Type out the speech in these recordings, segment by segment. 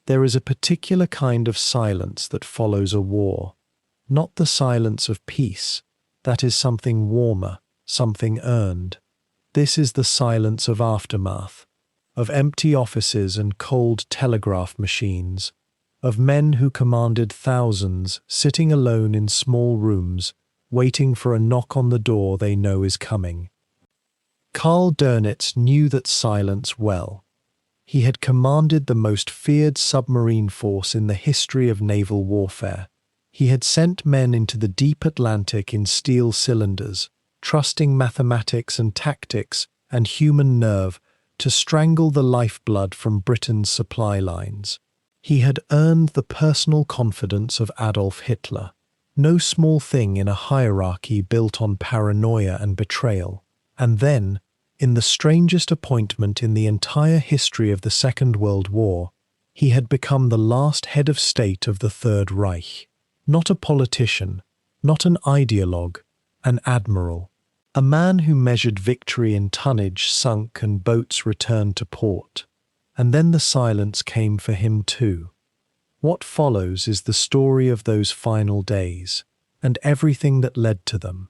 There is a particular kind of silence that follows a war. Not the silence of peace. That is something warmer, something earned. This is the silence of aftermath, of empty offices and cold telegraph machines, of men who commanded thousands sitting alone in small rooms, waiting for a knock on the door they know is coming. Karl Dönitz knew that silence well. He had commanded the most feared submarine force in the history of naval warfare. He had sent men into the deep Atlantic in steel cylinders, trusting mathematics and tactics and human nerve to strangle the lifeblood from Britain's supply lines. He had earned the personal confidence of Adolf Hitler, no small thing in a hierarchy built on paranoia and betrayal. And then, in the strangest appointment in the entire history of the Second World War, he had become the last head of state of the Third Reich. Not a politician, not an ideologue, an admiral. A man who measured victory in tonnage sunk and boats returned to port. And then the silence came for him too. What follows is the story of those final days, and everything that led to them.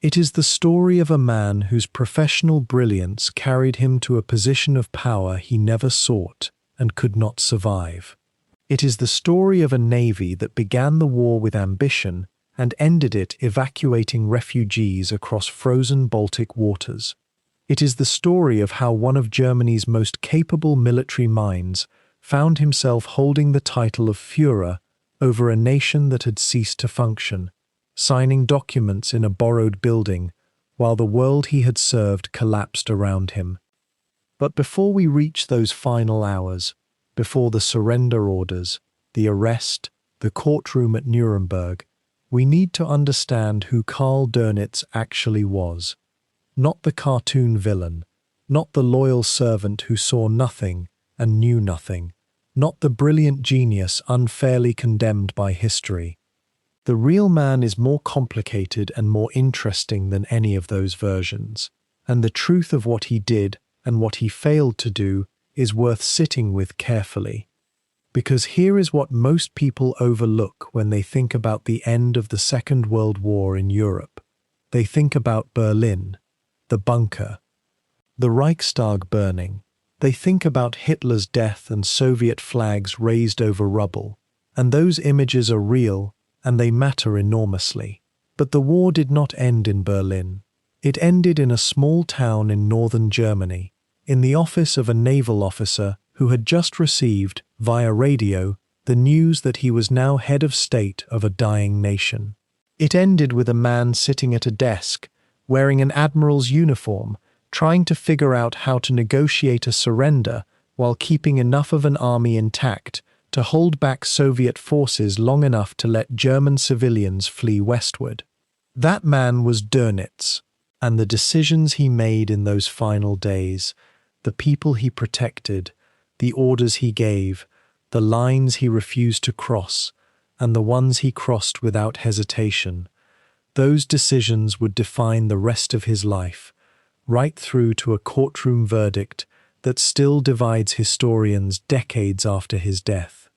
It is the story of a man whose professional brilliance carried him to a position of power he never sought and could not survive. It is the story of a navy that began the war with ambition and ended it evacuating refugees across frozen Baltic waters. It is the story of how one of Germany's most capable military minds found himself holding the title of Führer over a nation that had ceased to function, signing documents in a borrowed building while the world he had served collapsed around him. But before we reach those final hours, before the surrender orders, the arrest, the courtroom at Nuremberg, we need to understand who Karl Dönitz actually was. Not the cartoon villain, not the loyal servant who saw nothing and knew nothing, not the brilliant genius unfairly condemned by history. The real man is more complicated and more interesting than any of those versions, and the truth of what he did and what he failed to do is worth sitting with carefully. Because here is what most people overlook when they think about the end of the Second World War in Europe. They think about Berlin, the bunker, the Reichstag burning. They think about Hitler's death and Soviet flags raised over rubble, and those images are real and they matter enormously. But the war did not end in Berlin. It ended in a small town in northern Germany, in the office of a naval officer who had just received, via radio, the news that he was now head of state of a dying nation. It ended with a man sitting at a desk, wearing an admiral's uniform, trying to figure out how to negotiate a surrender while keeping enough of an army intact to hold back Soviet forces long enough to let German civilians flee westward. That man was Dönitz, and the decisions he made in those final days, the people he protected, the orders he gave, the lines he refused to cross, and the ones he crossed without hesitation, those decisions would define the rest of his life, right through to a courtroom verdict that still divides historians decades after his death.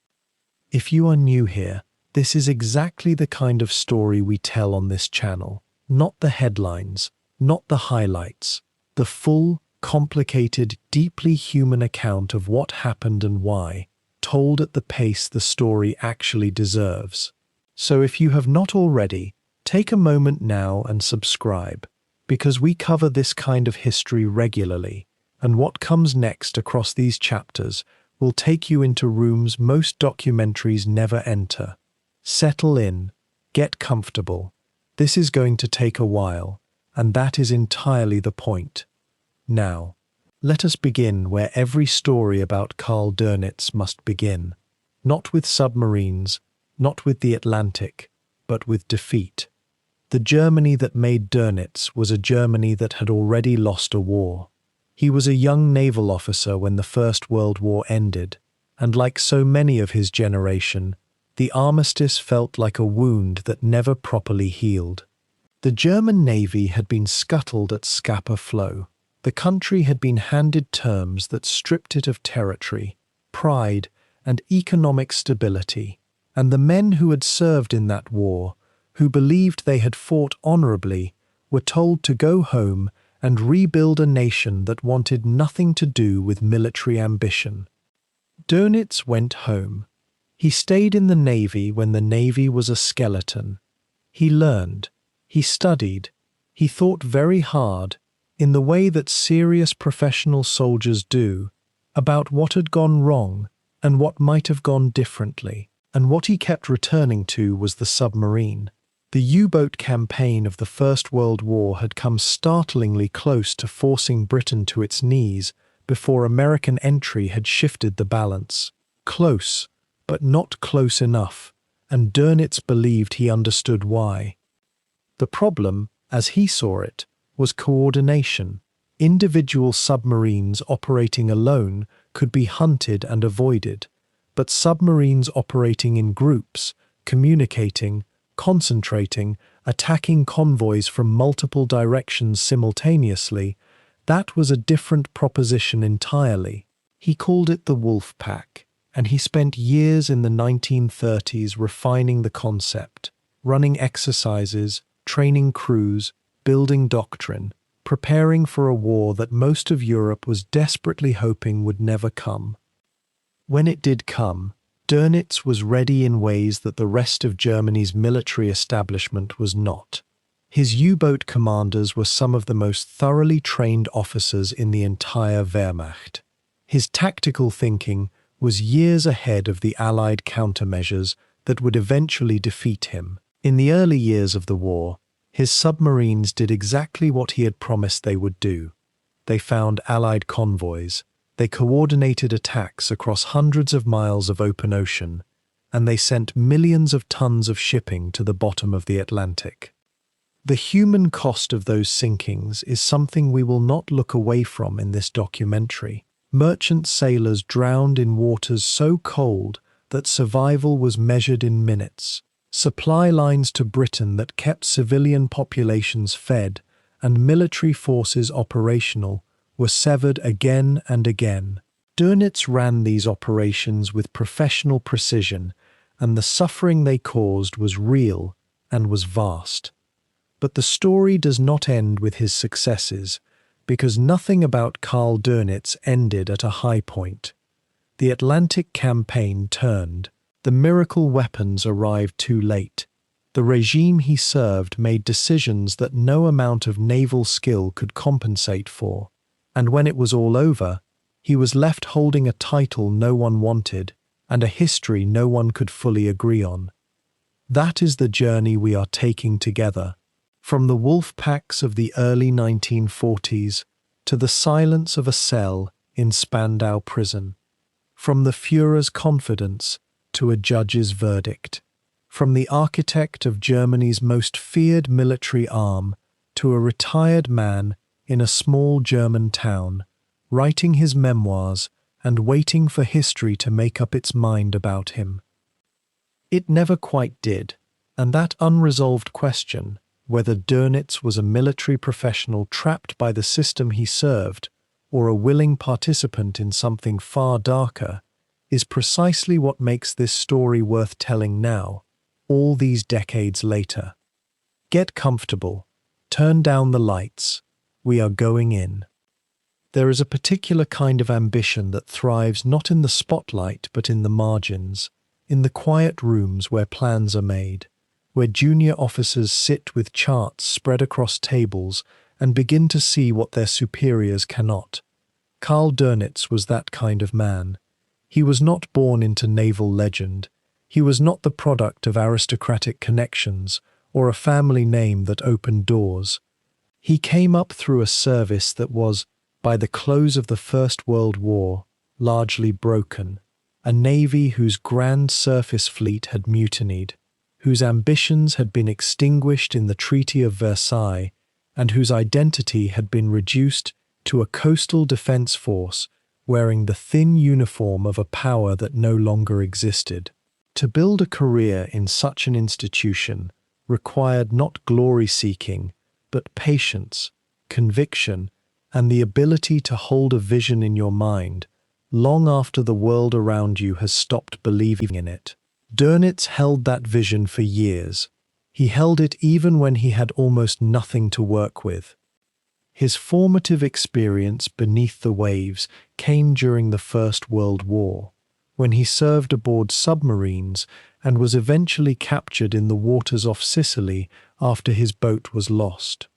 If you are new here, this is exactly the kind of story we tell on this channel. Not the headlines, not the highlights, the full, complicated, deeply human account of what happened and why, told at the pace the story actually deserves. So if you have not already, take a moment now and subscribe, because we cover this kind of history regularly, and what comes next across these chapters will take you into rooms most documentaries never enter. Settle in, get comfortable. This is going to take a while, and that is entirely the point. Now, let us begin where every story about Karl Dönitz must begin. Not with submarines, not with the Atlantic, but with defeat. The Germany that made Dönitz was a Germany that had already lost a war. He was a young naval officer when the First World War ended, and like so many of his generation, the armistice felt like a wound that never properly healed. The German Navy had been scuttled at Scapa Flow. The country had been handed terms that stripped it of territory, pride, and economic stability, and the men who had served in that war, who believed they had fought honorably, were told to go home and rebuild a nation that wanted nothing to do with military ambition. Dönitz went home. He stayed in the Navy when the Navy was a skeleton. He learned, he studied, he thought very hard, in the way that serious professional soldiers do, about what had gone wrong and what might have gone differently. And what he kept returning to was the submarine. The U-boat campaign of the First World War had come startlingly close to forcing Britain to its knees before American entry had shifted the balance. Close, but not close enough, and Dönitz believed he understood why. The problem, as he saw it, was coordination. Individual submarines operating alone could be hunted and avoided, but submarines operating in groups, communicating, concentrating, attacking convoys from multiple directions simultaneously, that was a different proposition entirely. He called it the Wolf Pack, and he spent years in the 1930s refining the concept, running exercises, training crews, building doctrine, preparing for a war that most of Europe was desperately hoping would never come. When it did come, Dönitz was ready in ways that the rest of Germany's military establishment was not. His U-boat commanders were some of the most thoroughly trained officers in the entire Wehrmacht. His tactical thinking was years ahead of the Allied countermeasures that would eventually defeat him. In the early years of the war, his submarines did exactly what he had promised they would do. They found Allied convoys, they coordinated attacks across hundreds of miles of open ocean, and they sent millions of tons of shipping to the bottom of the Atlantic. The human cost of those sinkings is something we will not look away from in this documentary. Merchant sailors drowned in waters so cold that survival was measured in minutes. Supply lines to Britain that kept civilian populations fed and military forces operational were severed again and again. Dönitz ran these operations with professional precision, and the suffering they caused was real and was vast. But the story does not end with his successes, because nothing about Karl Dönitz ended at a high point. The Atlantic campaign turned. The miracle weapons arrived too late. The regime he served made decisions that no amount of naval skill could compensate for. And when it was all over, he was left holding a title no one wanted and a history no one could fully agree on. That is the journey we are taking together. From the wolf packs of the early 1940s to the silence of a cell in Spandau prison. From the Führer's confidence to a judge's verdict. From the architect of Germany's most feared military arm to a retired man in a small German town, writing his memoirs and waiting for history to make up its mind about him. It never quite did, and that unresolved question, whether Dönitz was a military professional trapped by the system he served or a willing participant in something far darker, is precisely what makes this story worth telling now, all these decades later. Get comfortable, turn down the lights, we are going in. There is a particular kind of ambition that thrives not in the spotlight but in the margins, in the quiet rooms where plans are made, where junior officers sit with charts spread across tables and begin to see what their superiors cannot. Karl Dönitz was that kind of man. He was not born into naval legend. He was not the product of aristocratic connections or a family name that opened doors. He came up through a service that was, by the close of the First World War, largely broken, a navy whose grand surface fleet had mutinied, whose ambitions had been extinguished in the Treaty of Versailles, and whose identity had been reduced to a coastal defense force wearing the thin uniform of a power that no longer existed. To build a career in such an institution required not glory-seeking, but patience, conviction, and the ability to hold a vision in your mind, long after the world around you has stopped believing in it. Dönitz held that vision for years. He held it even when he had almost nothing to work with. His formative experience beneath the waves came during the First World War, when he served aboard submarines and was eventually captured in the waters off Sicily after his boat was lost.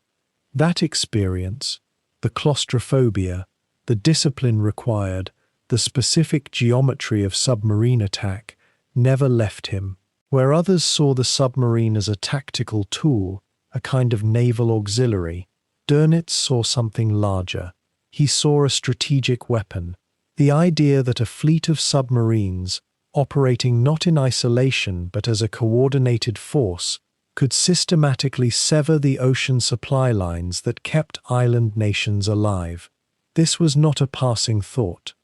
That experience, the claustrophobia, the discipline required, the specific geometry of submarine attack, never left him. Where others saw the submarine as a tactical tool, a kind of naval auxiliary, Dönitz saw something larger. He saw a strategic weapon, the idea that a fleet of submarines, operating not in isolation but as a coordinated force, could systematically sever the ocean supply lines that kept island nations alive. This was not a passing thought.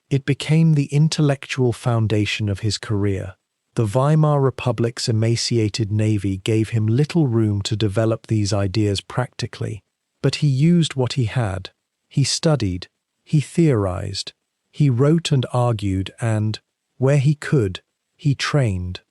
It became the intellectual foundation of his career. The Weimar Republic's emaciated navy gave him little room to develop these ideas practically, but he used what he had. He studied, he theorized, he wrote and argued, and, where he could, he trained.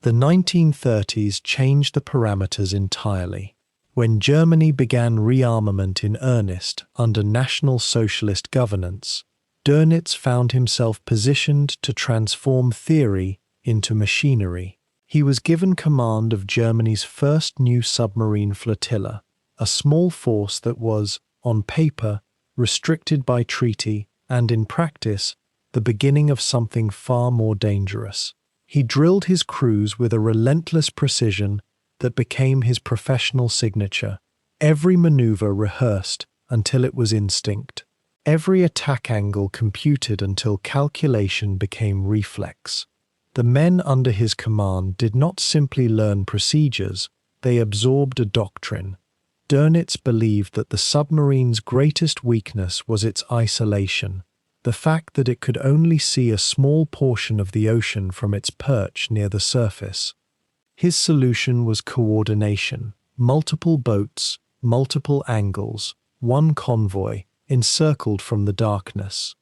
The 1930s changed the parameters entirely. When Germany began rearmament in earnest under National Socialist governance, Dönitz found himself positioned to transform theory into machinery. He was given command of Germany's first new submarine flotilla, a small force that was, on paper, restricted by treaty and, in practice, the beginning of something far more dangerous. He drilled his crews with a relentless precision that became his professional signature. Every maneuver rehearsed until it was instinct. Every attack angle computed until calculation became reflex. The men under his command did not simply learn procedures, they absorbed a doctrine. Dönitz believed that the submarine's greatest weakness was its isolation, the fact that it could only see a small portion of the ocean from its perch near the surface. His solution was coordination, multiple boats, multiple angles, one convoy, encircled from the darkness.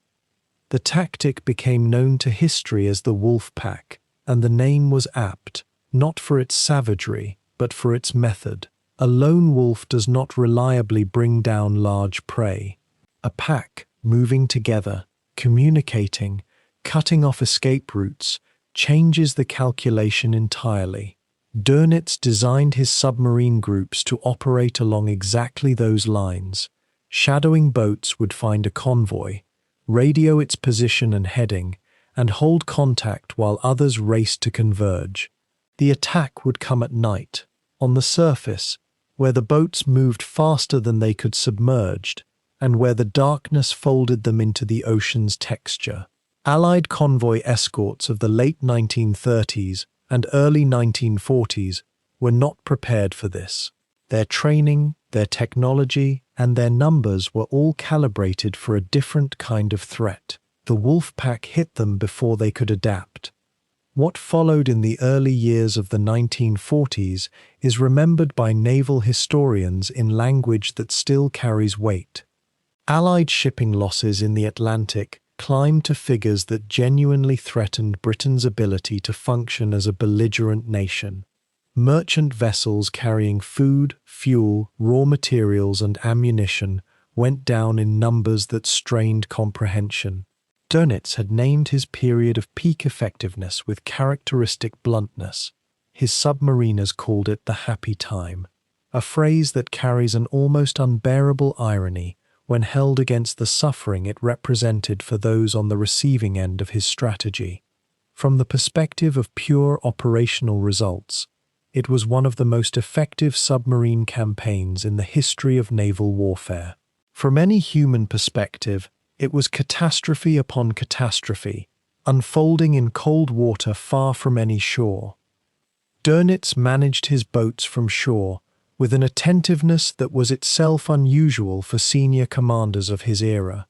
The tactic became known to history as the Wolf Pack, and the name was apt, not for its savagery, but for its method. A lone wolf does not reliably bring down large prey. A pack, moving together, communicating, cutting off escape routes, changes the calculation entirely. Dönitz designed his submarine groups to operate along exactly those lines. Shadowing boats would find a convoy, radio its position and heading, and hold contact while others raced to converge. The attack would come at night, on the surface, where the boats moved faster than they could submerged, and where the darkness folded them into the ocean's texture. Allied convoy escorts of the late 1930s and early 1940s were not prepared for this. Their training, their technology, and their numbers were all calibrated for a different kind of threat. The wolf pack hit them before they could adapt. What followed in the early years of the 1940s is remembered by naval historians in language that still carries weight. Allied shipping losses in the Atlantic climbed to figures that genuinely threatened Britain's ability to function as a belligerent nation. Merchant vessels carrying food, fuel, raw materials, and ammunition went down in numbers that strained comprehension. Dönitz had named his period of peak effectiveness with characteristic bluntness. His submariners called it the happy time, a phrase that carries an almost unbearable irony when held against the suffering it represented for those on the receiving end of his strategy. From the perspective of pure operational results, it was one of the most effective submarine campaigns in the history of naval warfare. From any human perspective, it was catastrophe upon catastrophe, unfolding in cold water far from any shore. Dönitz managed his boats from shore with an attentiveness that was itself unusual for senior commanders of his era.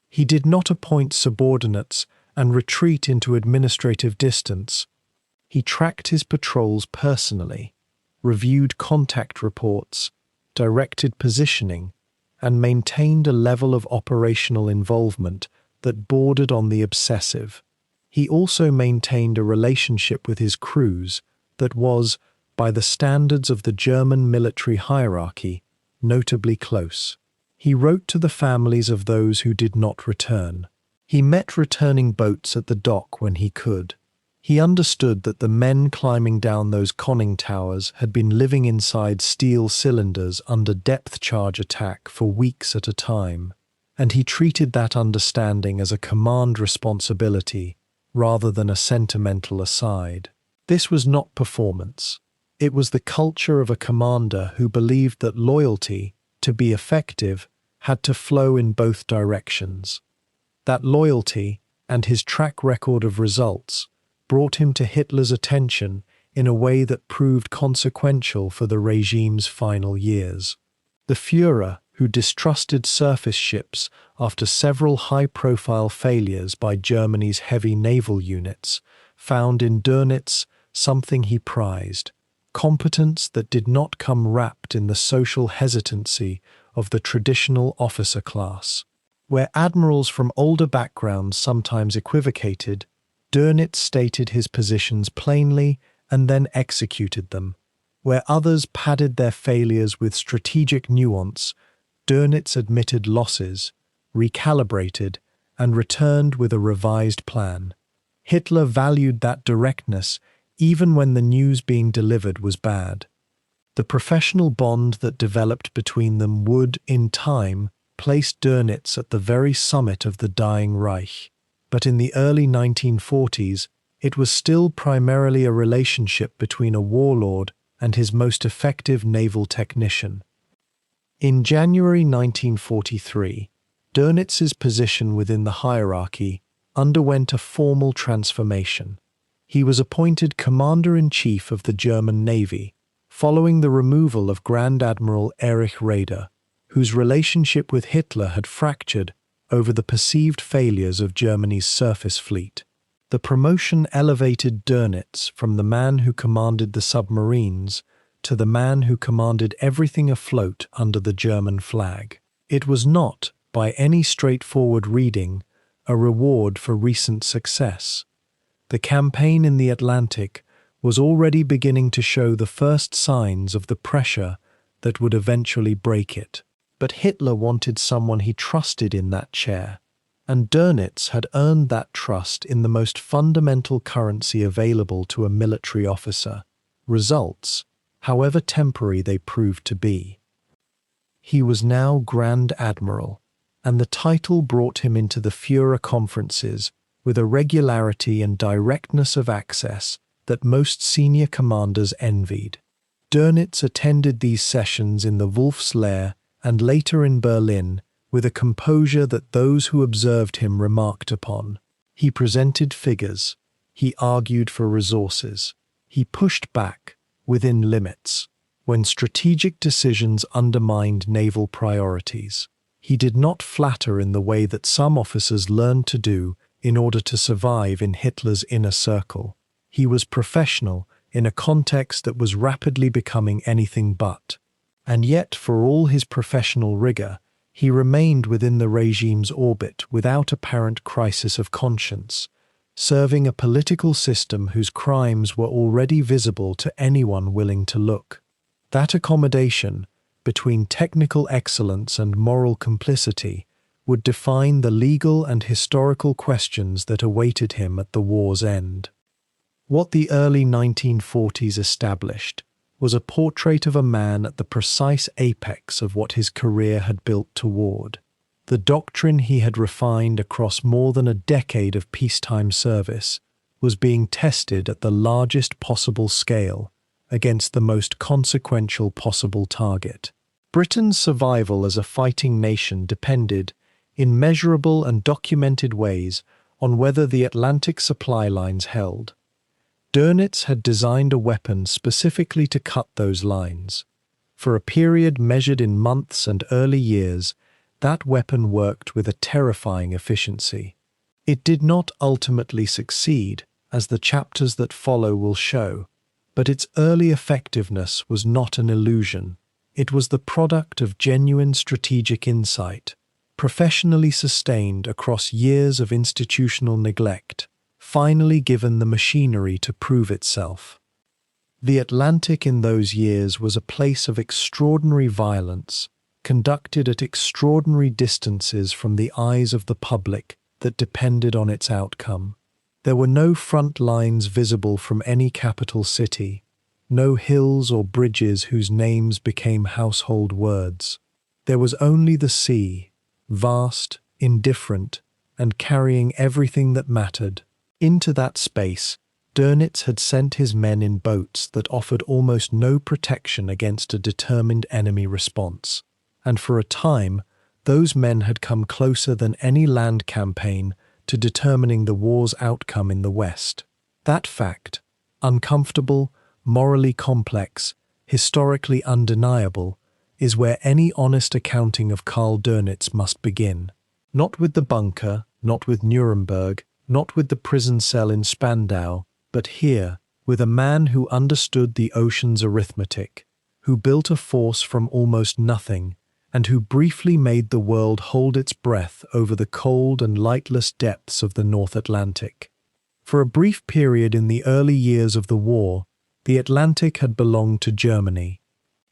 He did not appoint subordinates and retreat into administrative distance. He tracked his patrols personally, reviewed contact reports, directed positioning, and maintained a level of operational involvement that bordered on the obsessive. He also maintained a relationship with his crews that was, by the standards of the German military hierarchy, notably close. He wrote to the families of those who did not return. He met returning boats at the dock when he could. He understood that the men climbing down those conning towers had been living inside steel cylinders under depth charge attack for weeks at a time, and he treated that understanding as a command responsibility rather than a sentimental aside. This was not performance. It was the culture of a commander who believed that loyalty, to be effective, had to flow in both directions. That loyalty, and his track record of results, brought him to Hitler's attention in a way that proved consequential for the regime's final years. The Führer, who distrusted surface ships after several high-profile failures by Germany's heavy naval units, found in Dönitz something he prized: competence that did not come wrapped in the social hesitancy of the traditional officer class. Where admirals from older backgrounds sometimes equivocated, Dönitz stated his positions plainly and then executed them. Where others padded their failures with strategic nuance, Dönitz admitted losses, recalibrated, and returned with a revised plan. Hitler valued that directness even when the news being delivered was bad. The professional bond that developed between them would, in time, place Dönitz at the very summit of the dying Reich. But in the early 1940s, it was still primarily a relationship between a warlord and his most effective naval technician. In January 1943, Dönitz's position within the hierarchy underwent a formal transformation. He was appointed Commander-in-Chief of the German Navy, following the removal of Grand Admiral Erich Raeder, whose relationship with Hitler had fractured over the perceived failures of Germany's surface fleet. The promotion elevated Dönitz from the man who commanded the submarines to the man who commanded everything afloat under the German flag. It was not, by any straightforward reading, a reward for recent success. The campaign in the Atlantic was already beginning to show the first signs of the pressure that would eventually break it. But Hitler wanted someone he trusted in that chair, and Dönitz had earned that trust in the most fundamental currency available to a military officer: results, however temporary they proved to be. He was now Grand Admiral, and the title brought him into the Führer conferences with a regularity and directness of access that most senior commanders envied. Dönitz attended these sessions in the Wolf's Lair and later in Berlin with a composure that those who observed him remarked upon. He presented figures, he argued for resources, he pushed back, within limits, when strategic decisions undermined naval priorities. He did not flatter in the way that some officers learned to do in order to survive in Hitler's inner circle. He was professional in a context that was rapidly becoming anything but. And yet, for all his professional rigor, he remained within the regime's orbit without apparent crisis of conscience, serving a political system whose crimes were already visible to anyone willing to look. That accommodation between technical excellence and moral complicity would define the legal and historical questions that awaited him at the war's end. What the early 1940s established was a portrait of a man at the precise apex of what his career had built toward. The doctrine he had refined across more than a decade of peacetime service was being tested at the largest possible scale against the most consequential possible target. Britain's survival as a fighting nation depended, in measurable and documented ways, on whether the Atlantic supply lines held. Dönitz had designed a weapon specifically to cut those lines. For a period measured in months and early years, that weapon worked with a terrifying efficiency. It did not ultimately succeed, as the chapters that follow will show, but its early effectiveness was not an illusion. It was the product of genuine strategic insight, professionally sustained across years of institutional neglect, finally given the machinery to prove itself. The Atlantic in those years was a place of extraordinary violence, conducted at extraordinary distances from the eyes of the public that depended on its outcome. There were no front lines visible from any capital city, no hills or bridges whose names became household words. There was only the sea, vast, indifferent, and carrying everything that mattered. Into that space, Dönitz had sent his men in boats that offered almost no protection against a determined enemy response, and for a time, those men had come closer than any land campaign to determining the war's outcome in the West. That fact, uncomfortable, morally complex, historically undeniable, is where any honest accounting of Karl Dönitz must begin. Not with the bunker, not with Nuremberg, not with the prison cell in Spandau, but here, with a man who understood the ocean's arithmetic, who built a force from almost nothing, and who briefly made the world hold its breath over the cold and lightless depths of the North Atlantic. For a brief period in the early years of the war, the Atlantic had belonged to Germany.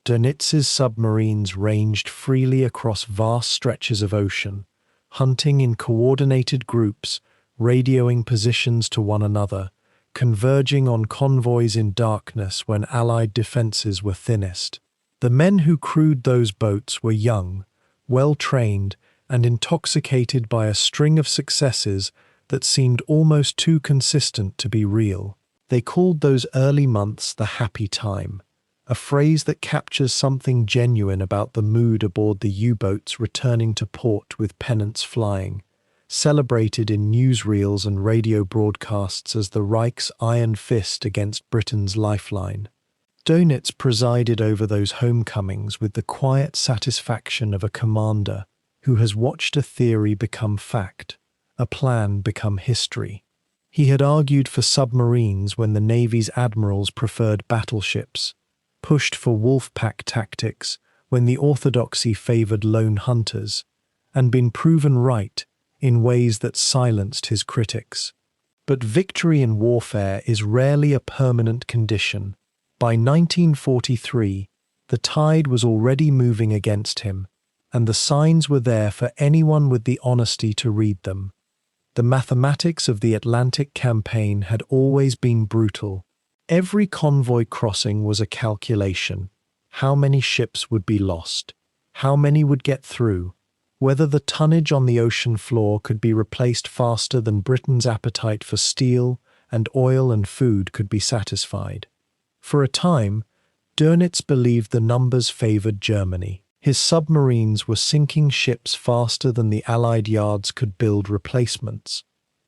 Dönitz's submarines ranged freely across vast stretches of ocean, hunting in coordinated groups, radioing positions to one another, converging on convoys in darkness when Allied defenses were thinnest. The men who crewed those boats were young, well-trained, and intoxicated by a string of successes that seemed almost too consistent to be real. They called those early months the happy time, a phrase that captures something genuine about the mood aboard the U-boats returning to port with pennants flying, celebrated in newsreels and radio broadcasts as the Reich's iron fist against Britain's lifeline. Dönitz presided over those homecomings with the quiet satisfaction of a commander who has watched a theory become fact, a plan become history. He had argued for submarines when the Navy's admirals preferred battleships, pushed for wolf-pack tactics when the orthodoxy favored lone hunters, and been proven right in ways that silenced his critics. But victory in warfare is rarely a permanent condition. By 1943, the tide was already moving against him, and the signs were there for anyone with the honesty to read them. The mathematics of the Atlantic campaign had always been brutal. Every convoy crossing was a calculation. How many ships would be lost? How many would get through? Whether the tonnage on the ocean floor could be replaced faster than Britain's appetite for steel and oil and food could be satisfied. For a time, Dönitz believed the numbers favored Germany. His submarines were sinking ships faster than the Allied yards could build replacements,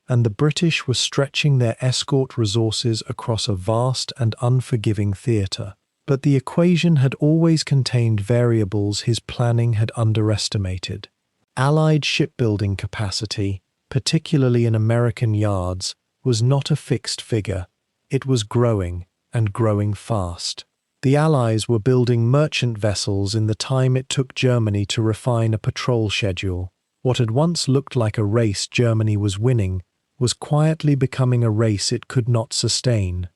and the British were stretching their escort resources across a vast and unforgiving theatre. But the equation had always contained variables his planning had underestimated. Allied shipbuilding capacity, particularly in American yards, was not a fixed figure. It was growing, and growing fast. The Allies were building merchant vessels in the time it took Germany to refine a patrol schedule. What had once looked like a race Germany was winning was quietly becoming a race it could not sustain.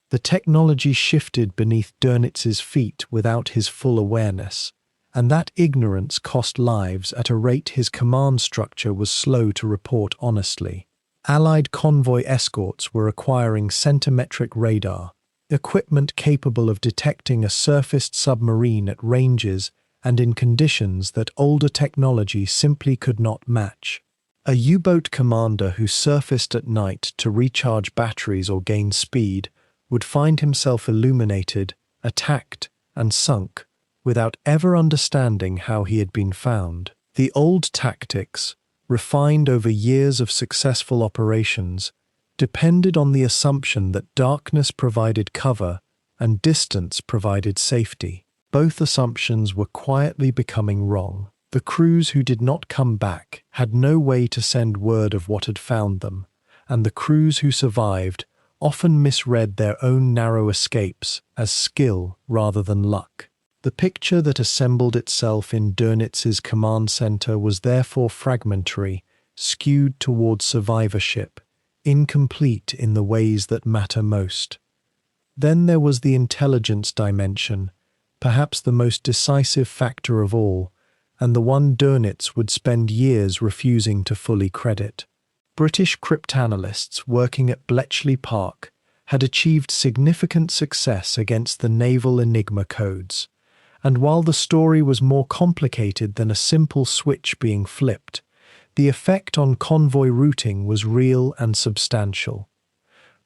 The technology shifted beneath Dönitz's feet without his full awareness, and that ignorance cost lives at a rate his command structure was slow to report honestly. Allied convoy escorts were acquiring centimetric radar, equipment capable of detecting a surfaced submarine at ranges and in conditions that older technology simply could not match. A U-boat commander who surfaced at night to recharge batteries or gain speed would find himself illuminated, attacked, and sunk, without ever understanding how he had been found. The old tactics, refined over years of successful operations, depended on the assumption that darkness provided cover and distance provided safety. Both assumptions were quietly becoming wrong. The crews who did not come back had no way to send word of what had found them, and the crews who survived often misread their own narrow escapes as skill rather than luck. The picture that assembled itself in Dönitz's command center was therefore fragmentary, skewed towards survivorship, incomplete in the ways that matter most. Then there was the intelligence dimension, perhaps the most decisive factor of all, and the one Dönitz would spend years refusing to fully credit. British cryptanalysts working at Bletchley Park had achieved significant success against the naval Enigma codes, and while the story was more complicated than a simple switch being flipped, the effect on convoy routing was real and substantial.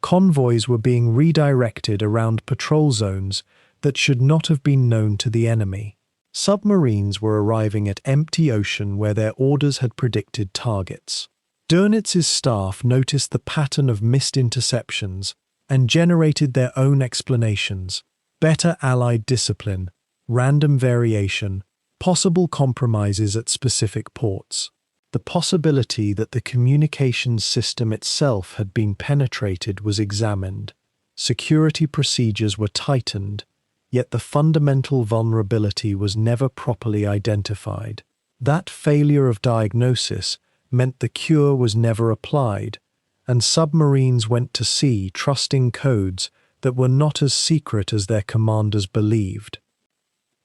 Convoys were being redirected around patrol zones that should not have been known to the enemy. Submarines were arriving at empty ocean where their orders had predicted targets. Dönitz's staff noticed the pattern of missed interceptions and generated their own explanations: better Allied discipline, random variation, possible compromises at specific ports. The possibility that the communications system itself had been penetrated was examined. Security procedures were tightened, yet the fundamental vulnerability was never properly identified. That failure of diagnosis meant the cure was never applied, and submarines went to sea trusting codes that were not as secret as their commanders believed.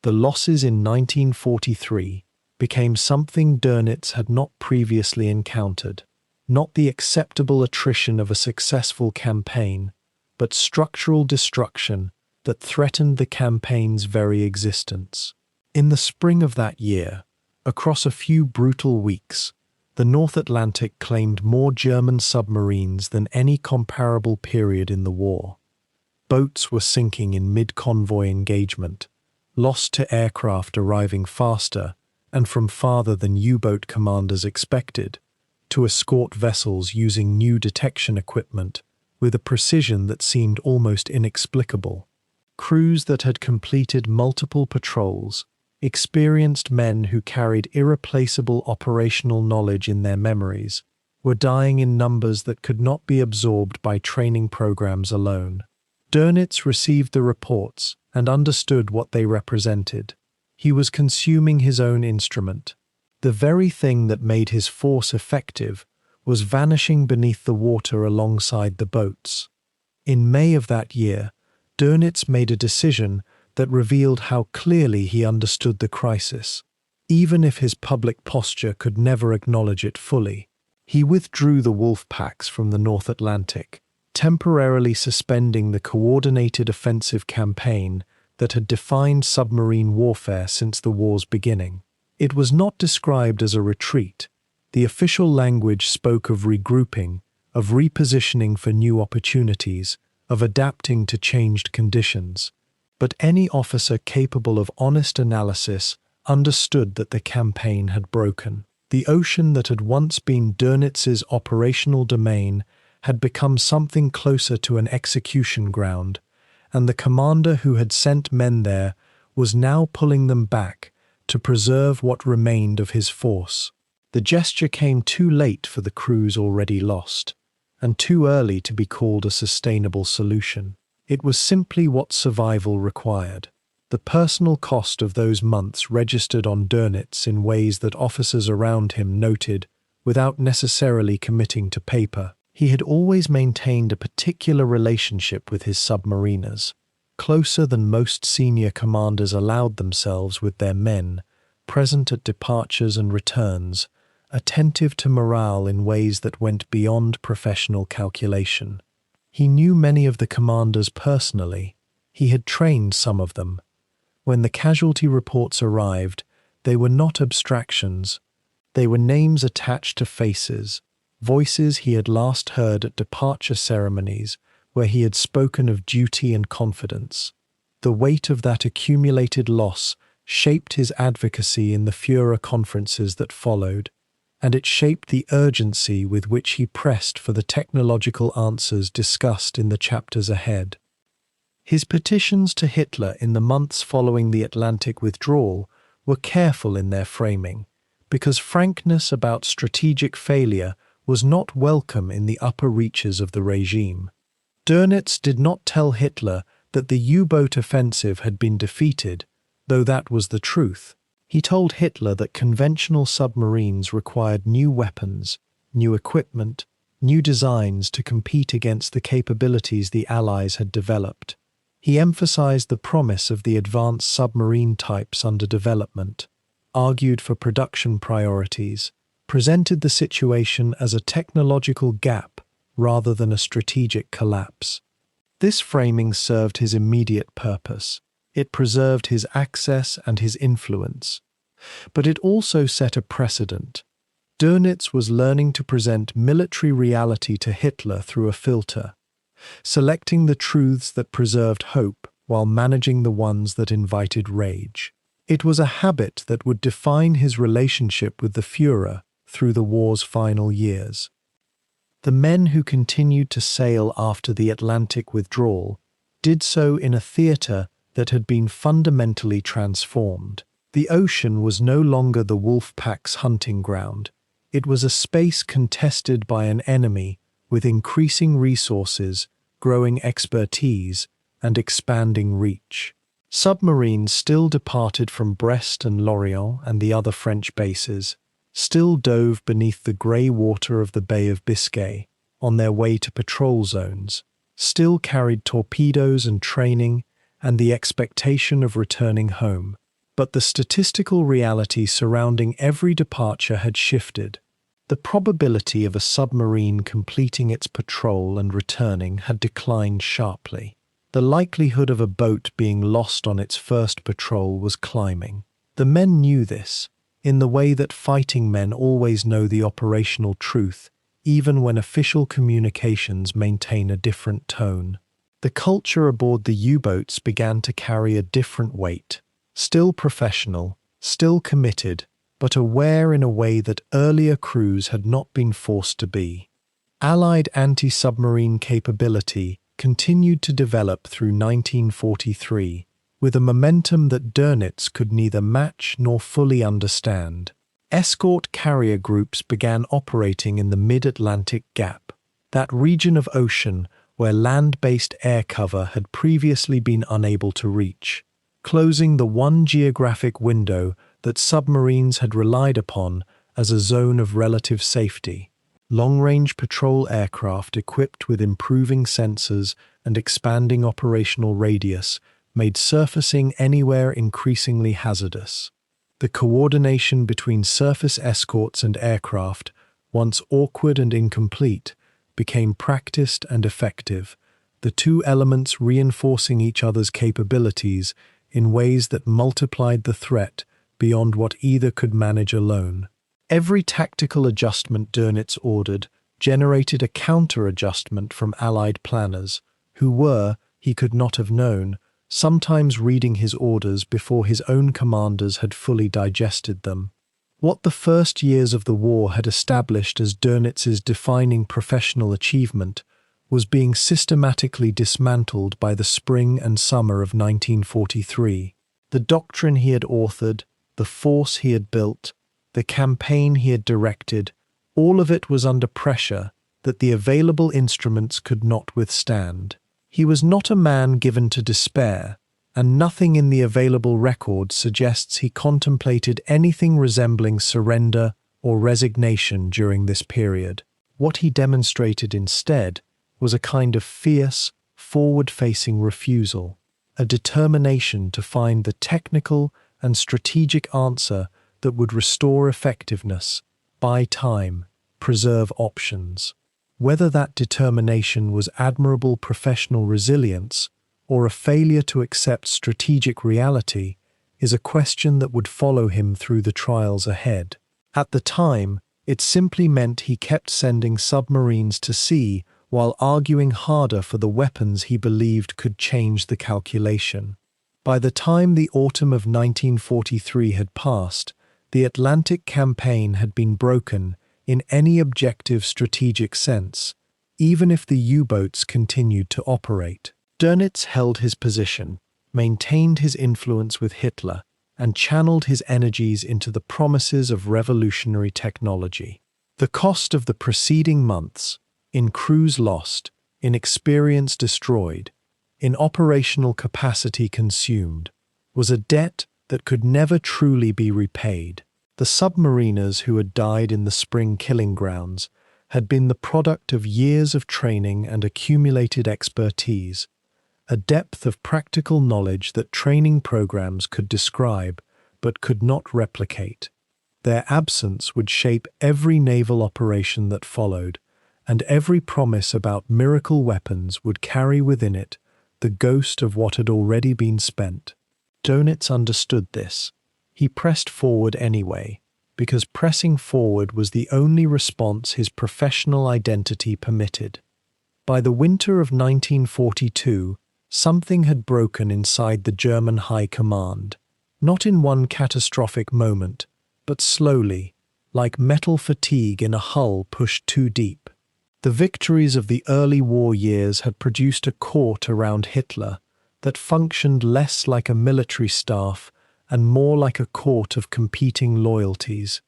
The losses in 1943 became something Dönitz had not previously encountered, not the acceptable attrition of a successful campaign, but structural destruction that threatened the campaign's very existence. In the spring of that year, across a few brutal weeks, the North Atlantic claimed more German submarines than any comparable period in the war. Boats were sinking in mid-convoy engagement, lost to aircraft arriving faster and from farther than U-boat commanders expected, to escort vessels using new detection equipment with a precision that seemed almost inexplicable. Crews that had completed multiple patrols, experienced men who carried irreplaceable operational knowledge in their memories, were dying in numbers that could not be absorbed by training programs alone. Dönitz received the reports and understood what they represented. He was consuming his own instrument. The very thing that made his force effective was vanishing beneath the water alongside the boats. In May of that year, Dönitz made a decision that revealed how clearly he understood the crisis, even if his public posture could never acknowledge it fully. He withdrew the wolf packs from the North Atlantic, temporarily suspending the coordinated offensive campaign that had defined submarine warfare since the war's beginning. It was not described as a retreat. The official language spoke of regrouping, of repositioning for new opportunities, of adapting to changed conditions. But any officer capable of honest analysis understood that the campaign had broken. The ocean that had once been Dönitz's operational domain had become something closer to an execution ground, and the commander who had sent men there was now pulling them back to preserve what remained of his force. The gesture came too late for the crews already lost, and too early to be called a sustainable solution. It was simply what survival required. The personal cost of those months registered on Dönitz in ways that officers around him noted without necessarily committing to paper. He had always maintained a particular relationship with his submariners, closer than most senior commanders allowed themselves with their men, present at departures and returns, attentive to morale in ways that went beyond professional calculation. He knew many of the commanders personally. He had trained some of them. When the casualty reports arrived, they were not abstractions. They were names attached to faces, voices he had last heard at departure ceremonies where he had spoken of duty and confidence. The weight of that accumulated loss shaped his advocacy in the Führer conferences that followed, and it shaped the urgency with which he pressed for the technological answers discussed in the chapters ahead. His petitions to Hitler in the months following the Atlantic withdrawal were careful in their framing, because frankness about strategic failure was not welcome in the upper reaches of the regime. Dönitz did not tell Hitler that the U-boat offensive had been defeated, though that was the truth. He told Hitler that conventional submarines required new weapons, new equipment, new designs to compete against the capabilities the Allies had developed. He emphasized the promise of the advanced submarine types under development, argued for production priorities, presented the situation as a technological gap rather than a strategic collapse. This framing served his immediate purpose. It preserved his access and his influence. But it also set a precedent. Dönitz was learning to present military reality to Hitler through a filter, selecting the truths that preserved hope while managing the ones that invited rage. It was a habit that would define his relationship with the Führer through the war's final years. The men who continued to sail after the Atlantic withdrawal did so in a theatre that had been fundamentally transformed. The ocean was no longer the wolf pack's hunting ground. It was a space contested by an enemy with increasing resources, growing expertise, and expanding reach. Submarines still departed from Brest and Lorient and the other French bases, still dove beneath the grey water of the Bay of Biscay on their way to patrol zones, still carried torpedoes and training and the expectation of returning home. But the statistical reality surrounding every departure had shifted. The probability of a submarine completing its patrol and returning had declined sharply. The likelihood of a boat being lost on its first patrol was climbing. The men knew this, in the way that fighting men always know the operational truth, even when official communications maintain a different tone. The culture aboard the U-boats began to carry a different weight. Still professional, still committed, but aware in a way that earlier crews had not been forced to be. Allied anti-submarine capability continued to develop through 1943, with a momentum that Dönitz could neither match nor fully understand. Escort carrier groups began operating in the mid-Atlantic Gap, that region of ocean where land-based air cover had previously been unable to reach, closing the one geographic window that submarines had relied upon as a zone of relative safety. Long-range patrol aircraft equipped with improving sensors and expanding operational radius made surfacing anywhere increasingly hazardous. The coordination between surface escorts and aircraft, once awkward and incomplete, became practiced and effective, the two elements reinforcing each other's capabilities in ways that multiplied the threat beyond what either could manage alone. Every tactical adjustment Dönitz ordered generated a counter-adjustment from Allied planners, who were, he could not have known, sometimes reading his orders before his own commanders had fully digested them. What the first years of the war had established as Dönitz's defining professional achievement was being systematically dismantled by the spring and summer of 1943. The doctrine he had authored, the force he had built, the campaign he had directed, all of it was under pressure that the available instruments could not withstand. He was not a man given to despair, and nothing in the available record suggests he contemplated anything resembling surrender or resignation during this period. What he demonstrated instead was a kind of fierce, forward-facing refusal, a determination to find the technical and strategic answer that would restore effectiveness, buy time, preserve options. Whether that determination was admirable professional resilience or a failure to accept strategic reality is a question that would follow him through the trials ahead. At the time, it simply meant he kept sending submarines to sea while arguing harder for the weapons he believed could change the calculation. By the time the autumn of 1943 had passed, the Atlantic campaign had been broken in any objective strategic sense, even if the U-boats continued to operate. Dönitz held his position, maintained his influence with Hitler, and channeled his energies into the promises of revolutionary technology. The cost of the preceding months, in crews lost, in experience destroyed, in operational capacity consumed, was a debt that could never truly be repaid. The submariners who had died in the spring killing grounds had been the product of years of training and accumulated expertise, a depth of practical knowledge that training programs could describe but could not replicate. Their absence would shape every naval operation that followed, and every promise about miracle weapons would carry within it the ghost of what had already been spent. Dönitz understood this. He pressed forward anyway, because pressing forward was the only response his professional identity permitted. By the winter of 1942, something had broken inside the German High Command, not in one catastrophic moment, but slowly, like metal fatigue in a hull pushed too deep. The victories of the early war years had produced a court around Hitler that functioned less like a military staff and more like a court of competing loyalties,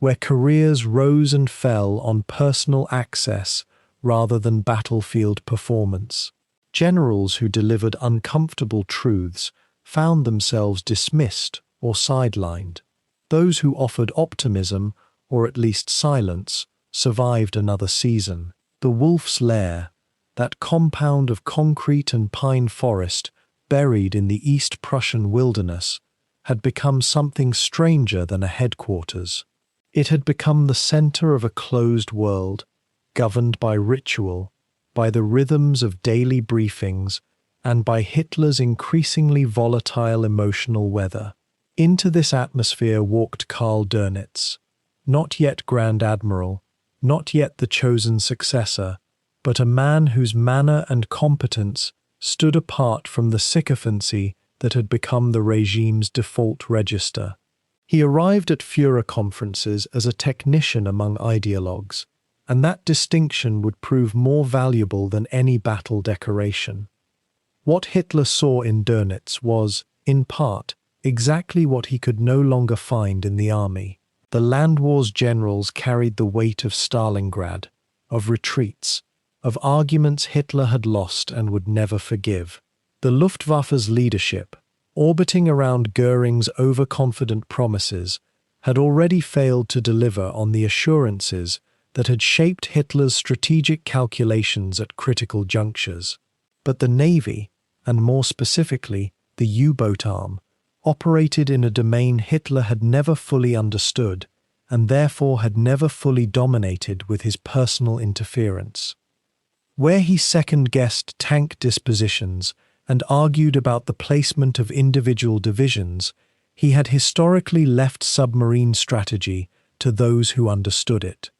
where careers rose and fell on personal access rather than battlefield performance. Generals who delivered uncomfortable truths found themselves dismissed or sidelined. Those who offered optimism, or at least silence, survived another season. The Wolf's Lair, that compound of concrete and pine forest buried in the East Prussian wilderness, had become something stranger than a headquarters. It had become the center of a closed world, governed by ritual, by the rhythms of daily briefings, and by Hitler's increasingly volatile emotional weather. Into this atmosphere walked Karl Dönitz, not yet Grand Admiral, not yet the chosen successor, but a man whose manner and competence stood apart from the sycophancy that had become the regime's default register. He arrived at Führer conferences as a technician among ideologues, and that distinction would prove more valuable than any battle decoration. What Hitler saw in Dönitz was, in part, exactly what he could no longer find in the army. The Land Wars generals carried the weight of Stalingrad, of retreats, of arguments Hitler had lost and would never forgive. The Luftwaffe's leadership, orbiting around Göring's overconfident promises, had already failed to deliver on the assurances that had shaped Hitler's strategic calculations at critical junctures. But the Navy, and more specifically, the U-boat arm, operated in a domain Hitler had never fully understood, and therefore had never fully dominated with his personal interference. Where he second-guessed tank dispositions and argued about the placement of individual divisions, he had historically left submarine strategy to those who understood it.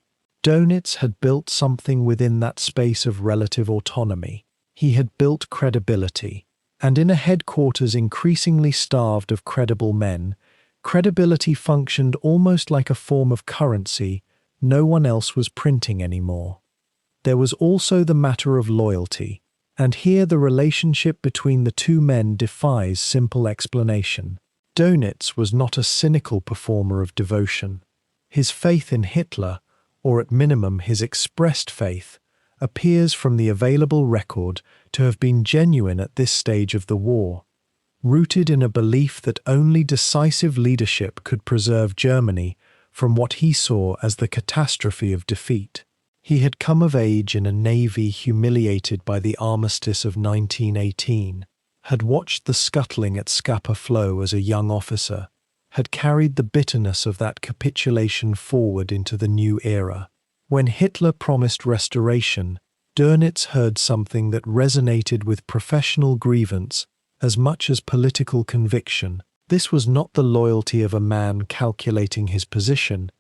Dönitz had built something within that space of relative autonomy. He had built credibility. And in a headquarters increasingly starved of credible men, credibility functioned almost like a form of currency no one else was printing anymore. There was also the matter of loyalty, and here the relationship between the two men defies simple explanation. Dönitz was not a cynical performer of devotion. His faith in Hitler, or at minimum his expressed faith, appears from the available record to have been genuine at this stage of the war, rooted in a belief that only decisive leadership could preserve Germany from what he saw as the catastrophe of defeat. He had come of age in a navy humiliated by the armistice of 1918, had watched the scuttling at Scapa Flow as a young officer, had carried the bitterness of that capitulation forward into the new era. When Hitler promised restoration, Dönitz heard something that resonated with professional grievance as much as political conviction. This was not the loyalty of a man calculating his position.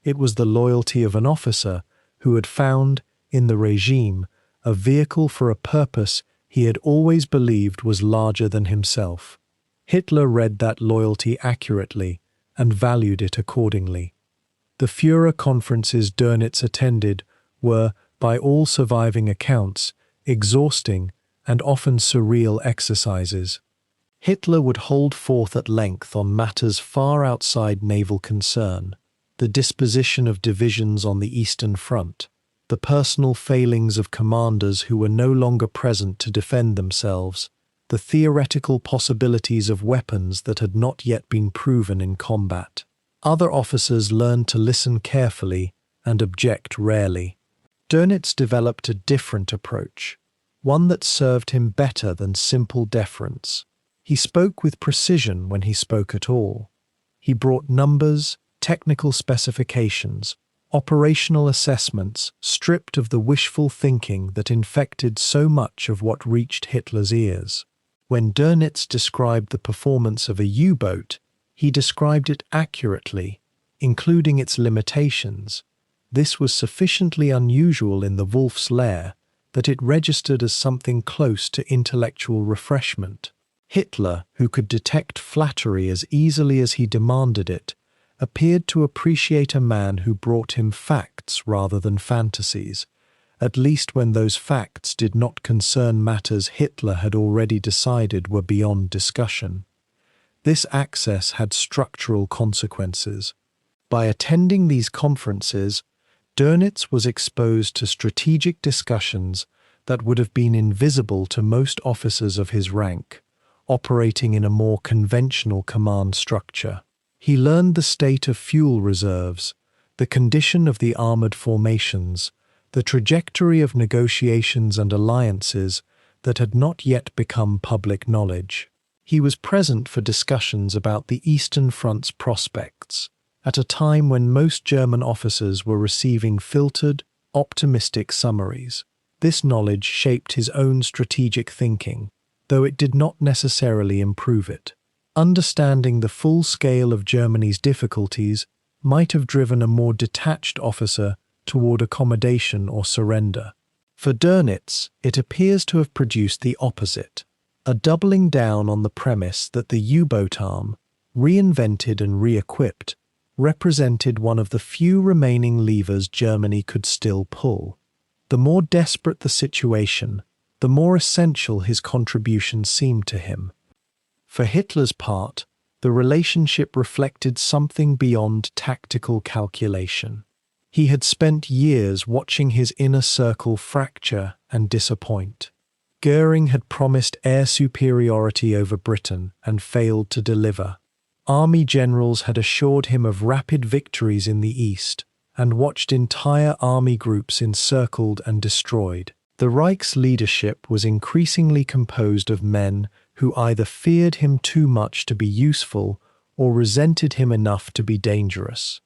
It was the loyalty of an officer who had found, in the regime, a vehicle for a purpose he had always believed was larger than himself. Hitler read that loyalty accurately and valued it accordingly. The Führer conferences Dönitz attended were, by all surviving accounts, exhausting and often surreal exercises. Hitler would hold forth at length on matters far outside naval concern, the disposition of divisions on the Eastern Front, the personal failings of commanders who were no longer present to defend themselves, the theoretical possibilities of weapons that had not yet been proven in combat. Other officers learned to listen carefully and object rarely. Dönitz developed a different approach, one that served him better than simple deference. He spoke with precision when he spoke at all. He brought numbers, technical specifications, operational assessments, stripped of the wishful thinking that infected so much of what reached Hitler's ears. When Dönitz described the performance of a U-boat, he described it accurately, including its limitations. This was sufficiently unusual in the Wolf's Lair that it registered as something close to intellectual refreshment. Hitler, who could detect flattery as easily as he demanded it, appeared to appreciate a man who brought him facts rather than fantasies, at least when those facts did not concern matters Hitler had already decided were beyond discussion. This access had structural consequences. By attending these conferences, Dönitz was exposed to strategic discussions that would have been invisible to most officers of his rank, operating in a more conventional command structure. He learned the state of fuel reserves, the condition of the armored formations, the trajectory of negotiations and alliances that had not yet become public knowledge. He was present for discussions about the Eastern Front's prospects, at a time when most German officers were receiving filtered, optimistic summaries. This knowledge shaped his own strategic thinking, though it did not necessarily improve it. Understanding the full scale of Germany's difficulties might have driven a more detached officer toward accommodation or surrender. For Dönitz, it appears to have produced the opposite, a doubling down on the premise that the U-boat arm, reinvented and re-equipped, represented one of the few remaining levers Germany could still pull. The more desperate the situation, the more essential his contribution seemed to him. For Hitler's part, the relationship reflected something beyond tactical calculation. He had spent years watching his inner circle fracture and disappoint. Goering had promised air superiority over Britain and failed to deliver. Army generals had assured him of rapid victories in the East and watched entire army groups encircled and destroyed. The Reich's leadership was increasingly composed of men who either feared him too much to be useful or resented him enough to be dangerous.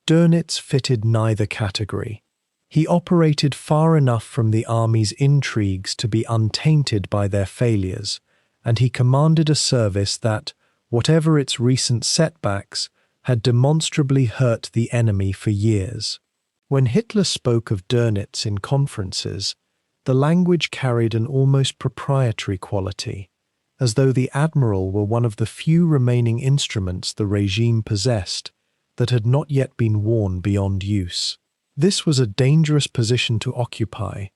Dönitz fitted neither category. He operated far enough from the army's intrigues to be untainted by their failures, and he commanded a service that, whatever its recent setbacks, had demonstrably hurt the enemy for years. When Hitler spoke of Dönitz in conferences, the language carried an almost proprietary quality, as though the admiral were one of the few remaining instruments the regime possessed that had not yet been worn beyond use. This was a dangerous position to occupy,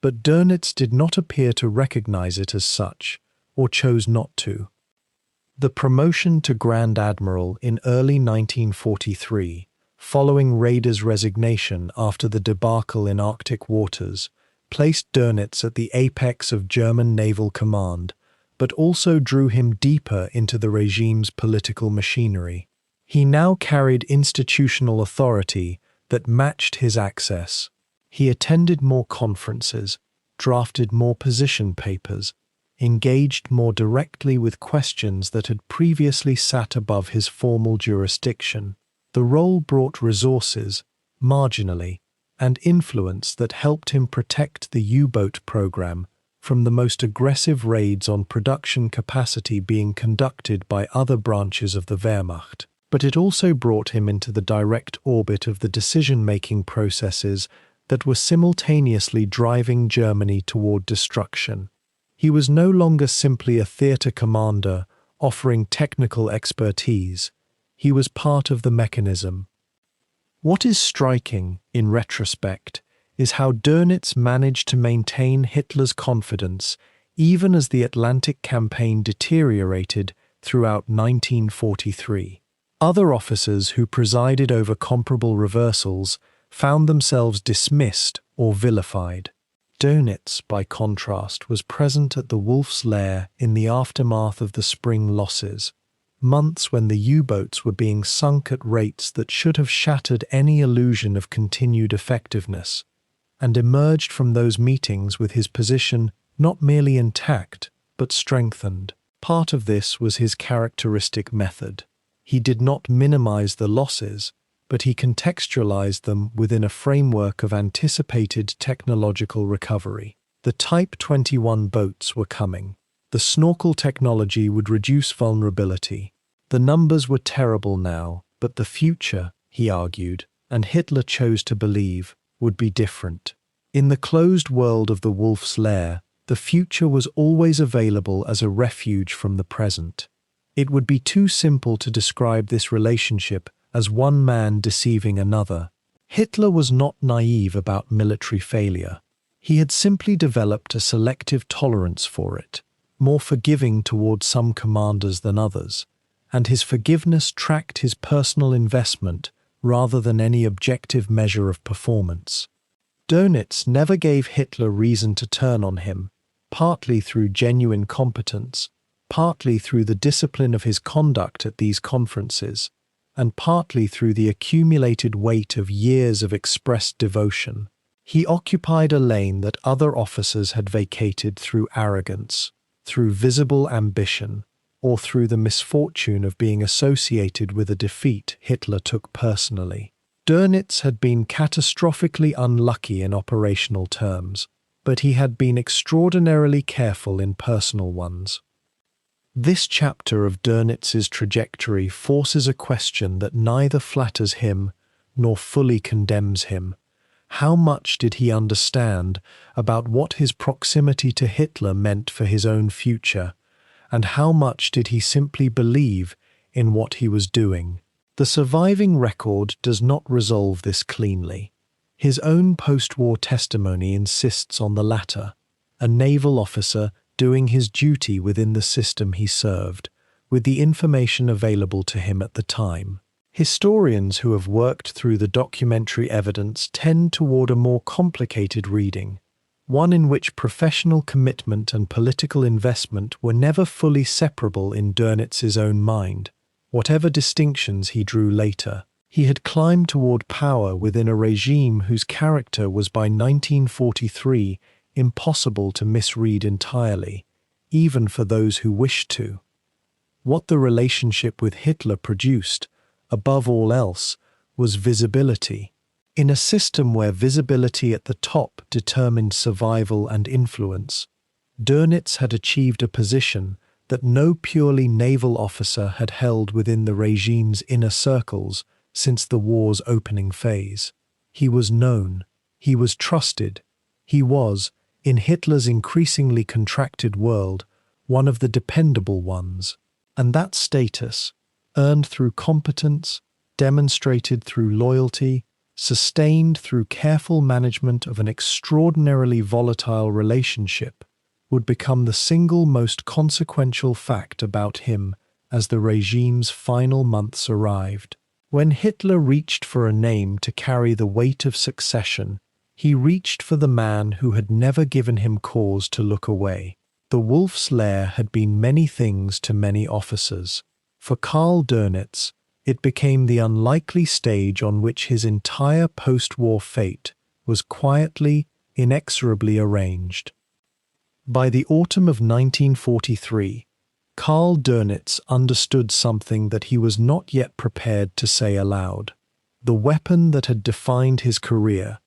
but Dönitz did not appear to recognize it as such, or chose not to. The promotion to Grand Admiral in early 1943, following Raeder's resignation after the debacle in Arctic waters, placed Dönitz at the apex of German naval command, but also drew him deeper into the regime's political machinery. He now carried institutional authority that matched his access. He attended more conferences, drafted more position papers, engaged more directly with questions that had previously sat above his formal jurisdiction. The role brought resources, marginally, and influence that helped him protect the U-boat program from the most aggressive raids on production capacity being conducted by other branches of the Wehrmacht. But it also brought him into the direct orbit of the decision-making processes that were simultaneously driving Germany toward destruction. He was no longer simply a theatre commander offering technical expertise. He was part of the mechanism. What is striking, in retrospect, is how Dönitz managed to maintain Hitler's confidence even as the Atlantic campaign deteriorated throughout 1943. Other officers who presided over comparable reversals found themselves dismissed or vilified. Dönitz, by contrast, was present at the Wolf's Lair in the aftermath of the spring losses, months when the U-boats were being sunk at rates that should have shattered any illusion of continued effectiveness, and emerged from those meetings with his position not merely intact, but strengthened. Part of this was his characteristic method. He did not minimize the losses, but he contextualized them within a framework of anticipated technological recovery. The Type 21 boats were coming. The snorkel technology would reduce vulnerability. The numbers were terrible now, but the future, he argued, and Hitler chose to believe, would be different. In the closed world of the Wolf's Lair, the future was always available as a refuge from the present. It would be too simple to describe this relationship as one man deceiving another. Hitler was not naive about military failure. He had simply developed a selective tolerance for it, more forgiving toward some commanders than others, and his forgiveness tracked his personal investment rather than any objective measure of performance. Dönitz never gave Hitler reason to turn on him, partly through genuine competence, partly through the discipline of his conduct at these conferences, and partly through the accumulated weight of years of expressed devotion. He occupied a lane that other officers had vacated through arrogance, through visible ambition, or through the misfortune of being associated with a defeat Hitler took personally. Dönitz had been catastrophically unlucky in operational terms, but he had been extraordinarily careful in personal ones. This chapter of Dönitz's trajectory forces a question that neither flatters him nor fully condemns him. How much did he understand about what his proximity to Hitler meant for his own future, and how much did he simply believe in what he was doing? The surviving record does not resolve this cleanly. His own post-war testimony insists on the latter, a naval officer doing his duty within the system he served, with the information available to him at the time. Historians who have worked through the documentary evidence tend toward a more complicated reading, one in which professional commitment and political investment were never fully separable in Dönitz's own mind, whatever distinctions he drew later. He had climbed toward power within a regime whose character was by 1943 impossible to misread entirely, even for those who wished to. What the relationship with Hitler produced, above all else, was visibility. In a system where visibility at the top determined survival and influence, Dönitz had achieved a position that no purely naval officer had held within the regime's inner circles since the war's opening phase. He was known, he was trusted, he was, in Hitler's increasingly contracted world, one of the dependable ones. And that status, earned through competence, demonstrated through loyalty, sustained through careful management of an extraordinarily volatile relationship, would become the single most consequential fact about him as the regime's final months arrived. When Hitler reached for a name to carry the weight of succession, he reached for the man who had never given him cause to look away. The Wolf's Lair had been many things to many officers. For Karl Dönitz, it became the unlikely stage on which his entire post-war fate was quietly, inexorably arranged. By the autumn of 1943, Karl Dönitz understood something that he was not yet prepared to say aloud. The weapon that had defined his career,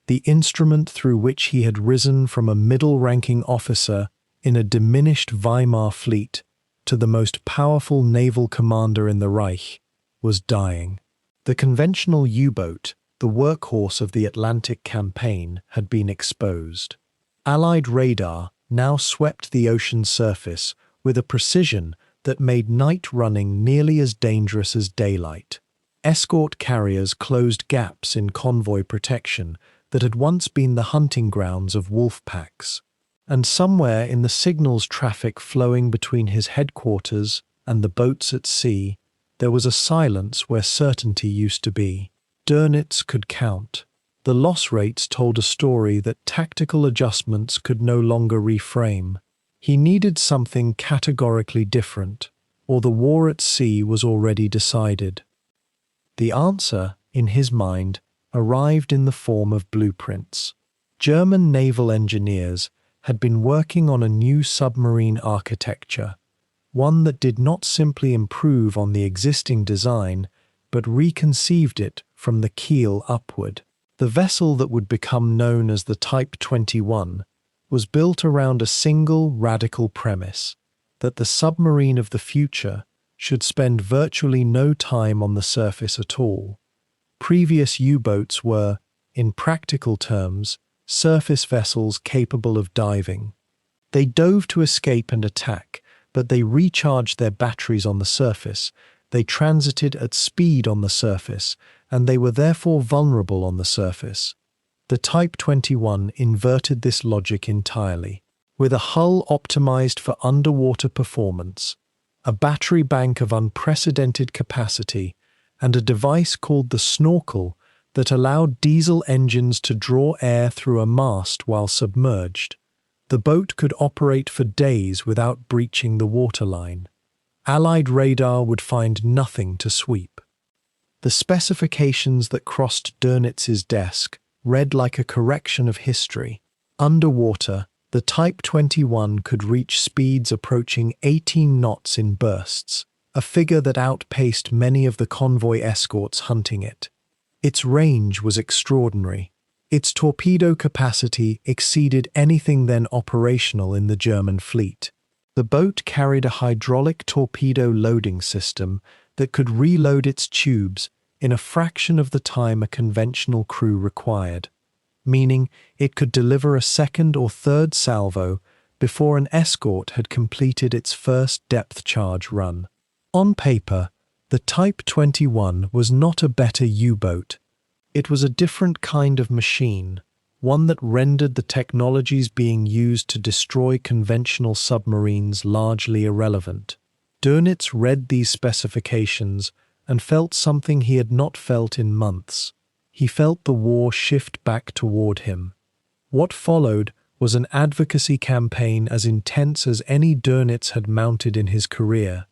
the instrument through which he had risen from a middle-ranking officer in a diminished Weimar fleet to the most powerful naval commander in the Reich, was dying. The conventional U-boat, the workhorse of the Atlantic campaign, had been exposed. Allied radar now swept the ocean surface with a precision that made night running nearly as dangerous as daylight. Escort carriers closed gaps in convoy protection that had once been the hunting grounds of wolf packs, and somewhere in the signals traffic flowing between his headquarters and the boats at sea, there was a silence where certainty used to be. Dönitz could count. The loss rates told a story that tactical adjustments could no longer reframe. He needed something categorically different, or the war at sea was already decided. The answer, in his mind, arrived in the form of blueprints. German naval engineers had been working on a new submarine architecture, one that did not simply improve on the existing design, but reconceived it from the keel upward. The vessel that would become known as the Type 21 was built around a single radical premise, that the submarine of the future should spend virtually no time on the surface at all. Previous U-boats were, in practical terms, surface vessels capable of diving. They dove to escape and attack, but they recharged their batteries on the surface, they transited at speed on the surface, and they were therefore vulnerable on the surface. The Type 21 inverted this logic entirely. With a hull optimized for underwater performance, a battery bank of unprecedented capacity, and a device called the snorkel that allowed diesel engines to draw air through a mast while submerged, the boat could operate for days without breaching the waterline. Allied radar would find nothing to sweep. The specifications that crossed Dönitz's desk read like a correction of history. Underwater, the Type 21 could reach speeds approaching 18 knots in bursts, a figure that outpaced many of the convoy escorts hunting it. Its range was extraordinary. Its torpedo capacity exceeded anything then operational in the German fleet. The boat carried a hydraulic torpedo loading system that could reload its tubes in a fraction of the time a conventional crew required, meaning it could deliver a second or third salvo before an escort had completed its first depth charge run. On paper, the Type 21 was not a better U-boat. It was a different kind of machine, one that rendered the technologies being used to destroy conventional submarines largely irrelevant. Dönitz read these specifications and felt something he had not felt in months. He felt the war shift back toward him. What followed was an advocacy campaign as intense as any Dönitz had mounted in his career.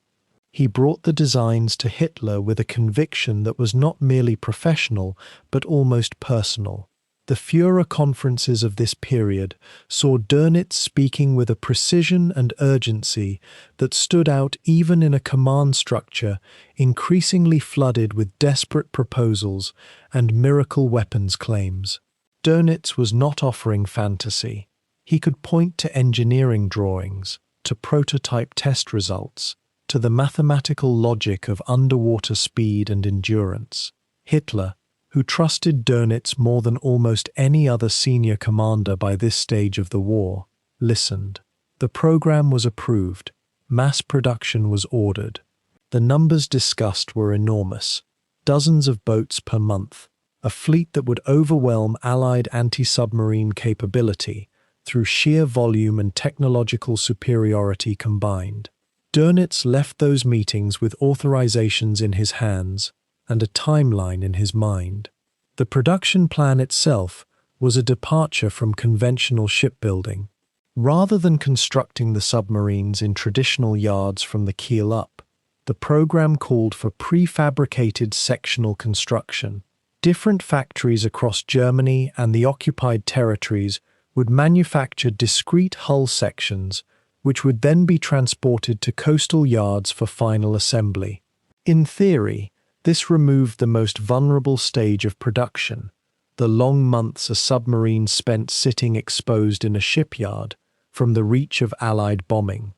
He brought the designs to Hitler with a conviction that was not merely professional, but almost personal. The Führer conferences of this period saw Dönitz speaking with a precision and urgency that stood out even in a command structure increasingly flooded with desperate proposals and miracle weapons claims. Dönitz was not offering fantasy. He could point to engineering drawings, to prototype test results, to the mathematical logic of underwater speed and endurance. Hitler, who trusted Dönitz more than almost any other senior commander by this stage of the war, listened. The program was approved. Mass production was ordered. The numbers discussed were enormous. Dozens of boats per month, a fleet that would overwhelm Allied anti-submarine capability through sheer volume and technological superiority combined. Dönitz left those meetings with authorizations in his hands and a timeline in his mind. The production plan itself was a departure from conventional shipbuilding. Rather than constructing the submarines in traditional yards from the keel up, the program called for prefabricated sectional construction. Different factories across Germany and the occupied territories would manufacture discrete hull sections, which would then be transported to coastal yards for final assembly. In theory, this removed the most vulnerable stage of production, the long months a submarine spent sitting exposed in a shipyard, from the reach of Allied bombing.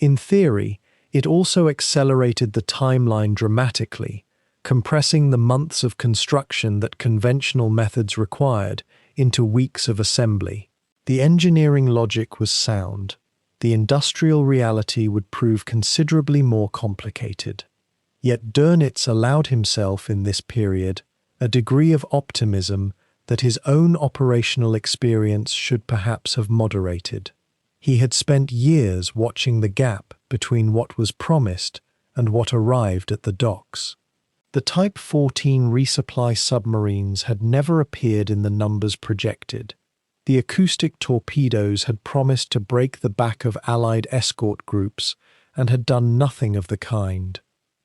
In theory, it also accelerated the timeline dramatically, compressing the months of construction that conventional methods required into weeks of assembly. The engineering logic was sound. The industrial reality would prove considerably more complicated. Yet Dönitz allowed himself in this period a degree of optimism that his own operational experience should perhaps have moderated. He had spent years watching the gap between what was promised and what arrived at the docks. The Type 14 resupply submarines had never appeared in the numbers projected. The acoustic torpedoes had promised to break the back of Allied escort groups and had done nothing of the kind.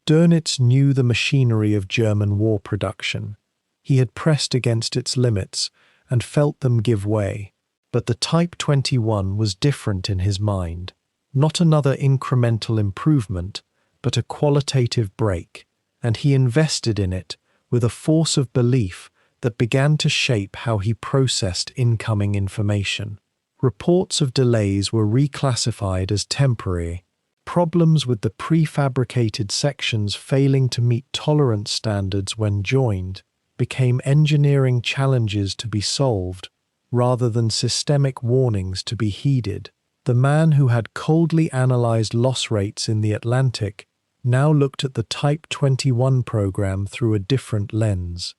Dönitz knew the machinery of German war production. He had pressed against its limits and felt them give way. But the Type 21 was different in his mind. Not another incremental improvement, but a qualitative break, and he invested in it with a force of belief that began to shape how he processed incoming information. Reports of delays were reclassified as temporary. Problems with the prefabricated sections failing to meet tolerance standards when joined became engineering challenges to be solved rather than systemic warnings to be heeded. The man who had coldly analyzed loss rates in the Atlantic now looked at the Type 21 program through a different lens.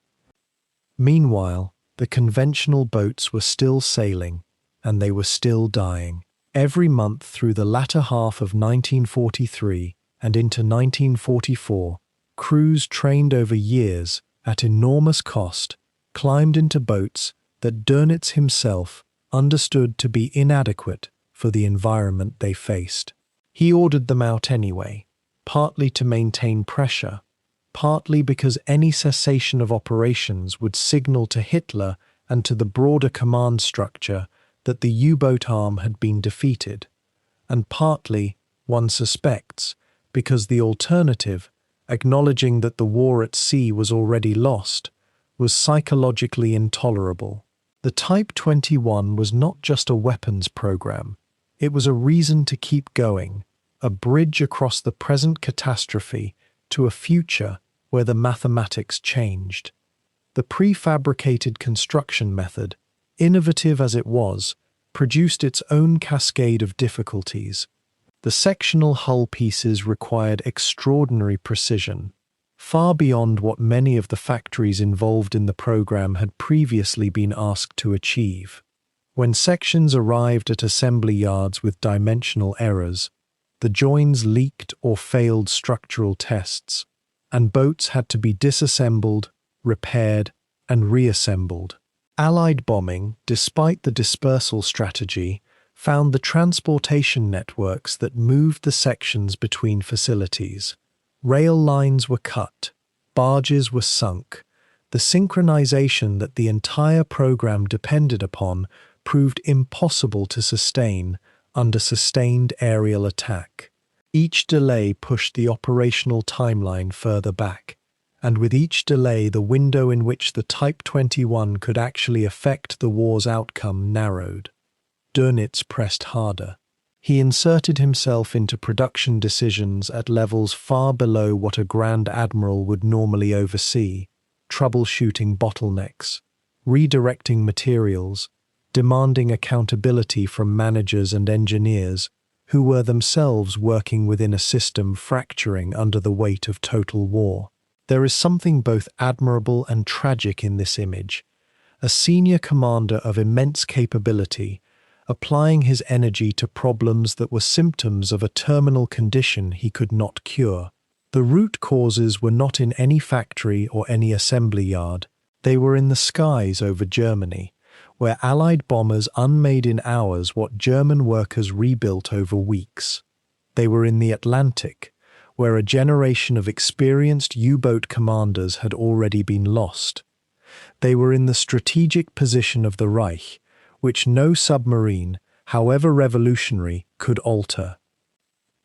Meanwhile, the conventional boats were still sailing, and they were still dying. Every month through the latter half of 1943 and into 1944, crews trained over years at enormous cost climbed into boats that Dönitz himself understood to be inadequate for the environment they faced. He ordered them out anyway, partly to maintain pressure, partly because any cessation of operations would signal to Hitler and to the broader command structure that the U-boat arm had been defeated, and partly, one suspects, because the alternative, acknowledging that the war at sea was already lost, was psychologically intolerable. The Type 21 was not just a weapons program, it was a reason to keep going, a bridge across the present catastrophe to a future where the mathematics changed. The prefabricated construction method, innovative as it was, produced its own cascade of difficulties. The sectional hull pieces required extraordinary precision, far beyond what many of the factories involved in the program had previously been asked to achieve. When sections arrived at assembly yards with dimensional errors, the joins leaked or failed structural tests, and boats had to be disassembled, repaired, and reassembled. Allied bombing, despite the dispersal strategy, found the transportation networks that moved the sections between facilities. Rail lines were cut, barges were sunk. The synchronization that the entire program depended upon proved impossible to sustain under sustained aerial attack. Each delay pushed the operational timeline further back, and with each delay the window in which the Type 21 could actually affect the war's outcome narrowed. Dönitz pressed harder. He inserted himself into production decisions at levels far below what a Grand Admiral would normally oversee, troubleshooting bottlenecks, redirecting materials, demanding accountability from managers and engineers who were themselves working within a system fracturing under the weight of total war. There is something both admirable and tragic in this image. A senior commander of immense capability, applying his energy to problems that were symptoms of a terminal condition he could not cure. The root causes were not in any factory or any assembly yard. They were in the skies over Germany, where Allied bombers unmade in hours what German workers rebuilt over weeks. They were in the Atlantic, where a generation of experienced U-boat commanders had already been lost. They were in the strategic position of the Reich, which no submarine, however revolutionary, could alter.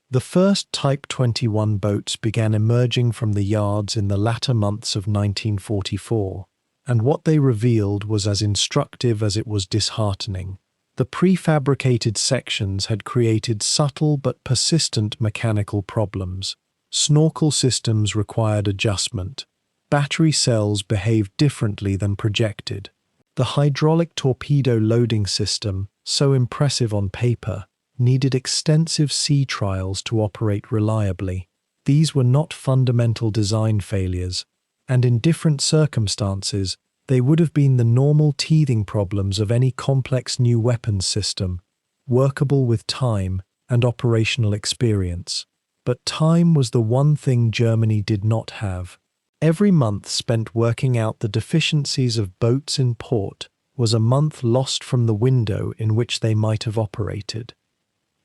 The first Type 21 boats began emerging from the yards in the latter months of 1944, and what they revealed was as instructive as it was disheartening. The prefabricated sections had created subtle but persistent mechanical problems. Snorkel systems required adjustment. Battery cells behaved differently than projected. The hydraulic torpedo loading system, so impressive on paper, needed extensive sea trials to operate reliably. These were not fundamental design failures, and in different circumstances, they would have been the normal teething problems of any complex new weapons system, workable with time and operational experience. But time was the one thing Germany did not have. Every month spent working out the deficiencies of boats in port was a month lost from the window in which they might have operated.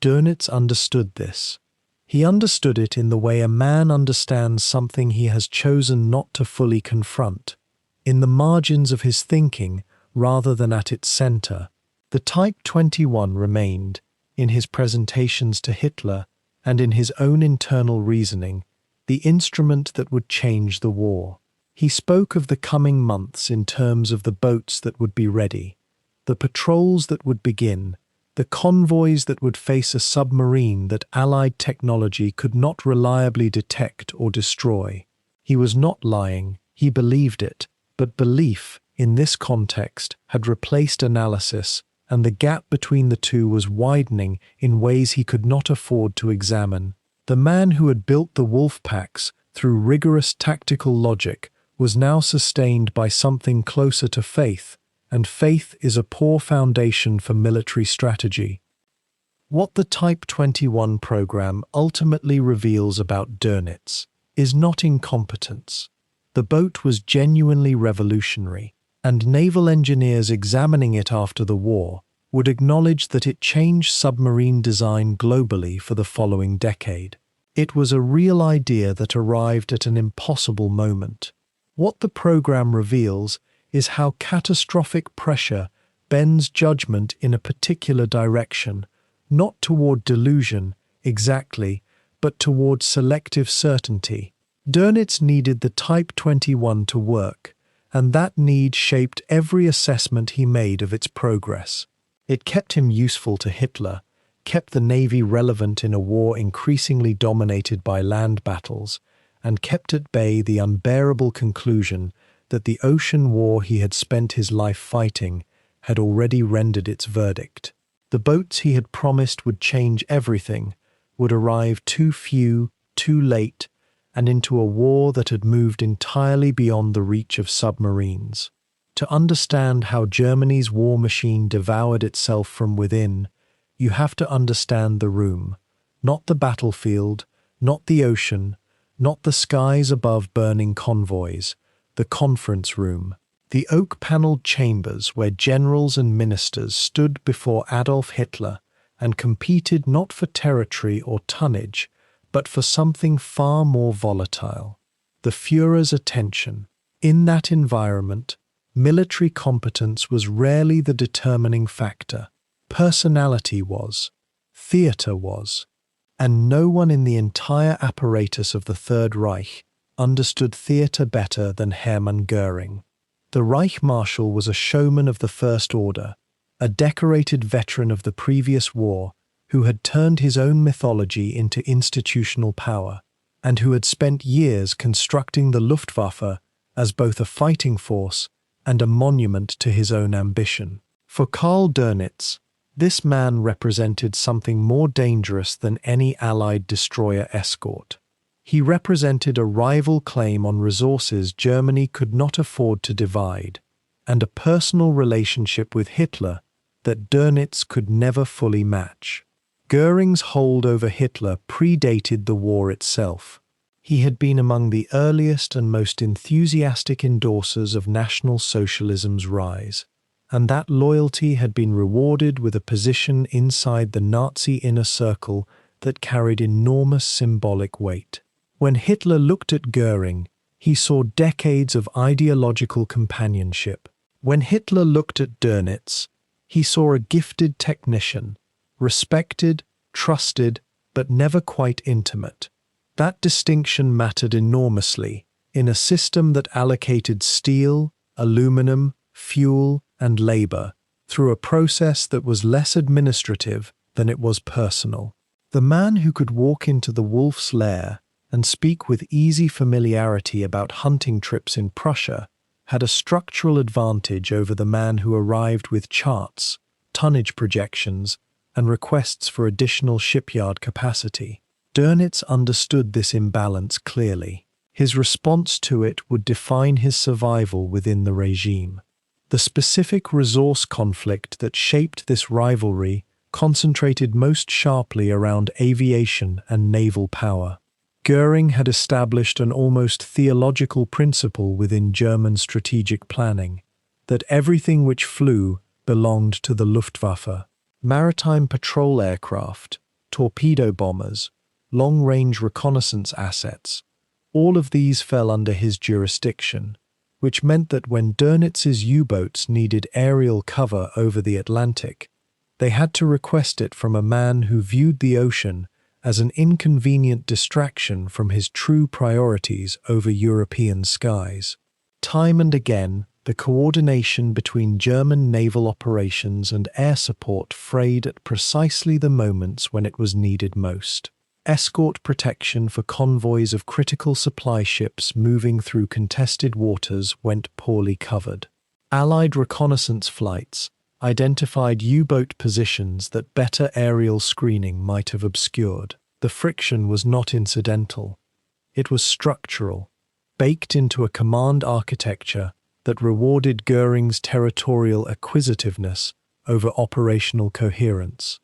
Dönitz understood this. He understood it in the way a man understands something he has chosen not to fully confront, in the margins of his thinking rather than at its center. The Type 21 remained, in his presentations to Hitler and in his own internal reasoning, the instrument that would change the war. He spoke of the coming months in terms of the boats that would be ready, the patrols that would begin, the convoys that would face a submarine that Allied technology could not reliably detect or destroy. He was not lying, he believed it, but belief, in this context, had replaced analysis, and the gap between the two was widening in ways he could not afford to examine. The man who had built the wolf packs through rigorous tactical logic was now sustained by something closer to faith, and faith is a poor foundation for military strategy. What the Type 21 program ultimately reveals about Dönitz is not incompetence. The boat was genuinely revolutionary, and naval engineers examining it after the war would acknowledge that it changed submarine design globally for the following decade. It was a real idea that arrived at an impossible moment. What the program reveals is how catastrophic pressure bends judgment in a particular direction, not toward delusion, exactly, but toward selective certainty. Dönitz needed the Type 21 to work, and that need shaped every assessment he made of its progress. It kept him useful to Hitler, kept the Navy relevant in a war increasingly dominated by land battles, and kept at bay the unbearable conclusion that the ocean war he had spent his life fighting had already rendered its verdict. The boats he had promised would change everything would arrive too few, too late, and into a war that had moved entirely beyond the reach of submarines. To understand how Germany's war machine devoured itself from within, you have to understand the room, not the battlefield, not the ocean, not the skies above burning convoys, the conference room, the oak-paneled chambers where generals and ministers stood before Adolf Hitler and competed not for territory or tonnage, but for something far more volatile, the Führer's attention. In that environment, military competence was rarely the determining factor. Personality was, theater was, and no one in the entire apparatus of the Third Reich understood theater better than Hermann Göring. The Reich Marshal was a showman of the first order, a decorated veteran of the previous war who had turned his own mythology into institutional power, and who had spent years constructing the Luftwaffe as both a fighting force and a monument to his own ambition. For Karl Dönitz, this man represented something more dangerous than any Allied destroyer escort. He represented a rival claim on resources Germany could not afford to divide, and a personal relationship with Hitler that Dönitz could never fully match. Göring's hold over Hitler predated the war itself. He had been among the earliest and most enthusiastic endorsers of National Socialism's rise, and that loyalty had been rewarded with a position inside the Nazi inner circle that carried enormous symbolic weight. When Hitler looked at Göring, he saw decades of ideological companionship. When Hitler looked at Dönitz, he saw a gifted technician, respected, trusted, but never quite intimate. That distinction mattered enormously in a system that allocated steel, aluminum, fuel, and labor through a process that was less administrative than it was personal. The man who could walk into the wolf's lair and speak with easy familiarity about hunting trips in Prussia had a structural advantage over the man who arrived with charts, tonnage projections, and requests for additional shipyard capacity. Dönitz understood this imbalance clearly. His response to it would define his survival within the regime. The specific resource conflict that shaped this rivalry concentrated most sharply around aviation and naval power. Goering had established an almost theological principle within German strategic planning, that everything which flew belonged to the Luftwaffe. Maritime patrol aircraft, torpedo bombers, long-range reconnaissance assets, all of these fell under his jurisdiction, which meant that when Dönitz's U-boats needed aerial cover over the Atlantic, they had to request it from a man who viewed the ocean as an inconvenient distraction from his true priorities over European skies. Time and again, the coordination between German naval operations and air support frayed at precisely the moments when it was needed most. Escort protection for convoys of critical supply ships moving through contested waters went poorly covered. Allied reconnaissance flights identified U-boat positions that better aerial screening might have obscured. The friction was not incidental. It was structural, baked into a command architecture that rewarded Goering's territorial acquisitiveness over operational coherence.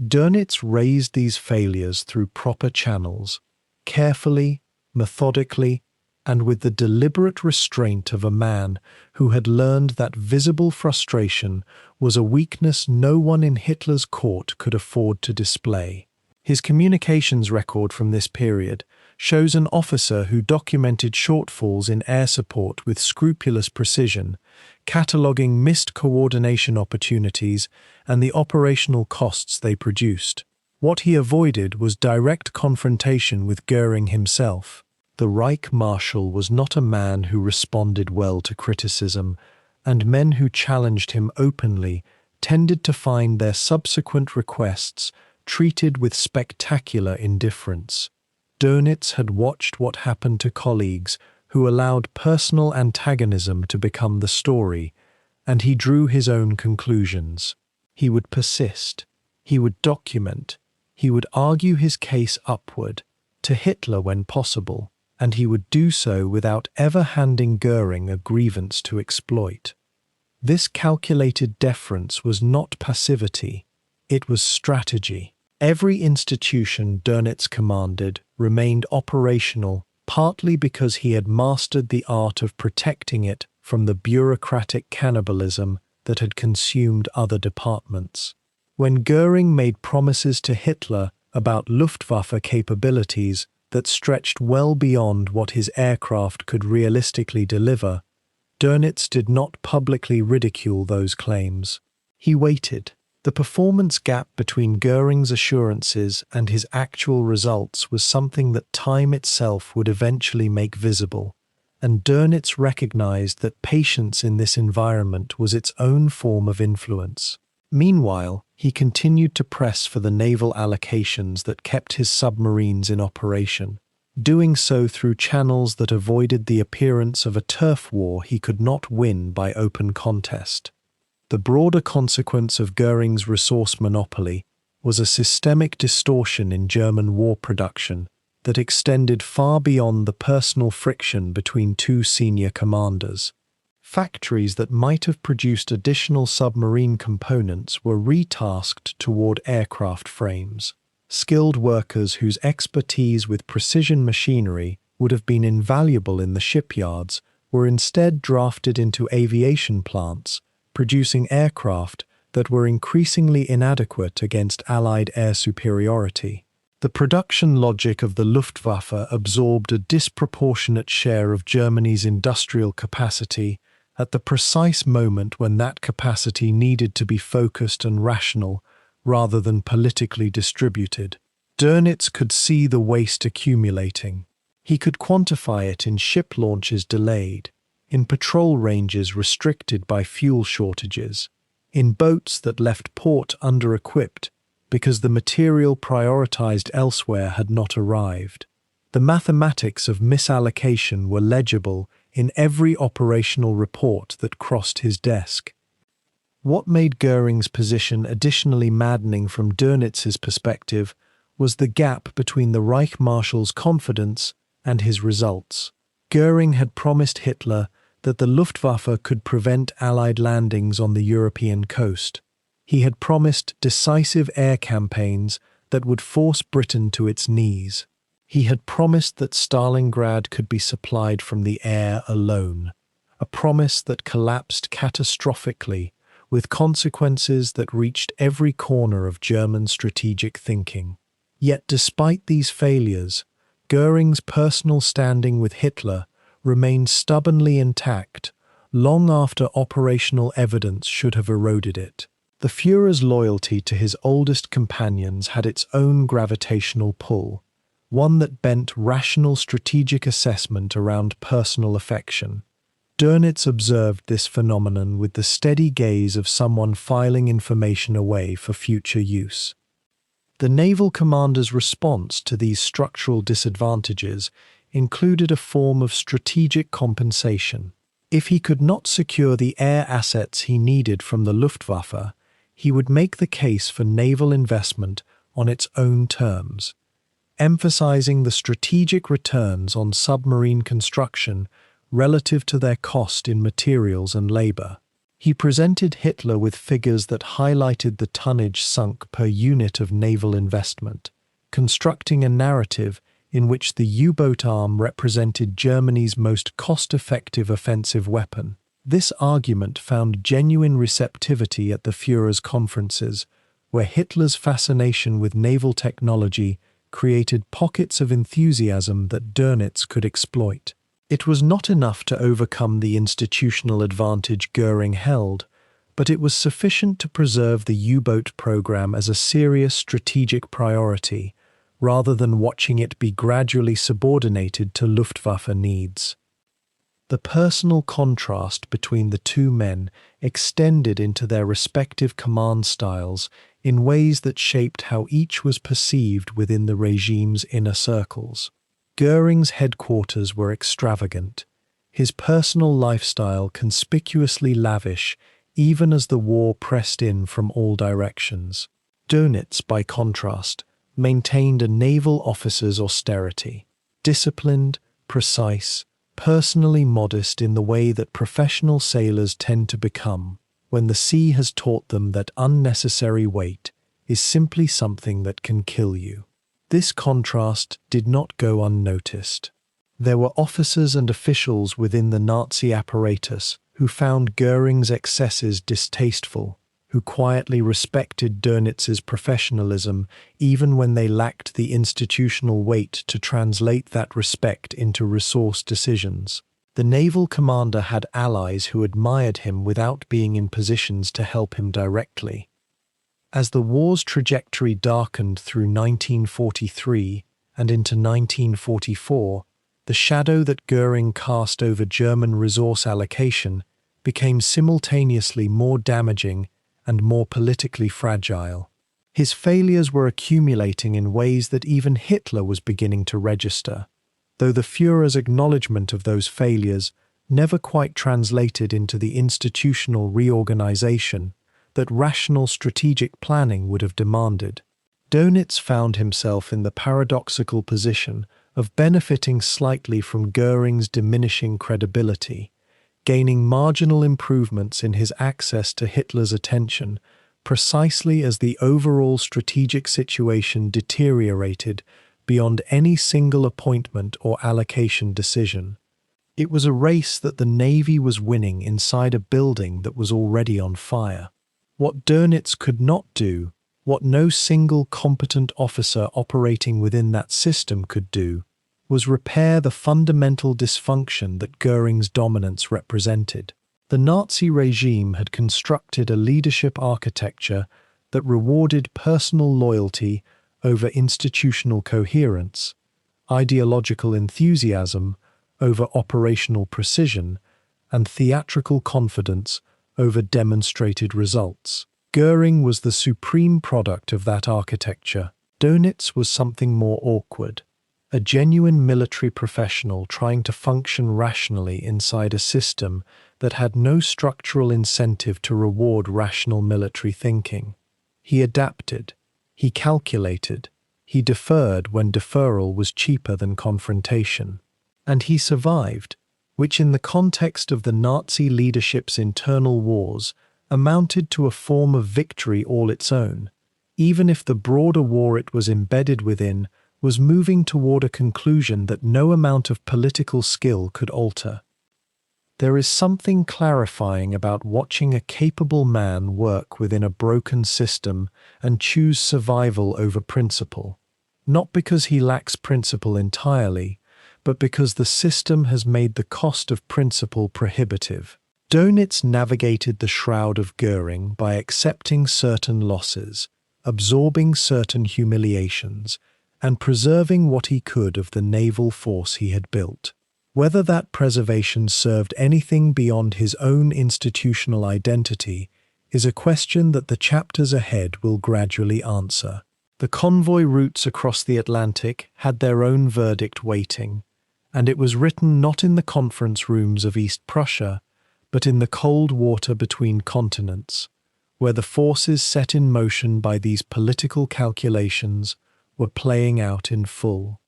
Dönitz raised these failures through proper channels, carefully, methodically, and with the deliberate restraint of a man who had learned that visible frustration was a weakness no one in Hitler's court could afford to display. His communications record from this period shows an officer who documented shortfalls in air support with scrupulous precision, cataloguing missed coordination opportunities and the operational costs they produced. What he avoided was direct confrontation with Goering himself. The Reich Marshal was not a man who responded well to criticism, and men who challenged him openly tended to find their subsequent requests treated with spectacular indifference. Dönitz had watched what happened to colleagues who allowed personal antagonism to become the story, and he drew his own conclusions. He would persist, he would document, he would argue his case upward, to Hitler when possible, and he would do so without ever handing Goering a grievance to exploit. This calculated deference was not passivity, it was strategy. Every institution Dönitz commanded remained operational, partly because he had mastered the art of protecting it from the bureaucratic cannibalism that had consumed other departments. When Goering made promises to Hitler about Luftwaffe capabilities that stretched well beyond what his aircraft could realistically deliver, Dönitz did not publicly ridicule those claims. He waited. The performance gap between Goering's assurances and his actual results was something that time itself would eventually make visible, and Dönitz recognized that patience in this environment was its own form of influence. Meanwhile, he continued to press for the naval allocations that kept his submarines in operation, doing so through channels that avoided the appearance of a turf war he could not win by open contest. The broader consequence of Goering's resource monopoly was a systemic distortion in German war production that extended far beyond the personal friction between two senior commanders. Factories that might have produced additional submarine components were retasked toward aircraft frames. Skilled workers whose expertise with precision machinery would have been invaluable in the shipyards were instead drafted into aviation plants, producing aircraft that were increasingly inadequate against Allied air superiority. The production logic of the Luftwaffe absorbed a disproportionate share of Germany's industrial capacity at the precise moment when that capacity needed to be focused and rational rather than politically distributed. Dönitz could see the waste accumulating. He could quantify it in ship launches delayed, in patrol ranges restricted by fuel shortages, in boats that left port under-equipped because the material prioritized elsewhere had not arrived. The mathematics of misallocation were legible in every operational report that crossed his desk. What made Goering's position additionally maddening from Dönitz's perspective was the gap between the Reich Marshal's confidence and his results. Goering had promised Hitler that the Luftwaffe could prevent Allied landings on the European coast. He had promised decisive air campaigns that would force Britain to its knees. He had promised that Stalingrad could be supplied from the air alone, a promise that collapsed catastrophically, with consequences that reached every corner of German strategic thinking. Yet despite these failures, Goering's personal standing with Hitler remained stubbornly intact, long after operational evidence should have eroded it. The Führer's loyalty to his oldest companions had its own gravitational pull, one that bent rational strategic assessment around personal affection. Dönitz observed this phenomenon with the steady gaze of someone filing information away for future use. The naval commander's response to these structural disadvantages included a form of strategic compensation. If he could not secure the air assets he needed from the Luftwaffe, he would make the case for naval investment on its own terms, emphasizing the strategic returns on submarine construction relative to their cost in materials and labor. He presented Hitler with figures that highlighted the tonnage sunk per unit of naval investment, constructing a narrative in which the U-boat arm represented Germany's most cost-effective offensive weapon. This argument found genuine receptivity at the Führer's conferences, where Hitler's fascination with naval technology created pockets of enthusiasm that Dönitz could exploit. It was not enough to overcome the institutional advantage Göring held, but it was sufficient to preserve the U-boat program as a serious strategic priority, rather than watching it be gradually subordinated to Luftwaffe needs. The personal contrast between the two men extended into their respective command styles in ways that shaped how each was perceived within the regime's inner circles. Göring's headquarters were extravagant, his personal lifestyle conspicuously lavish even as the war pressed in from all directions. Dönitz, by contrast, maintained a naval officer's austerity, disciplined, precise, personally modest in the way that professional sailors tend to become when the sea has taught them that unnecessary weight is simply something that can kill you. This contrast did not go unnoticed. There were officers and officials within the Nazi apparatus who found Göring's excesses distasteful, who quietly respected Dönitz's professionalism even when they lacked the institutional weight to translate that respect into resource decisions. The naval commander had allies who admired him without being in positions to help him directly. As the war's trajectory darkened through 1943 and into 1944, the shadow that Göring cast over German resource allocation became simultaneously more damaging and more politically fragile. His failures were accumulating in ways that even Hitler was beginning to register, though the Führer's acknowledgement of those failures never quite translated into the institutional reorganization that rational strategic planning would have demanded. Dönitz found himself in the paradoxical position of benefiting slightly from Göring's diminishing credibility, gaining marginal improvements in his access to Hitler's attention precisely as the overall strategic situation deteriorated beyond any single appointment or allocation decision. It was a race that the Navy was winning inside a building that was already on fire. What Dönitz could not do, what no single competent officer operating within that system could do, was repair the fundamental dysfunction that Göring's dominance represented. The Nazi regime had constructed a leadership architecture that rewarded personal loyalty over institutional coherence, ideological enthusiasm over operational precision, and theatrical confidence over demonstrated results. Göring was the supreme product of that architecture. Dönitz was something more awkward, a genuine military professional trying to function rationally inside a system that had no structural incentive to reward rational military thinking. He adapted, he calculated, he deferred when deferral was cheaper than confrontation. And he survived, which in the context of the Nazi leadership's internal wars amounted to a form of victory all its own, even if the broader war it was embedded within was moving toward a conclusion that no amount of political skill could alter. There is something clarifying about watching a capable man work within a broken system and choose survival over principle, not because he lacks principle entirely, but because the system has made the cost of principle prohibitive. Dönitz navigated the shroud of Göring by accepting certain losses, absorbing certain humiliations, and preserving what he could of the naval force he had built. Whether that preservation served anything beyond his own institutional identity is a question that the chapters ahead will gradually answer. The convoy routes across the Atlantic had their own verdict waiting, and it was written not in the conference rooms of East Prussia, but in the cold water between continents, where the forces set in motion by these political calculations were playing out in full.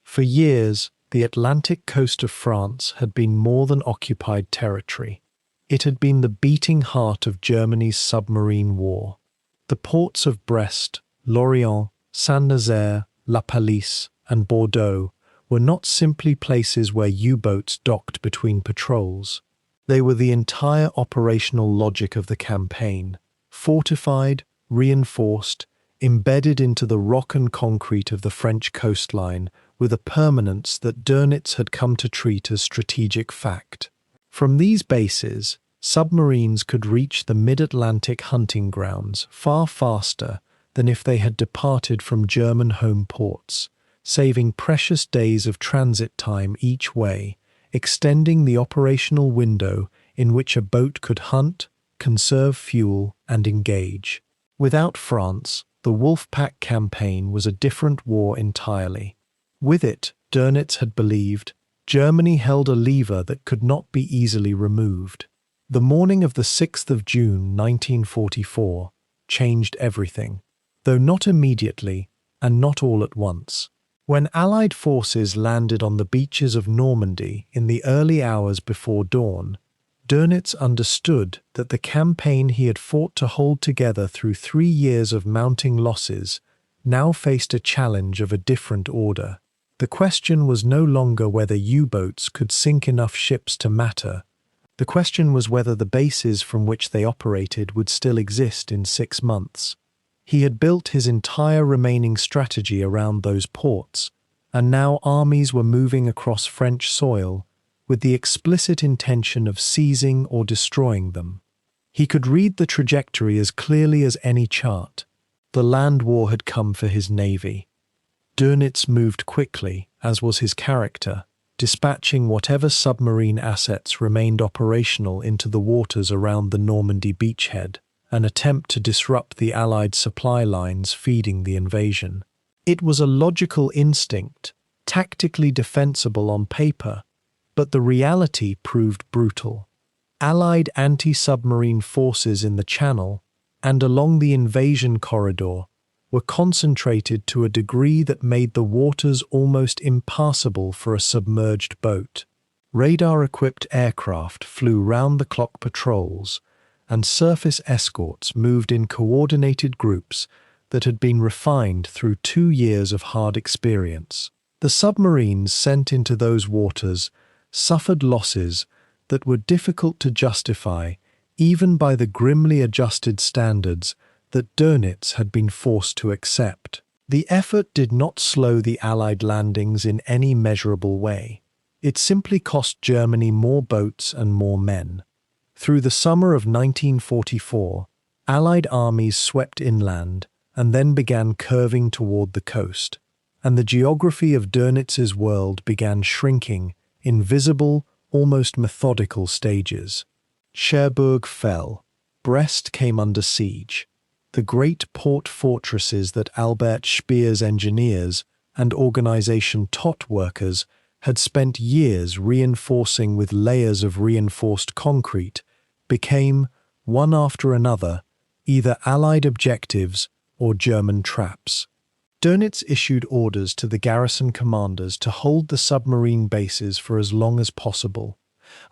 For years, the Atlantic coast of France had been more than occupied territory. It had been the beating heart of Germany's submarine war. The ports of Brest, Lorient, Saint-Nazaire, La Pallice, and Bordeaux were not simply places where U-boats docked between patrols. They were the entire operational logic of the campaign, fortified, reinforced, embedded into the rock and concrete of the French coastline with a permanence that Dönitz had come to treat as strategic fact. From these bases, submarines could reach the mid-Atlantic hunting grounds far faster than if they had departed from German home ports, saving precious days of transit time each way, extending the operational window in which a boat could hunt, conserve fuel, and engage. Without France, the Wolfpack campaign was a different war entirely. With it, Dönitz had believed, Germany held a lever that could not be easily removed. The morning of the 6th of June 1944 changed everything, though not immediately and not all at once. When Allied forces landed on the beaches of Normandy in the early hours before dawn, Dönitz understood that the campaign he had fought to hold together through 3 years of mounting losses now faced a challenge of a different order. The question was no longer whether U-boats could sink enough ships to matter. The question was whether the bases from which they operated would still exist in 6 months. He had built his entire remaining strategy around those ports, and now armies were moving across French soil with the explicit intention of seizing or destroying them. He could read the trajectory as clearly as any chart. The land war had come for his navy. Dönitz moved quickly, as was his character, dispatching whatever submarine assets remained operational into the waters around the Normandy beachhead, an attempt to disrupt the Allied supply lines feeding the invasion. It was a logical instinct, tactically defensible on paper, but the reality proved brutal. Allied anti-submarine forces in the Channel and along the invasion corridor were concentrated to a degree that made the waters almost impassable for a submerged boat. Radar-equipped aircraft flew round-the-clock patrols, and surface escorts moved in coordinated groups that had been refined through 2 years of hard experience. The submarines sent into those waters suffered losses that were difficult to justify even by the grimly adjusted standards that Dönitz had been forced to accept. The effort did not slow the Allied landings in any measurable way. It simply cost Germany more boats and more men. Through the summer of 1944, Allied armies swept inland and then began curving toward the coast, and the geography of Dönitz's world began shrinking in visible, almost methodical stages. Cherbourg fell. Brest came under siege. The great port fortresses that Albert Speer's engineers and Organisation Todt workers had spent years reinforcing with layers of reinforced concrete became, one after another, either Allied objectives or German traps. Dönitz issued orders to the garrison commanders to hold the submarine bases for as long as possible,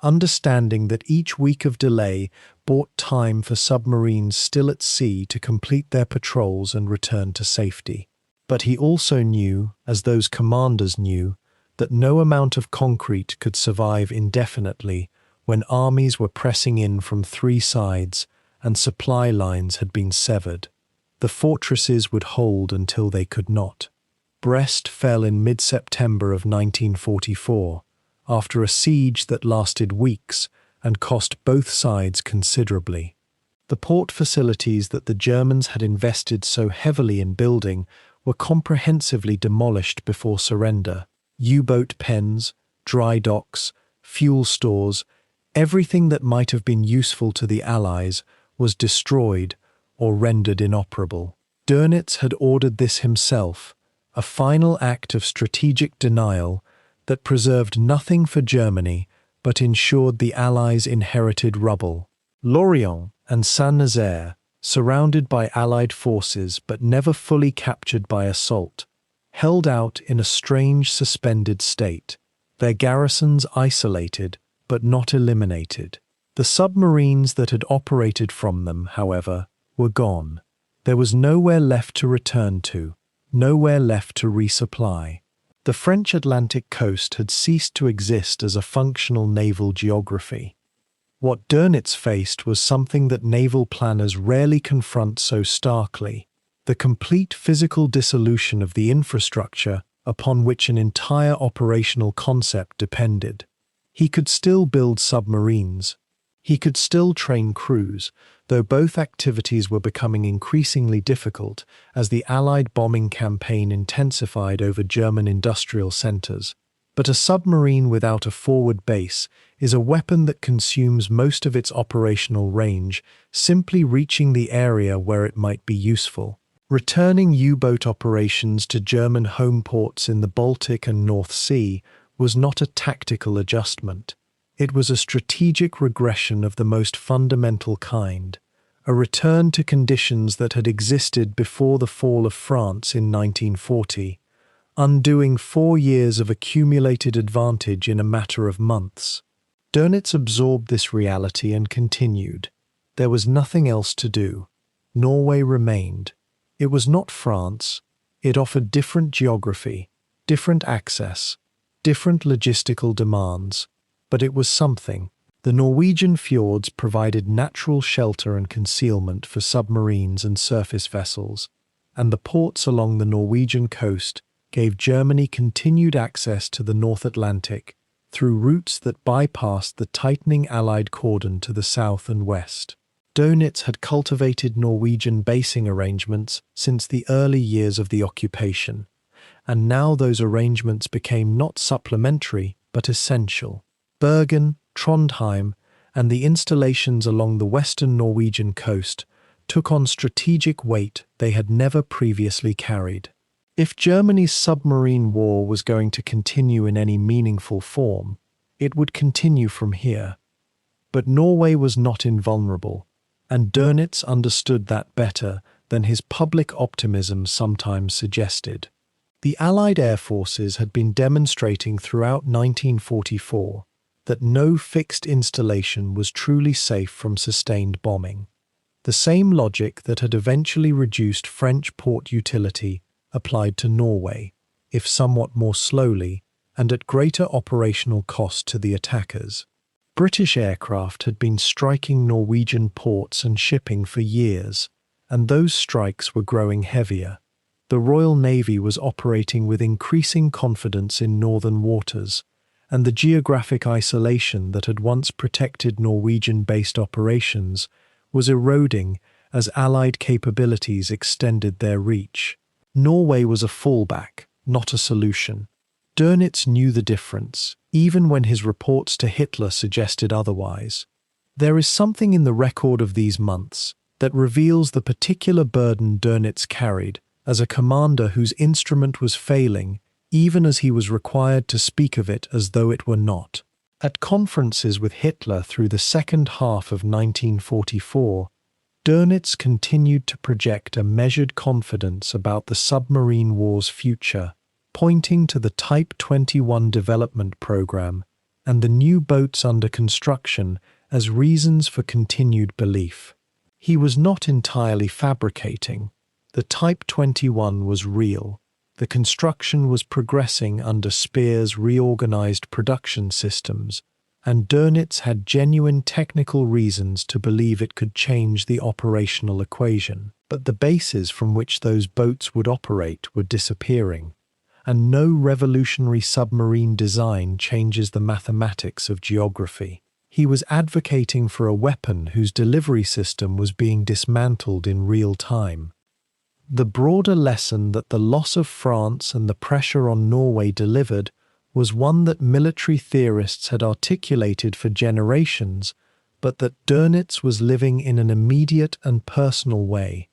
understanding that each week of delay bought time for submarines still at sea to complete their patrols and return to safety. But he also knew, as those commanders knew, that no amount of concrete could survive indefinitely when armies were pressing in from three sides and supply lines had been severed. The fortresses would hold until they could not. Brest fell in mid-September of 1944, after a siege that lasted weeks and cost both sides considerably. The port facilities that the Germans had invested so heavily in building were comprehensively demolished before surrender. U-boat pens, dry docks, fuel stores, everything that might have been useful to the Allies was destroyed or rendered inoperable. Dönitz had ordered this himself, a final act of strategic denial that preserved nothing for Germany but ensured the Allies inherited rubble. Lorient and Saint-Nazaire, surrounded by Allied forces but never fully captured by assault, held out in a strange suspended state, their garrisons isolated but not eliminated. The submarines that had operated from them, however, were gone. There was nowhere left to return to, nowhere left to resupply. The French Atlantic coast had ceased to exist as a functional naval geography. What Dönitz faced was something that naval planners rarely confront so starkly: the complete physical dissolution of the infrastructure upon which an entire operational concept depended. He could still build submarines. He could still train crews, though both activities were becoming increasingly difficult as the Allied bombing campaign intensified over German industrial centers. But a submarine without a forward base is a weapon that consumes most of its operational range, simply reaching the area where it might be useful. Returning U-boat operations to German home ports in the Baltic and North Sea was not a tactical adjustment. It was a strategic regression of the most fundamental kind, a return to conditions that had existed before the fall of France in 1940, undoing 4 years of accumulated advantage in a matter of months. Dönitz absorbed this reality and continued. There was nothing else to do. Norway remained. It was not France. It offered different geography, different access, different logistical demands. But it was something. The Norwegian fjords provided natural shelter and concealment for submarines and surface vessels, and the ports along the Norwegian coast gave Germany continued access to the North Atlantic through routes that bypassed the tightening Allied cordon to the south and west. Dönitz had cultivated Norwegian basing arrangements since the early years of the occupation, and now those arrangements became not supplementary but essential. Bergen, Trondheim, and the installations along the western Norwegian coast took on strategic weight they had never previously carried. If Germany's submarine war was going to continue in any meaningful form, it would continue from here. But Norway was not invulnerable, and Dönitz understood that better than his public optimism sometimes suggested. The Allied air forces had been demonstrating throughout 1944 that no fixed installation was truly safe from sustained bombing. The same logic that had eventually reduced French port utility applied to Norway, if somewhat more slowly and at greater operational cost to the attackers. British aircraft had been striking Norwegian ports and shipping for years, and those strikes were growing heavier. The Royal Navy was operating with increasing confidence in northern waters, and the geographic isolation that had once protected Norwegian-based operations was eroding as Allied capabilities extended their reach. Norway was a fallback, not a solution. Dönitz knew the difference, even when his reports to Hitler suggested otherwise. There is something in the record of these months that reveals the particular burden Dönitz carried as a commander whose instrument was failing, even as he was required to speak of it as though it were not. At conferences with Hitler through the second half of 1944, Dönitz continued to project a measured confidence about the submarine war's future, pointing to the Type 21 development program and the new boats under construction as reasons for continued belief. He was not entirely fabricating. The Type 21 was real. The construction was progressing under Speer's reorganized production systems, and Dönitz had genuine technical reasons to believe it could change the operational equation. But the bases from which those boats would operate were disappearing, and no revolutionary submarine design changes the mathematics of geography. He was advocating for a weapon whose delivery system was being dismantled in real time. The broader lesson that the loss of France and the pressure on Norway delivered was one that military theorists had articulated for generations, but that Dönitz was living in an immediate and personal way.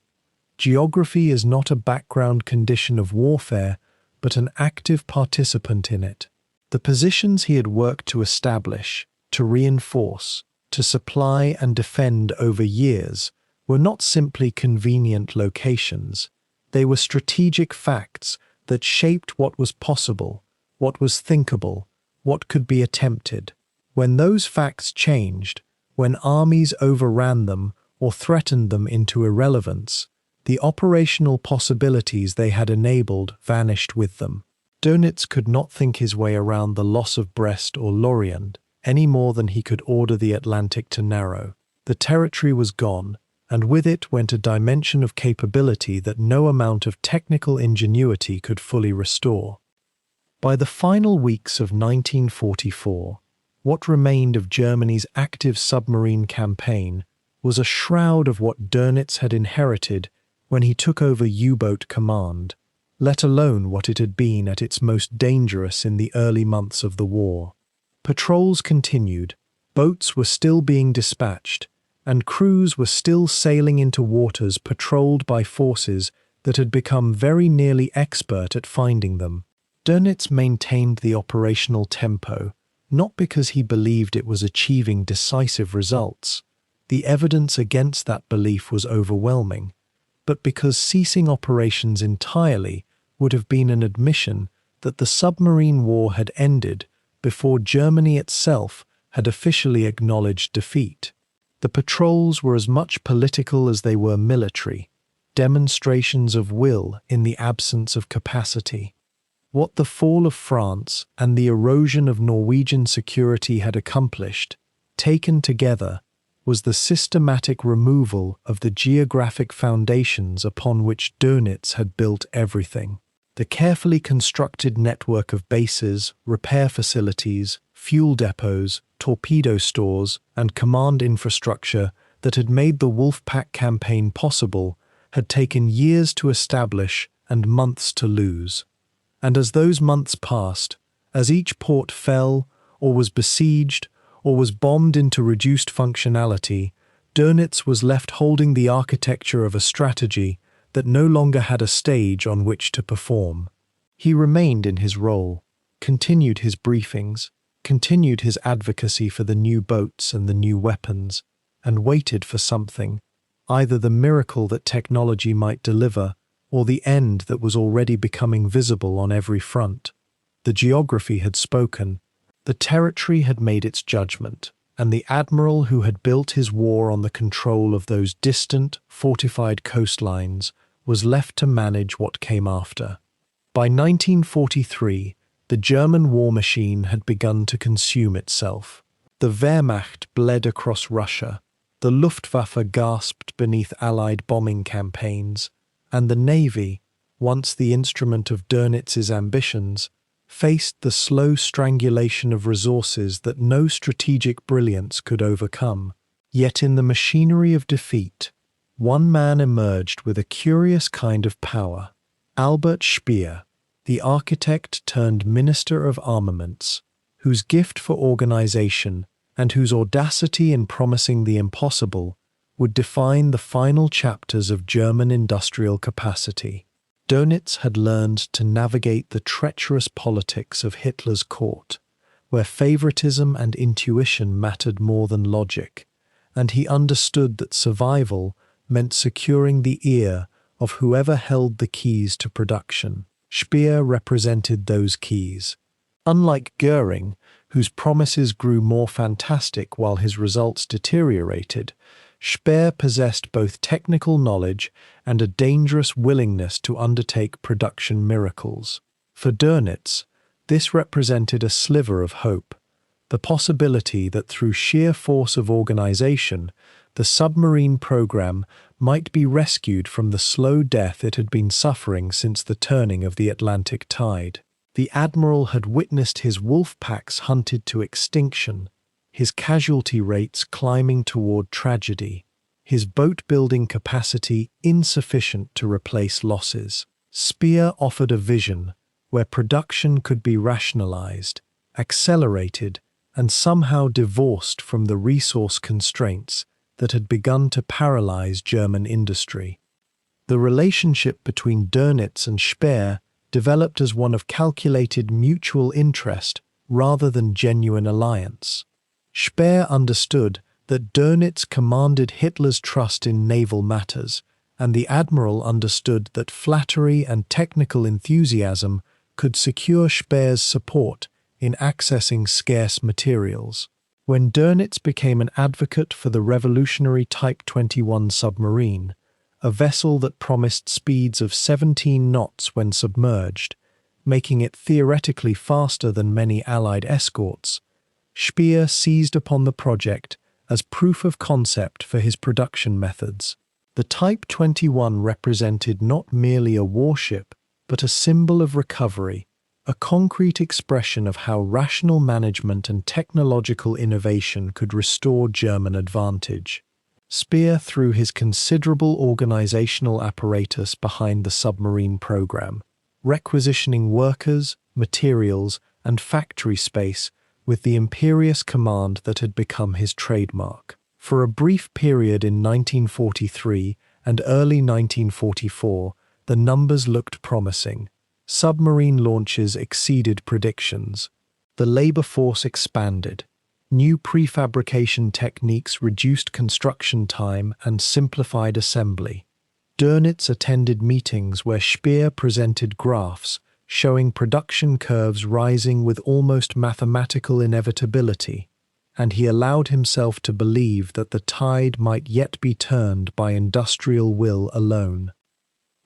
Geography is not a background condition of warfare, but an active participant in it. The positions he had worked to establish, to reinforce, to supply and defend over years were not simply convenient locations. They were strategic facts that shaped what was possible, what was thinkable, what could be attempted. When those facts changed, when armies overran them or threatened them into irrelevance, the operational possibilities they had enabled vanished with them. Dönitz could not think his way around the loss of Brest or Lorient any more than he could order the Atlantic to narrow. The territory was gone, and with it went a dimension of capability that no amount of technical ingenuity could fully restore. By the final weeks of 1944, what remained of Germany's active submarine campaign was a shroud of what Dönitz had inherited when he took over U-boat command, let alone what it had been at its most dangerous in the early months of the war. Patrols continued, boats were still being dispatched, and crews were still sailing into waters patrolled by forces that had become very nearly expert at finding them. Dönitz maintained the operational tempo, not because he believed it was achieving decisive results. The evidence against that belief was overwhelming, but because ceasing operations entirely would have been an admission that the submarine war had ended before Germany itself had officially acknowledged defeat. The patrols were as much political as they were military, demonstrations of will in the absence of capacity. What the fall of France and the erosion of Norwegian security had accomplished, taken together, was the systematic removal of the geographic foundations upon which Dönitz had built everything. The carefully constructed network of bases, repair facilities, fuel depots, torpedo stores, and command infrastructure that had made the Wolfpack campaign possible had taken years to establish and months to lose. And as those months passed, as each port fell, or was besieged, or was bombed into reduced functionality, Dönitz was left holding the architecture of a strategy that no longer had a stage on which to perform. He remained in his role, continued his briefings, continued his advocacy for the new boats and the new weapons, and waited for something, either the miracle that technology might deliver, or the end that was already becoming visible on every front. The geography had spoken, the territory had made its judgment, and the admiral who had built his war on the control of those distant, fortified coastlines was left to manage what came after. By 1943, the German war machine had begun to consume itself. The Wehrmacht bled across Russia, the Luftwaffe gasped beneath Allied bombing campaigns, and the Navy, once the instrument of Dönitz's ambitions, faced the slow strangulation of resources that no strategic brilliance could overcome. Yet in the machinery of defeat, one man emerged with a curious kind of power. Albert Speer, the architect turned minister of armaments, whose gift for organization and whose audacity in promising the impossible would define the final chapters of German industrial capacity. Dönitz had learned to navigate the treacherous politics of Hitler's court, where favoritism and intuition mattered more than logic, and he understood that survival meant securing the ear of whoever held the keys to production. Speer represented those keys. Unlike Goering, whose promises grew more fantastic while his results deteriorated, Speer possessed both technical knowledge and a dangerous willingness to undertake production miracles. For Dönitz, this represented a sliver of hope, the possibility that through sheer force of organization, the submarine program might be rescued from the slow death it had been suffering since the turning of the Atlantic tide. The Admiral had witnessed his wolf packs hunted to extinction, his casualty rates climbing toward tragedy, his boat-building capacity insufficient to replace losses. Speer offered a vision where production could be rationalized, accelerated, and somehow divorced from the resource constraints that had begun to paralyze German industry. The relationship between Dönitz and Speer developed as one of calculated mutual interest rather than genuine alliance. Speer understood that Dönitz commanded Hitler's trust in naval matters, and the Admiral understood that flattery and technical enthusiasm could secure Speer's support in accessing scarce materials. When Dönitz became an advocate for the revolutionary Type 21 submarine, a vessel that promised speeds of 17 knots when submerged, making it theoretically faster than many Allied escorts, Speer seized upon the project as proof of concept for his production methods. The Type 21 represented not merely a warship, but a symbol of recovery, a concrete expression of how rational management and technological innovation could restore German advantage. Speer threw his considerable organizational apparatus behind the submarine program, requisitioning workers, materials, and factory space with the imperious command that had become his trademark. For a brief period in 1943 and early 1944, the numbers looked promising. Submarine launches exceeded predictions. The labor force expanded. New prefabrication techniques reduced construction time and simplified assembly. Dönitz attended meetings where Speer presented graphs showing production curves rising with almost mathematical inevitability, and he allowed himself to believe that the tide might yet be turned by industrial will alone.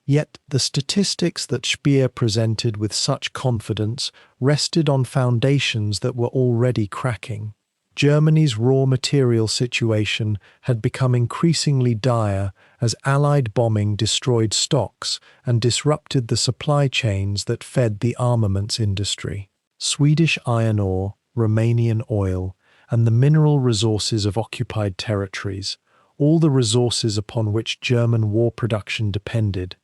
Yet the statistics that Speer presented with such confidence rested on foundations that were already cracking. Germany's raw material situation had become increasingly dire as Allied bombing destroyed stocks and disrupted the supply chains that fed the armaments industry. Swedish iron ore, Romanian oil, and the mineral resources of occupied territories, all the resources upon which German war production depended,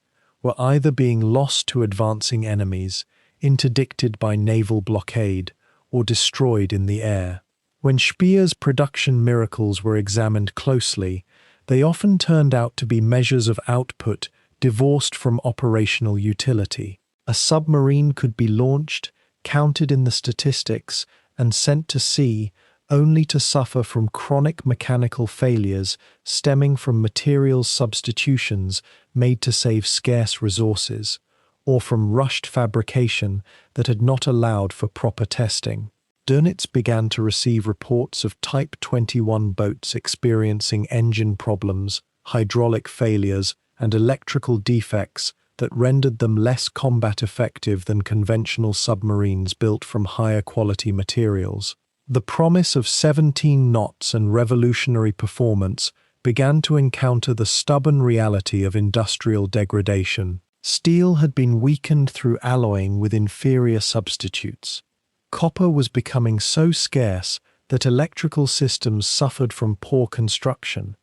were either being lost to advancing enemies, interdicted by naval blockade, or destroyed in the air. When Speer's production miracles were examined closely, they often turned out to be measures of output divorced from operational utility. A submarine could be launched, counted in the statistics, and sent to sea only to suffer from chronic mechanical failures stemming from materials substitutions made to save scarce resources, or from rushed fabrication that had not allowed for proper testing. Dönitz began to receive reports of Type 21 boats experiencing engine problems, hydraulic failures, and electrical defects that rendered them less combat effective than conventional submarines built from higher quality materials. The promise of 17 knots and revolutionary performance began to encounter the stubborn reality of industrial degradation. Steel had been weakened through alloying with inferior substitutes. Copper was becoming so scarce that electrical systems suffered from poor construction.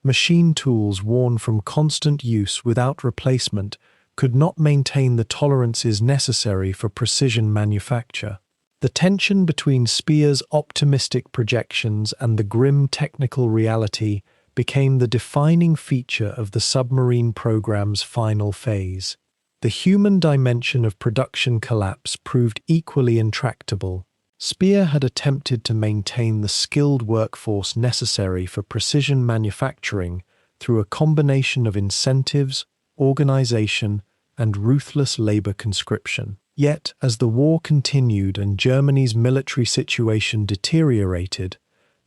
Machine tools worn from constant use without replacement could not maintain the tolerances necessary for precision manufacture. The tension between Speer's optimistic projections and the grim technical reality became the defining feature of the submarine program's final phase. The human dimension of production collapse proved equally intractable. Speer had attempted to maintain the skilled workforce necessary for precision manufacturing through a combination of incentives, organization, and ruthless labor conscription. Yet, as the war continued and Germany's military situation deteriorated,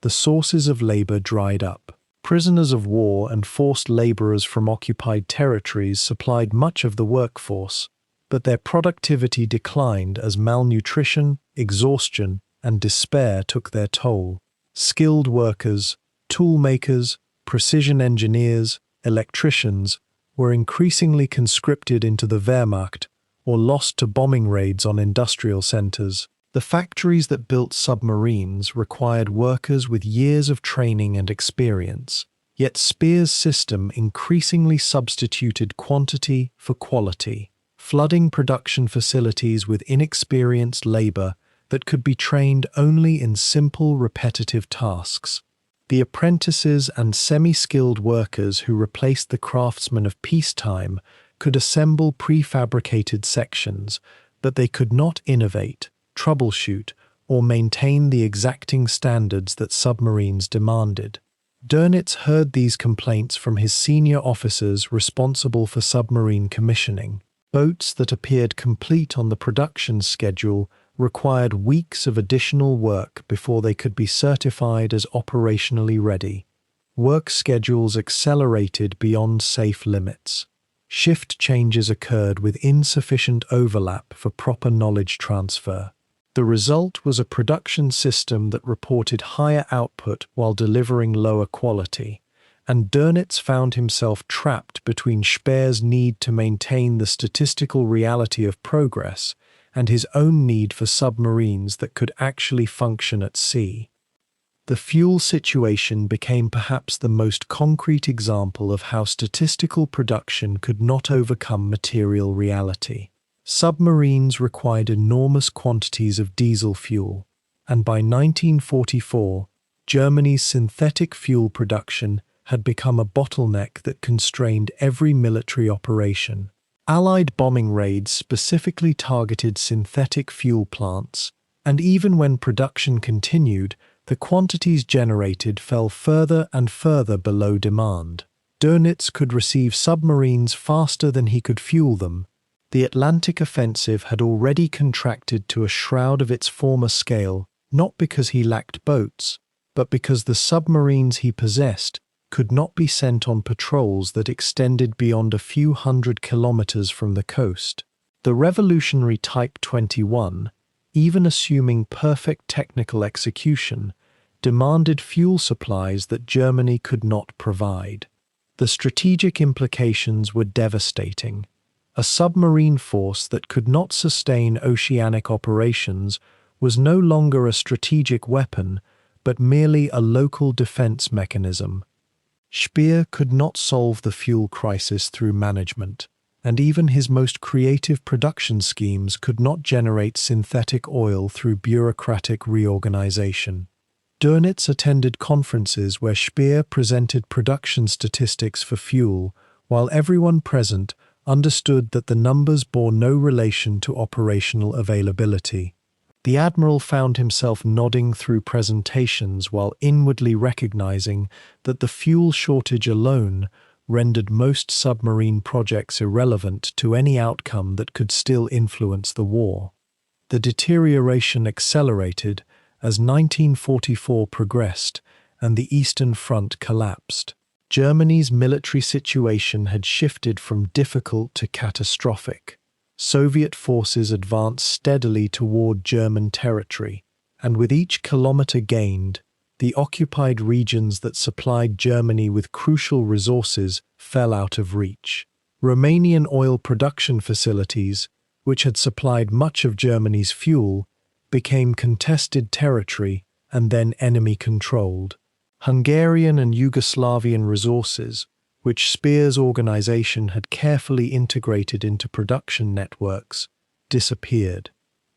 the sources of labor dried up. Prisoners of war and forced laborers from occupied territories supplied much of the workforce, but their productivity declined as malnutrition, exhaustion, and despair took their toll. Skilled workers, toolmakers, precision engineers, electricians were increasingly conscripted into the Wehrmacht or lost to bombing raids on industrial centers. The factories that built submarines required workers with years of training and experience, yet Speer's system increasingly substituted quantity for quality, flooding production facilities with inexperienced labor that could be trained only in simple, repetitive tasks. The apprentices and semi-skilled workers who replaced the craftsmen of peacetime could assemble prefabricated sections, but they could not innovate, troubleshoot, or maintain the exacting standards that submarines demanded. Dönitz heard these complaints from his senior officers responsible for submarine commissioning. Boats that appeared complete on the production schedule required weeks of additional work before they could be certified as operationally ready. Work schedules accelerated beyond safe limits. Shift changes occurred with insufficient overlap for proper knowledge transfer. The result was a production system that reported higher output while delivering lower quality, and Dönitz found himself trapped between Speer's need to maintain the statistical reality of progress and his own need for submarines that could actually function at sea. The fuel situation became perhaps the most concrete example of how statistical production could not overcome material reality. Submarines required enormous quantities of diesel fuel, and by 1944, Germany's synthetic fuel production had become a bottleneck that constrained every military operation. Allied bombing raids specifically targeted synthetic fuel plants, and even when production continued, the quantities generated fell further and further below demand. Dönitz could receive submarines faster than he could fuel them. The Atlantic offensive had already contracted to a shroud of its former scale, not because he lacked boats, but because the submarines he possessed could not be sent on patrols that extended beyond a few hundred kilometers from the coast. The revolutionary Type 21, even assuming perfect technical execution, demanded fuel supplies that Germany could not provide. The strategic implications were devastating. A submarine force that could not sustain oceanic operations was no longer a strategic weapon, but merely a local defense mechanism. Speer could not solve the fuel crisis through management, and even his most creative production schemes could not generate synthetic oil through bureaucratic reorganization. Dönitz attended conferences where Speer presented production statistics for fuel, while everyone present understood that the numbers bore no relation to operational availability. The Admiral found himself nodding through presentations while inwardly recognizing that the fuel shortage alone rendered most submarine projects irrelevant to any outcome that could still influence the war. The deterioration accelerated as 1944 progressed and the Eastern Front collapsed. Germany's military situation had shifted from difficult to catastrophic. Soviet forces advanced steadily toward German territory, and with each kilometer gained, the occupied regions that supplied Germany with crucial resources fell out of reach. Romanian oil production facilities, which had supplied much of Germany's fuel, became contested territory and then enemy-controlled. Hungarian and Yugoslavian resources, which Speer's organization had carefully integrated into production networks, disappeared.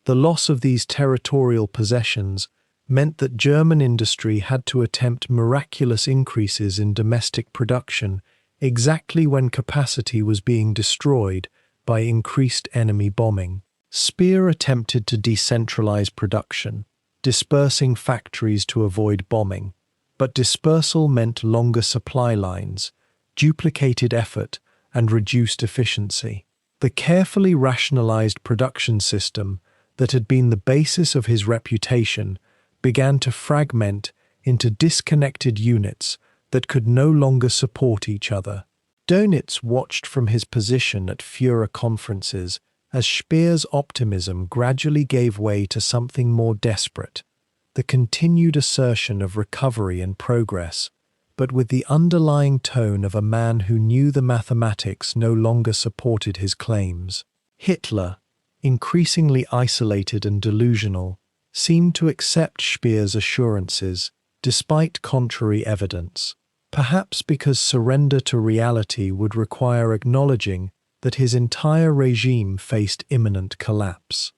The loss of these territorial possessions meant that German industry had to attempt miraculous increases in domestic production exactly when capacity was being destroyed by increased enemy bombing. Speer attempted to decentralize production, dispersing factories to avoid bombing, but dispersal meant longer supply lines, duplicated effort, and reduced efficiency. The carefully rationalized production system that had been the basis of his reputation began to fragment into disconnected units that could no longer support each other. Dönitz watched from his position at Führer conferences as Speer's optimism gradually gave way to something more desperate, the continued assertion of recovery and progress, but with the underlying tone of a man who knew the mathematics no longer supported his claims. Hitler, increasingly isolated and delusional, seemed to accept Speer's assurances, despite contrary evidence, perhaps because surrender to reality would require acknowledging that his entire regime faced imminent collapse.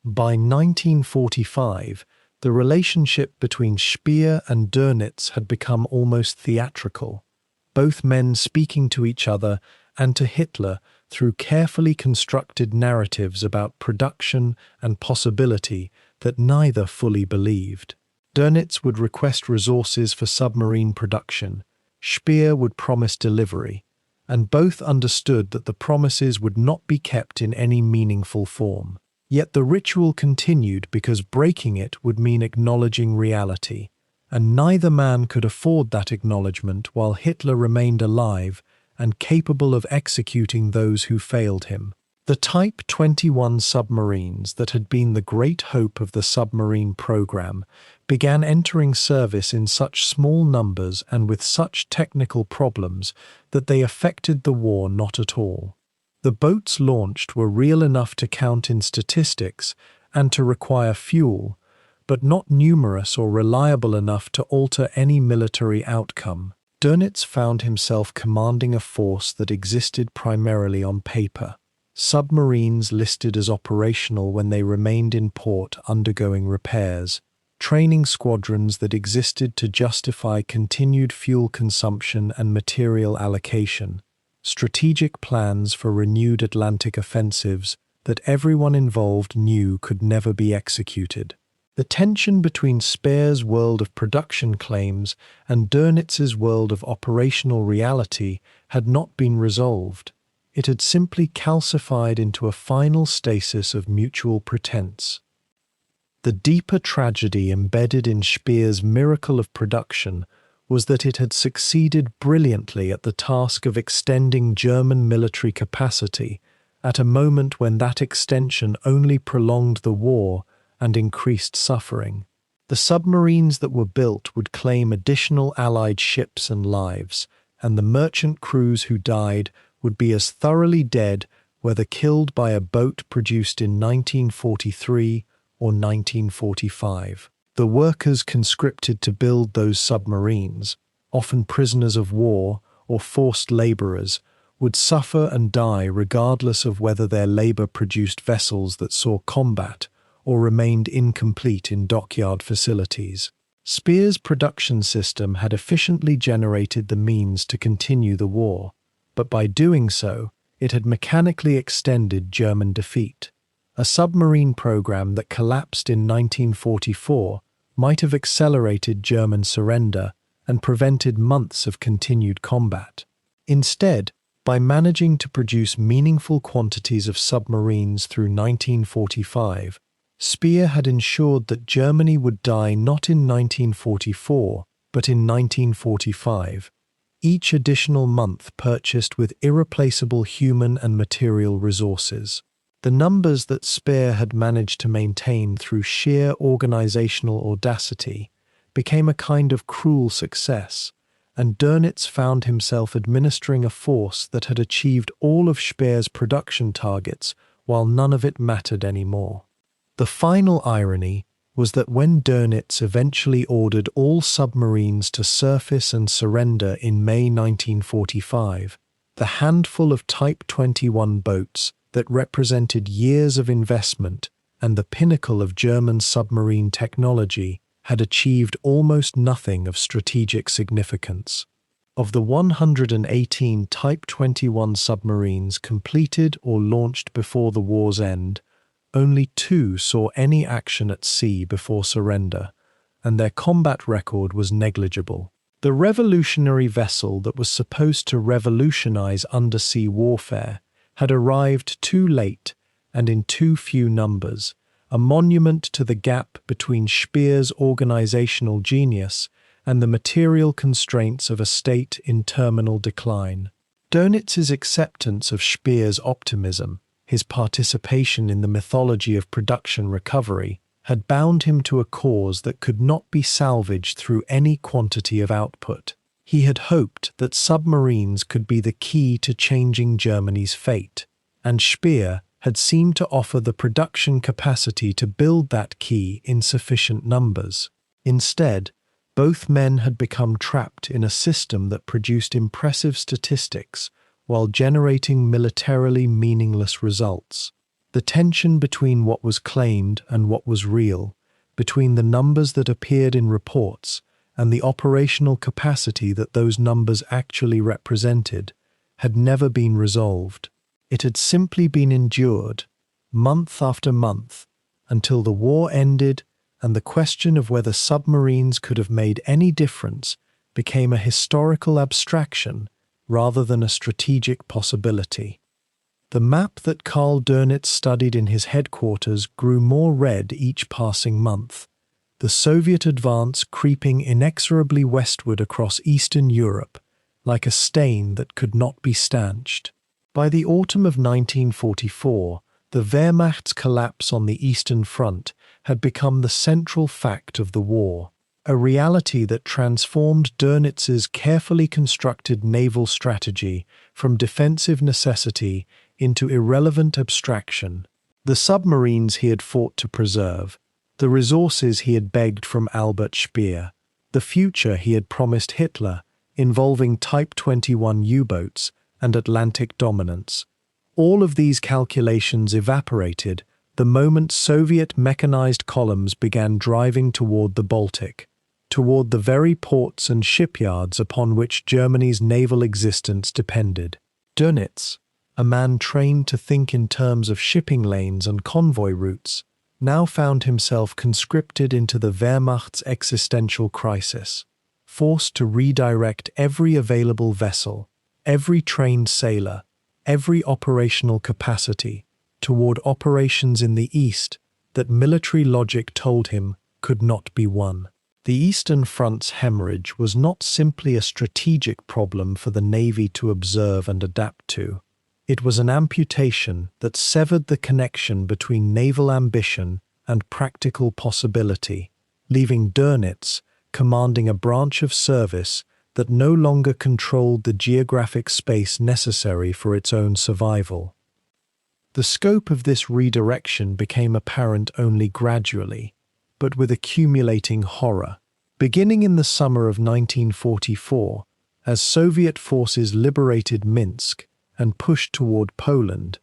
By 1945, the relationship between Speer and Dönitz had become almost theatrical, both men speaking to each other and to Hitler through carefully constructed narratives about production and possibility that neither fully believed. Dönitz would request resources for submarine production, Speer would promise delivery, and both understood that the promises would not be kept in any meaningful form. Yet the ritual continued because breaking it would mean acknowledging reality, and neither man could afford that acknowledgement while Hitler remained alive and capable of executing those who failed him. The Type 21 submarines that had been the great hope of the submarine program began entering service in such small numbers and with such technical problems that they affected the war not at all. The boats launched were real enough to count in statistics and to require fuel, but not numerous or reliable enough to alter any military outcome. Dönitz found himself commanding a force that existed primarily on paper. Submarines listed as operational when they remained in port undergoing repairs, training squadrons that existed to justify continued fuel consumption and material allocation, strategic plans for renewed Atlantic offensives that everyone involved knew could never be executed. The tension between Speer's world of production claims and Dönitz's world of operational reality had not been resolved. It had simply calcified into a final stasis of mutual pretense. The deeper tragedy embedded in Speer's miracle of production was that it had succeeded brilliantly at the task of extending German military capacity at a moment when that extension only prolonged the war and increased suffering. The submarines that were built would claim additional Allied ships and lives, and the merchant crews who died would be as thoroughly dead whether killed by a boat produced in 1943 or 1945. The workers conscripted to build those submarines, often prisoners of war or forced laborers, would suffer and die regardless of whether their labor produced vessels that saw combat or remained incomplete in dockyard facilities. Speer's production system had efficiently generated the means to continue the war, but by doing so, it had mechanically extended German defeat. A submarine program that collapsed in 1944 might have accelerated German surrender and prevented months of continued combat. Instead, by managing to produce meaningful quantities of submarines through 1945, Speer had ensured that Germany would die not in 1944, but in 1945, each additional month purchased with irreplaceable human and material resources. The numbers that Speer had managed to maintain through sheer organizational audacity became a kind of cruel success, and Dönitz found himself administering a force that had achieved all of Speer's production targets while none of it mattered anymore. The final irony was that when Dönitz eventually ordered all submarines to surface and surrender in May 1945, the handful of Type 21 boats that represented years of investment and the pinnacle of German submarine technology had achieved almost nothing of strategic significance. Of the 118 Type 21 submarines completed or launched before the war's end, only 2 saw any action at sea before surrender, and their combat record was negligible. The revolutionary vessel that was supposed to revolutionize undersea warfare had arrived too late and in too few numbers, a monument to the gap between Speer's organizational genius and the material constraints of a state in terminal decline. Dönitz's acceptance of Speer's optimism, his participation in the mythology of production recovery, had bound him to a cause that could not be salvaged through any quantity of output. He had hoped that submarines could be the key to changing Germany's fate, and Speer had seemed to offer the production capacity to build that key in sufficient numbers. Instead, both men had become trapped in a system that produced impressive statistics while generating militarily meaningless results. The tension between what was claimed and what was real, between the numbers that appeared in reports and the operational capacity that those numbers actually represented, had never been resolved. It had simply been endured, month after month, until the war ended and the question of whether submarines could have made any difference became a historical abstraction rather than a strategic possibility. The map that Karl Dönitz studied in his headquarters grew more red each passing month, the Soviet advance creeping inexorably westward across Eastern Europe, like a stain that could not be stanched. By the autumn of 1944, the Wehrmacht's collapse on the Eastern Front had become the central fact of the war, a reality that transformed Dönitz's carefully constructed naval strategy from defensive necessity into irrelevant abstraction. The submarines he had fought to preserve, the resources he had begged from Albert Speer, the future he had promised Hitler, involving Type 21 U-boats and Atlantic dominance. All of these calculations evaporated the moment Soviet mechanized columns began driving toward the Baltic, toward the very ports and shipyards upon which Germany's naval existence depended. Dönitz, a man trained to think in terms of shipping lanes and convoy routes, now found himself conscripted into the Wehrmacht's existential crisis, forced to redirect every available vessel, every trained sailor, every operational capacity toward operations in the East that military logic told him could not be won. The Eastern Front's hemorrhage was not simply a strategic problem for the Navy to observe and adapt to. It was an amputation that severed the connection between naval ambition and practical possibility, leaving Dönitz commanding a branch of service that no longer controlled the geographic space necessary for its own survival. The scope of this redirection became apparent only gradually, but with accumulating horror. Beginning in the summer of 1944, as Soviet forces liberated Minsk and pushed toward Poland,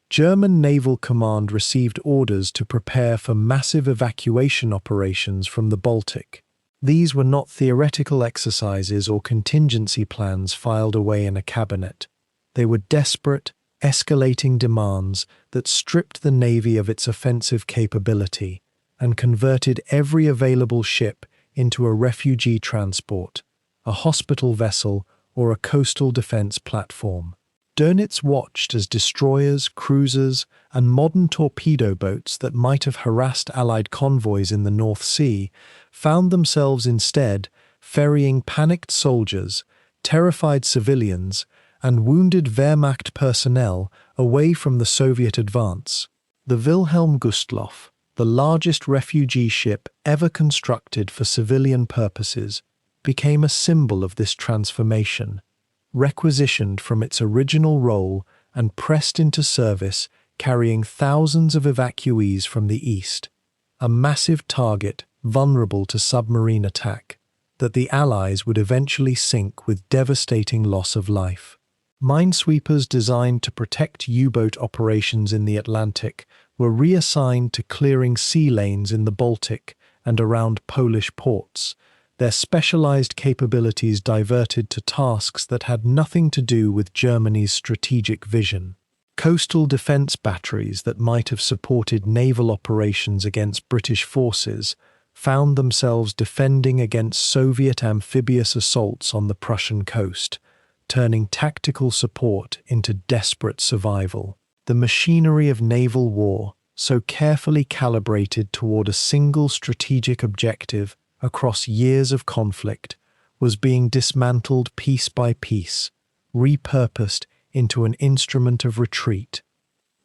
German Naval Command received orders to prepare for massive evacuation operations from the Baltic. These were not theoretical exercises or contingency plans filed away in a cabinet. They were desperate, escalating demands that stripped the Navy of its offensive capability and converted every available ship into a refugee transport, a hospital vessel, or a coastal defense platform. Dönitz watched as destroyers, cruisers, and modern torpedo boats that might have harassed Allied convoys in the North Sea found themselves instead ferrying panicked soldiers, terrified civilians, and wounded Wehrmacht personnel away from the Soviet advance. The Wilhelm Gustloff, the largest refugee ship ever constructed for civilian purposes, became a symbol of this transformation, requisitioned from its original role and pressed into service carrying thousands of evacuees from the east, a massive target vulnerable to submarine attack that the Allies would eventually sink with devastating loss of life. Minesweepers designed to protect U-boat operations in the Atlantic were reassigned to clearing sea lanes in the Baltic and around Polish ports, their specialized capabilities diverted to tasks that had nothing to do with Germany's strategic vision. Coastal defense batteries that might have supported naval operations against British forces found themselves defending against Soviet amphibious assaults on the Prussian coast, turning tactical support into desperate survival. The machinery of naval war, so carefully calibrated toward a single strategic objective, across years of conflict, was being dismantled piece by piece, repurposed into an instrument of retreat.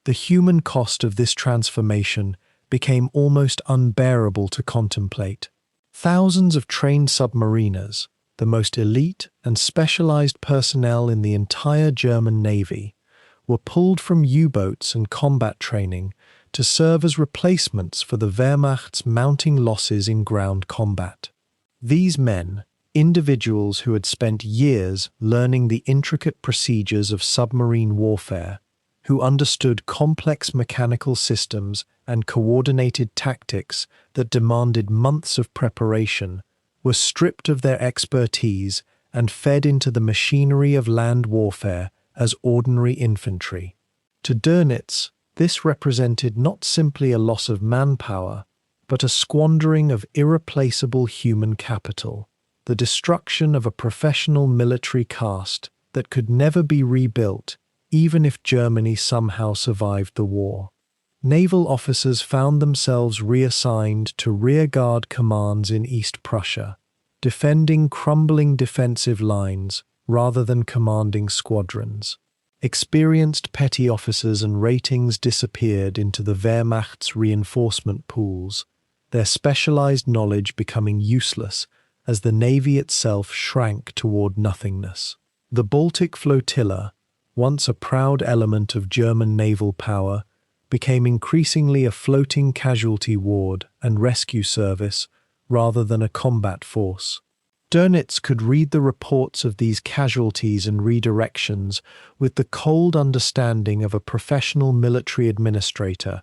The human cost of this transformation became almost unbearable to contemplate. Thousands of trained submariners, the most elite and specialized personnel in the entire German Navy, were pulled from U-boats and combat training to serve as replacements for the Wehrmacht's mounting losses in ground combat. These men, individuals who had spent years learning the intricate procedures of submarine warfare, who understood complex mechanical systems and coordinated tactics that demanded months of preparation, were stripped of their expertise and fed into the machinery of land warfare as ordinary infantry. To Dönitz, this represented not simply a loss of manpower, but a squandering of irreplaceable human capital, the destruction of a professional military caste that could never be rebuilt even if Germany somehow survived the war. Naval officers found themselves reassigned to rearguard commands in East Prussia, defending crumbling defensive lines rather than commanding squadrons. Experienced petty officers and ratings disappeared into the Wehrmacht's reinforcement pools, their specialized knowledge becoming useless as the Navy itself shrank toward nothingness. The Baltic Flotilla, once a proud element of German naval power, became increasingly a floating casualty ward and rescue service rather than a combat force. Dönitz could read the reports of these casualties and redirections with the cold understanding of a professional military administrator,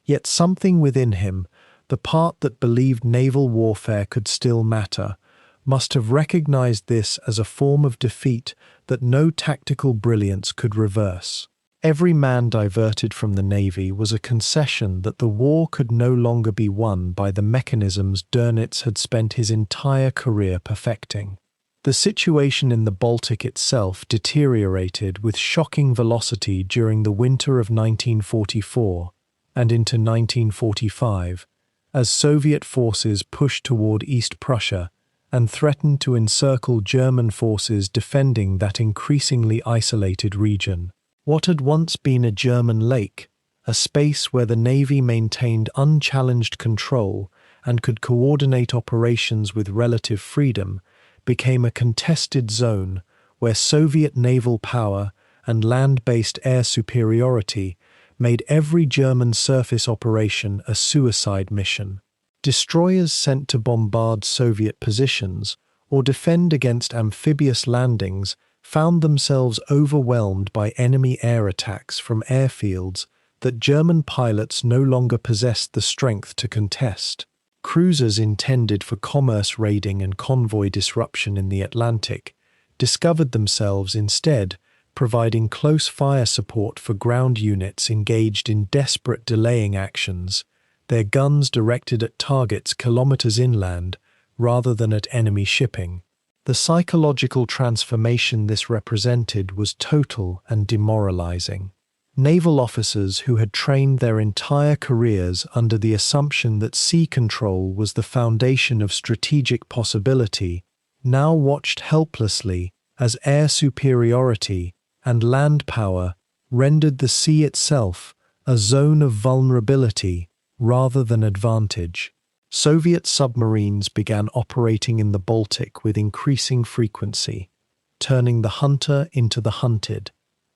yet something within him, the part that believed naval warfare could still matter, must have recognized this as a form of defeat that no tactical brilliance could reverse. Every man diverted from the Navy was a concession that the war could no longer be won by the mechanisms Dönitz had spent his entire career perfecting. The situation in the Baltic itself deteriorated with shocking velocity during the winter of 1944 and into 1945, as Soviet forces pushed toward East Prussia and threatened to encircle German forces defending that increasingly isolated region. What had once been a German lake, a space where the Navy maintained unchallenged control and could coordinate operations with relative freedom, became a contested zone where Soviet naval power and land-based air superiority made every German surface operation a suicide mission. Destroyers sent to bombard Soviet positions or defend against amphibious landings found themselves overwhelmed by enemy air attacks from airfields that German pilots no longer possessed the strength to contest. Cruisers intended for commerce raiding and convoy disruption in the Atlantic discovered themselves instead providing close fire support for ground units engaged in desperate delaying actions, their guns directed at targets kilometers inland rather than at enemy shipping. The psychological transformation this represented was total and demoralizing. Naval officers who had trained their entire careers under the assumption that sea control was the foundation of strategic possibility now watched helplessly as air superiority and land power rendered the sea itself a zone of vulnerability rather than advantage. Soviet submarines began operating in the Baltic with increasing frequency, turning the hunter into the hunted,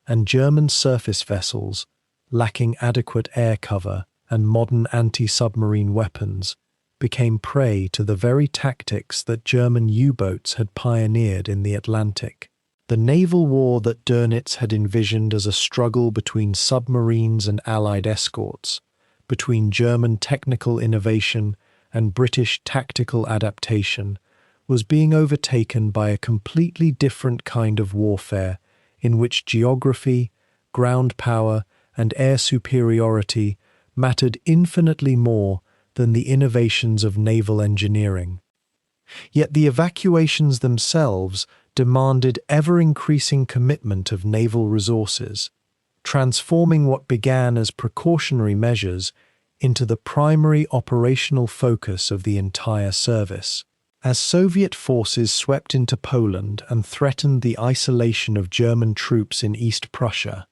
and German surface vessels, lacking adequate air cover and modern anti-submarine weapons, became prey to the very tactics that German U-boats had pioneered in the Atlantic. The naval war that Dönitz had envisioned as a struggle between submarines and Allied escorts, between German technical innovation and British tactical adaptation, was being overtaken by a completely different kind of warfare in which geography, ground power, and air superiority mattered infinitely more than the innovations of naval engineering. Yet the evacuations themselves demanded ever-increasing commitment of naval resources, transforming what began as precautionary measures into the primary operational focus of the entire service. As Soviet forces swept into Poland and threatened the isolation of German troops in East Prussia,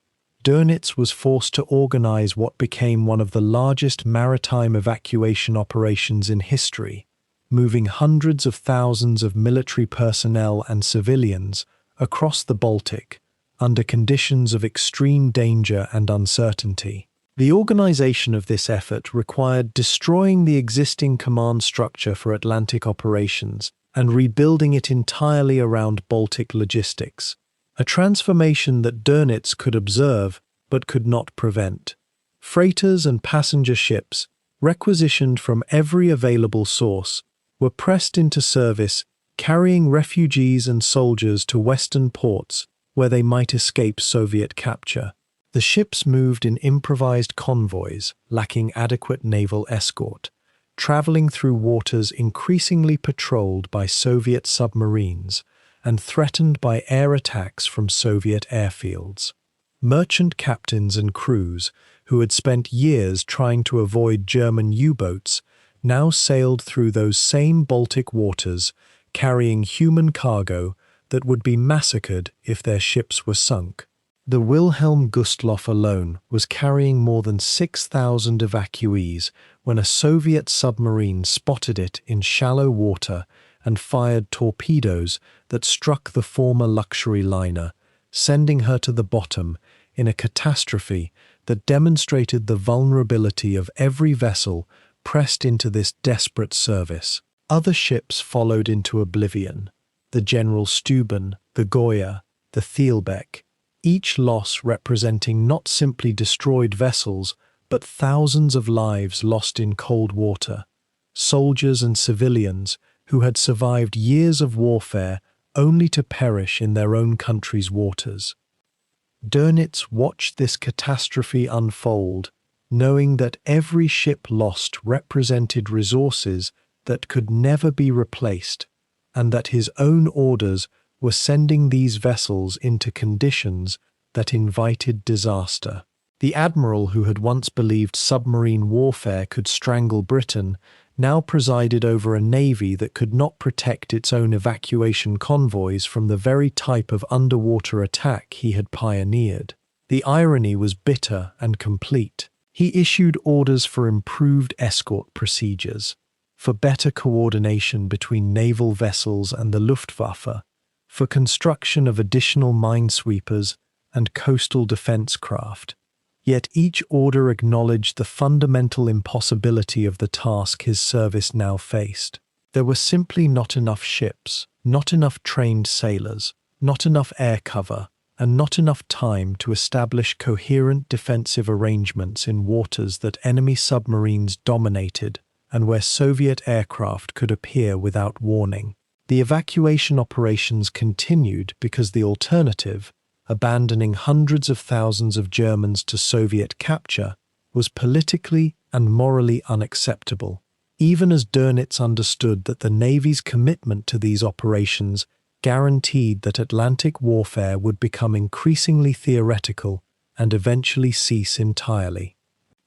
Dönitz was forced to organize what became one of the largest maritime evacuation operations in history, moving hundreds of thousands of military personnel and civilians across the Baltic under conditions of extreme danger and uncertainty. The organization of this effort required destroying the existing command structure for Atlantic operations and rebuilding it entirely around Baltic logistics, a transformation that Dönitz could observe but could not prevent. Freighters and passenger ships, requisitioned from every available source, were pressed into service, carrying refugees and soldiers to western ports where they might escape Soviet capture. The ships moved in improvised convoys, lacking adequate naval escort, traveling through waters increasingly patrolled by Soviet submarines and threatened by air attacks from Soviet airfields. Merchant captains and crews, who had spent years trying to avoid German U-boats, now sailed through those same Baltic waters, carrying human cargo that would be massacred if their ships were sunk. The Wilhelm Gustloff alone was carrying more than 6,000 evacuees when a Soviet submarine spotted it in shallow water and fired torpedoes that struck the former luxury liner, sending her to the bottom in a catastrophe that demonstrated the vulnerability of every vessel pressed into this desperate service. Other ships followed into oblivion: the General Steuben, the Goya, the Thielbeck, each loss representing not simply destroyed vessels, but thousands of lives lost in cold water, soldiers and civilians who had survived years of warfare only to perish in their own country's waters. Dönitz watched this catastrophe unfold, knowing that every ship lost represented resources that could never be replaced, and that his own orders were sending these vessels into conditions that invited disaster. The admiral who had once believed submarine warfare could strangle Britain now presided over a navy that could not protect its own evacuation convoys from the very type of underwater attack he had pioneered. The irony was bitter and complete. He issued orders for improved escort procedures, for better coordination between naval vessels and the Luftwaffe, for construction of additional minesweepers and coastal defense craft. Yet each order acknowledged the fundamental impossibility of the task his service now faced. There were simply not enough ships, not enough trained sailors, not enough air cover, and not enough time to establish coherent defensive arrangements in waters that enemy submarines dominated and where Soviet aircraft could appear without warning. The evacuation operations continued because the alternative, abandoning hundreds of thousands of Germans to Soviet capture, was politically and morally unacceptable, even as Dönitz understood that the Navy's commitment to these operations guaranteed that Atlantic warfare would become increasingly theoretical and eventually cease entirely.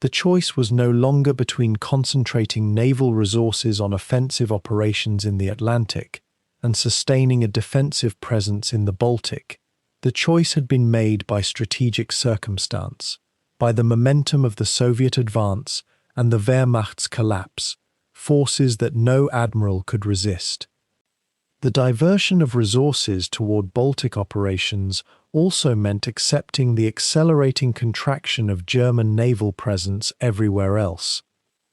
The choice was no longer between concentrating naval resources on offensive operations in the Atlantic and sustaining a defensive presence in the Baltic. The choice had been made by strategic circumstance, by the momentum of the Soviet advance and the Wehrmacht's collapse, forces that no admiral could resist. The diversion of resources toward Baltic operations also meant accepting the accelerating contraction of German naval presence everywhere else.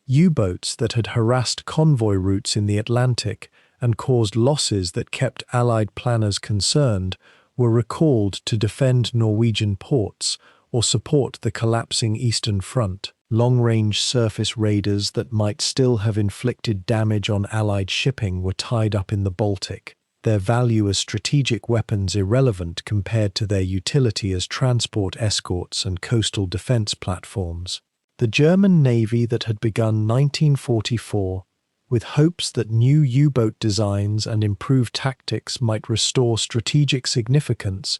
U-boats that had harassed convoy routes in the Atlantic and caused losses that kept Allied planners concerned were recalled to defend Norwegian ports or support the collapsing Eastern Front. Long-range surface raiders that might still have inflicted damage on Allied shipping were tied up in the Baltic, their value as strategic weapons irrelevant compared to their utility as transport escorts and coastal defense platforms. The German Navy that had begun 1944, with hopes that new U-boat designs and improved tactics might restore strategic significance,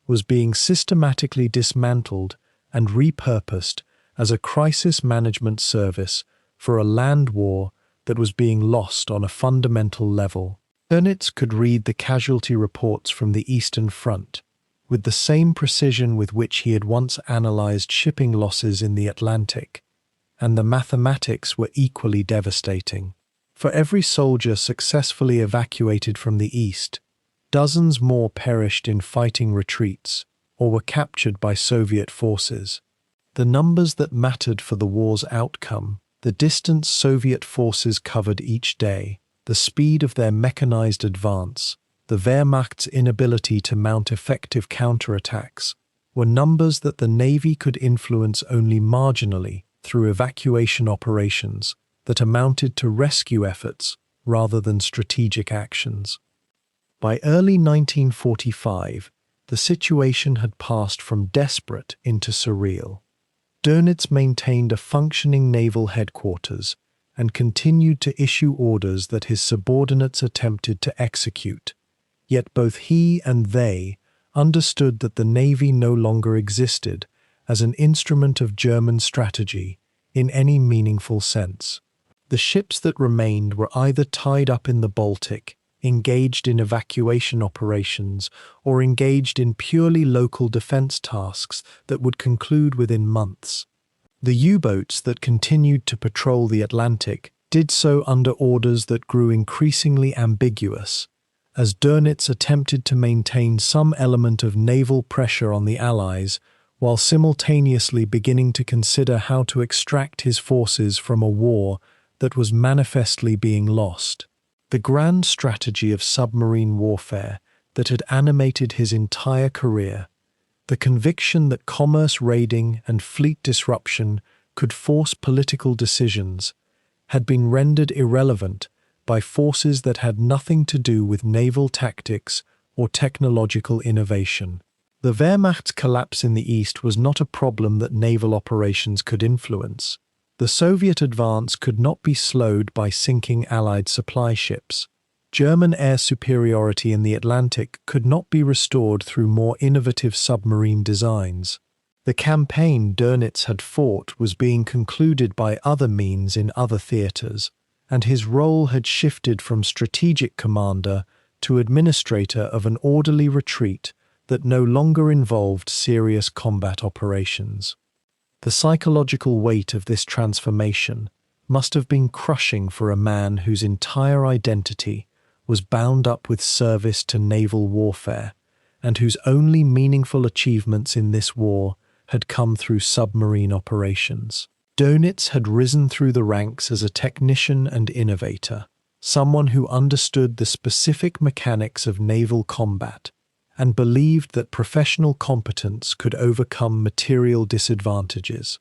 was being systematically dismantled and repurposed as a crisis management service for a land war that was being lost on a fundamental level. Dönitz could read the casualty reports from the Eastern Front with the same precision with which he had once analyzed shipping losses in the Atlantic, and the mathematics were equally devastating. For every soldier successfully evacuated from the East, dozens more perished in fighting retreats or were captured by Soviet forces. The numbers that mattered for the war's outcome, the distance Soviet forces covered each day, the speed of their mechanized advance, the Wehrmacht's inability to mount effective counterattacks, were numbers that the Navy could influence only marginally through evacuation operations that amounted to rescue efforts rather than strategic actions. By early 1945, the situation had passed from desperate into surreal. Dönitz maintained a functioning naval headquarters and continued to issue orders that his subordinates attempted to execute. Yet both he and they understood that the Navy no longer existed as an instrument of German strategy in any meaningful sense. The ships that remained were either tied up in the Baltic, engaged in evacuation operations, or engaged in purely local defense tasks that would conclude within months. The U-boats that continued to patrol the Atlantic did so under orders that grew increasingly ambiguous, as Dönitz attempted to maintain some element of naval pressure on the Allies while simultaneously beginning to consider how to extract his forces from a war that was manifestly being lost. The grand strategy of submarine warfare that had animated his entire career, the conviction that commerce raiding and fleet disruption could force political decisions, had been rendered irrelevant by forces that had nothing to do with naval tactics or technological innovation. The Wehrmacht's collapse in the East was not a problem that naval operations could influence. The Soviet advance could not be slowed by sinking Allied supply ships. German air superiority in the Atlantic could not be restored through more innovative submarine designs. The campaign Dönitz had fought was being concluded by other means in other theaters, and his role had shifted from strategic commander to administrator of an orderly retreat that no longer involved serious combat operations. The psychological weight of this transformation must have been crushing for a man whose entire identity was bound up with service to naval warfare, and whose only meaningful achievements in this war had come through submarine operations. Dönitz had risen through the ranks as a technician and innovator, someone who understood the specific mechanics of naval combat and believed that professional competence could overcome material disadvantages.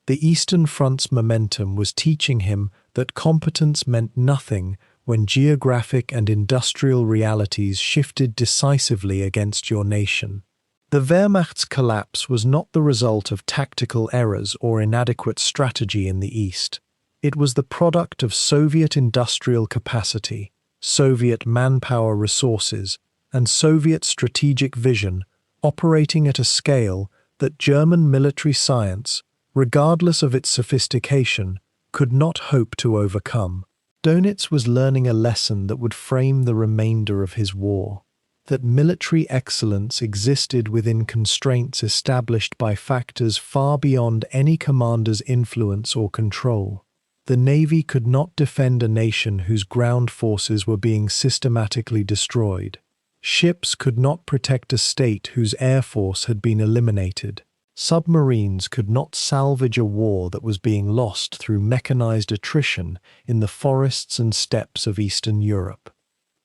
The Eastern Front's momentum was teaching him that competence meant nothing when geographic and industrial realities shifted decisively against your nation. The Wehrmacht's collapse was not the result of tactical errors or inadequate strategy in the East. It was the product of Soviet industrial capacity, Soviet manpower resources, and Soviet strategic vision operating at a scale that German military science, regardless of its sophistication, could not hope to overcome. Dönitz was learning a lesson that would frame the remainder of his war, that military excellence existed within constraints established by factors far beyond any commander's influence or control. The Navy could not defend a nation whose ground forces were being systematically destroyed. Ships could not protect a state whose air force had been eliminated. Submarines could not salvage a war that was being lost through mechanized attrition in the forests and steppes of Eastern Europe.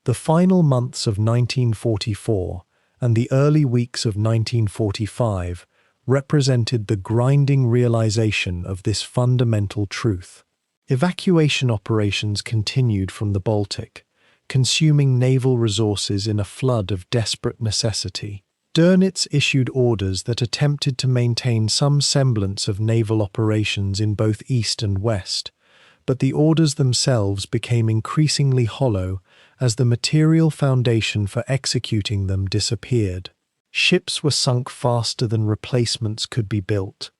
The final months of 1944 and the early weeks of 1945 represented the grinding realization of this fundamental truth. Evacuation operations continued from the Baltic, consuming naval resources in a flood of desperate necessity. Dönitz issued orders that attempted to maintain some semblance of naval operations in both East and West, but the orders themselves became increasingly hollow as the material foundation for executing them disappeared. Ships were sunk faster than replacements could be built.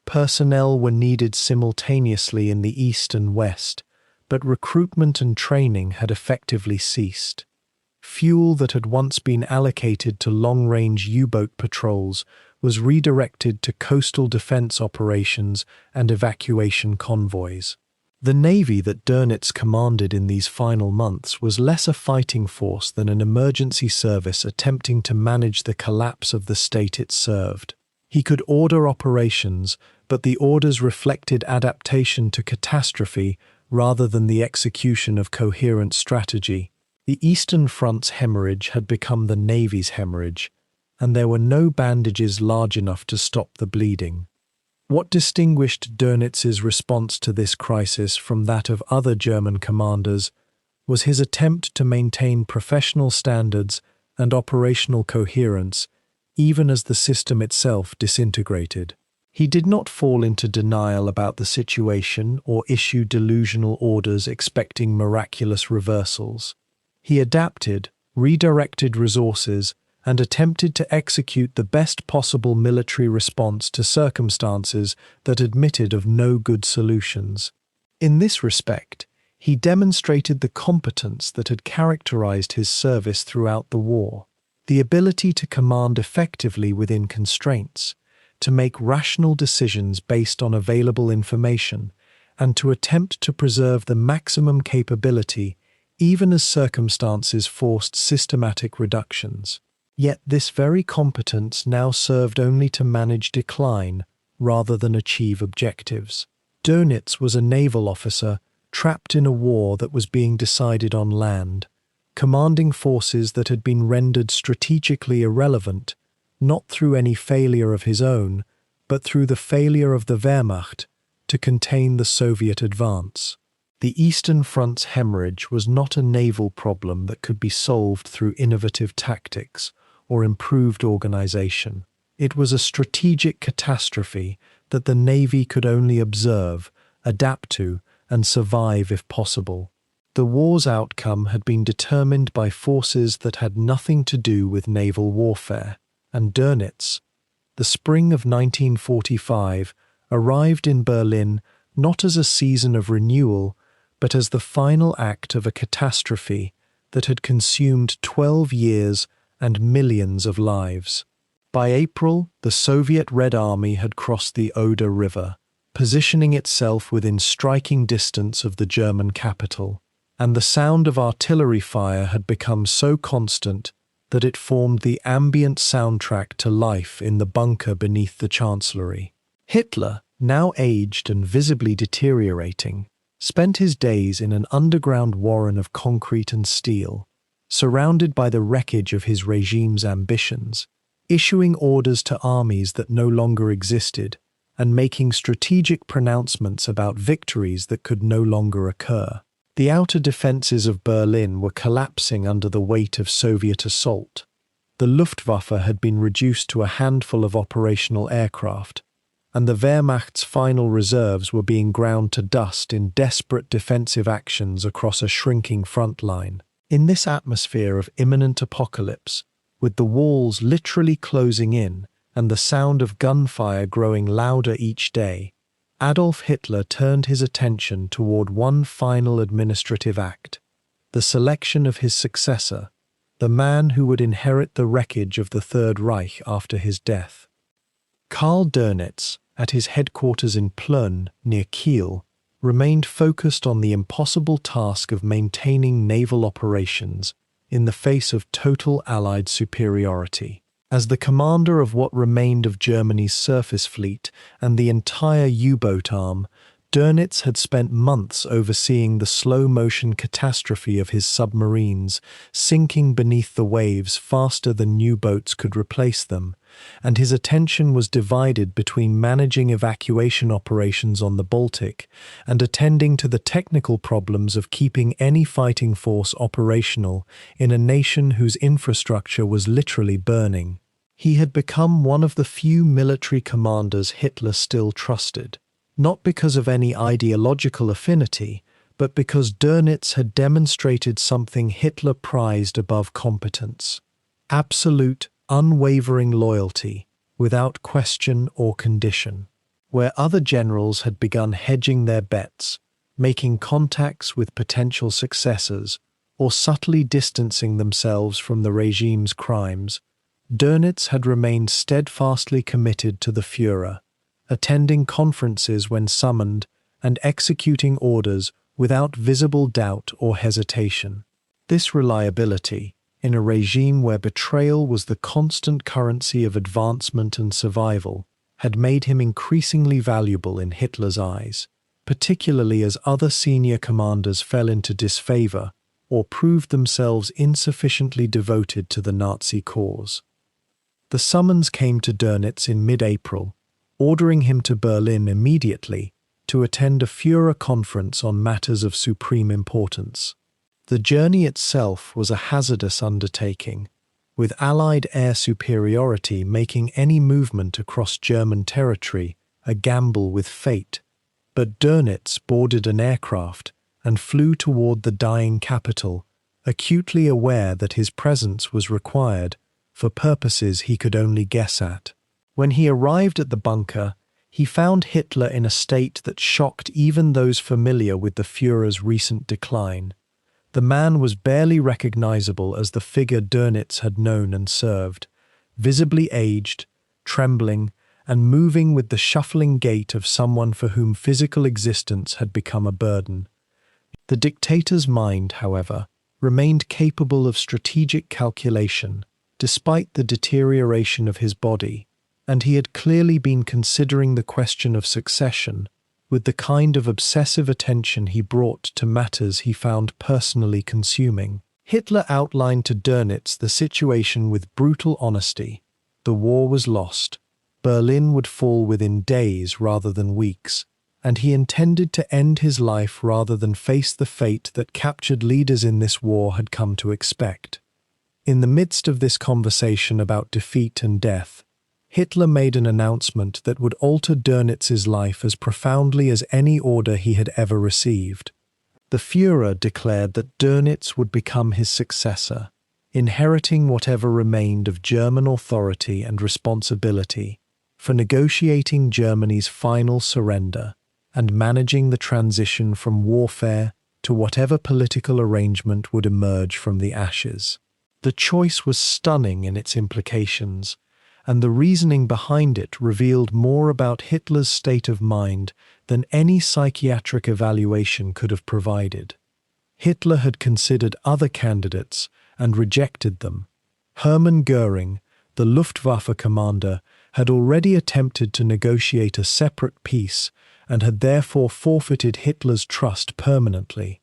Personnel were needed simultaneously in the East and West, but recruitment and training had effectively ceased. Fuel that had once been allocated to long-range U-boat patrols was redirected to coastal defense operations and evacuation convoys. The navy that Dönitz commanded in these final months was less a fighting force than an emergency service attempting to manage the collapse of the state it served. He could order operations, but the orders reflected adaptation to catastrophe rather than the execution of coherent strategy. The Eastern Front's hemorrhage had become the Navy's hemorrhage, and there were no bandages large enough to stop the bleeding. What distinguished Dönitz's response to this crisis from that of other German commanders was his attempt to maintain professional standards and operational coherence, even as the system itself disintegrated. He did not fall into denial about the situation or issue delusional orders expecting miraculous reversals. He adapted, redirected resources, and attempted to execute the best possible military response to circumstances that admitted of no good solutions. In this respect, he demonstrated the competence that had characterized his service throughout the war, the ability to command effectively within constraints, to make rational decisions based on available information, and to attempt to preserve the maximum capability even as circumstances forced systematic reductions. Yet this very competence now served only to manage decline rather than achieve objectives. Dönitz was a naval officer trapped in a war that was being decided on land, commanding forces that had been rendered strategically irrelevant, not through any failure of his own, but through the failure of the Wehrmacht to contain the Soviet advance. The Eastern Front's hemorrhage was not a naval problem that could be solved through innovative tactics or improved organization. It was a strategic catastrophe that the Navy could only observe, adapt to, and survive if possible. The war's outcome had been determined by forces that had nothing to do with naval warfare, and Dönitz, the spring of 1945, arrived in Berlin not as a season of renewal, but as the final act of a catastrophe that had consumed 12 years and millions of lives. By April, the Soviet Red Army had crossed the Oder River, positioning itself within striking distance of the German capital, and the sound of artillery fire had become so constant that it formed the ambient soundtrack to life in the bunker beneath the Chancellery. Hitler, now aged and visibly deteriorating, spent his days in an underground warren of concrete and steel, surrounded by the wreckage of his regime's ambitions, issuing orders to armies that no longer existed, and making strategic pronouncements about victories that could no longer occur. The outer defenses of Berlin were collapsing under the weight of Soviet assault. The Luftwaffe had been reduced to a handful of operational aircraft, and the Wehrmacht's final reserves were being ground to dust in desperate defensive actions across a shrinking front line. In this atmosphere of imminent apocalypse, with the walls literally closing in and the sound of gunfire growing louder each day, Adolf Hitler turned his attention toward one final administrative act, the selection of his successor, the man who would inherit the wreckage of the Third Reich after his death. Karl Dönitz, at his headquarters in Plön, near Kiel, remained focused on the impossible task of maintaining naval operations in the face of total Allied superiority. As the commander of what remained of Germany's surface fleet and the entire U-boat arm, Dönitz had spent months overseeing the slow-motion catastrophe of his submarines, sinking beneath the waves faster than new boats could replace them, and his attention was divided between managing evacuation operations on the Baltic and attending to the technical problems of keeping any fighting force operational in a nation whose infrastructure was literally burning. He had become one of the few military commanders Hitler still trusted, not because of any ideological affinity, but because Dönitz had demonstrated something Hitler prized above competence: absolute, unwavering loyalty, without question or condition. Where other generals had begun hedging their bets, making contacts with potential successors, or subtly distancing themselves from the regime's crimes, Dönitz had remained steadfastly committed to the Führer, attending conferences when summoned and executing orders without visible doubt or hesitation. This reliability, in a regime where betrayal was the constant currency of advancement and survival, had made him increasingly valuable in Hitler's eyes, particularly as other senior commanders fell into disfavor or proved themselves insufficiently devoted to the Nazi cause. The summons came to Dönitz in mid-April, ordering him to Berlin immediately to attend a Führer conference on matters of supreme importance. The journey itself was a hazardous undertaking, with Allied air superiority making any movement across German territory a gamble with fate. But Dönitz boarded an aircraft and flew toward the dying capital, acutely aware that his presence was required for purposes he could only guess at. When he arrived at the bunker, he found Hitler in a state that shocked even those familiar with the Führer's recent decline. The man was barely recognizable as the figure Dönitz had known and served, visibly aged, trembling, and moving with the shuffling gait of someone for whom physical existence had become a burden. The dictator's mind, however, remained capable of strategic calculation, despite the deterioration of his body, and he had clearly been considering the question of succession with the kind of obsessive attention he brought to matters he found personally consuming. Hitler outlined to Dönitz the situation with brutal honesty. The war was lost. Berlin would fall within days rather than weeks, and he intended to end his life rather than face the fate that captured leaders in this war had come to expect. In the midst of this conversation about defeat and death, Hitler made an announcement that would alter Dönitz's life as profoundly as any order he had ever received. The Führer declared that Dönitz would become his successor, inheriting whatever remained of German authority and responsibility for negotiating Germany's final surrender and managing the transition from warfare to whatever political arrangement would emerge from the ashes. The choice was stunning in its implications, and the reasoning behind it revealed more about Hitler's state of mind than any psychiatric evaluation could have provided. Hitler had considered other candidates and rejected them. Hermann Göring, the Luftwaffe commander, had already attempted to negotiate a separate peace and had therefore forfeited Hitler's trust permanently.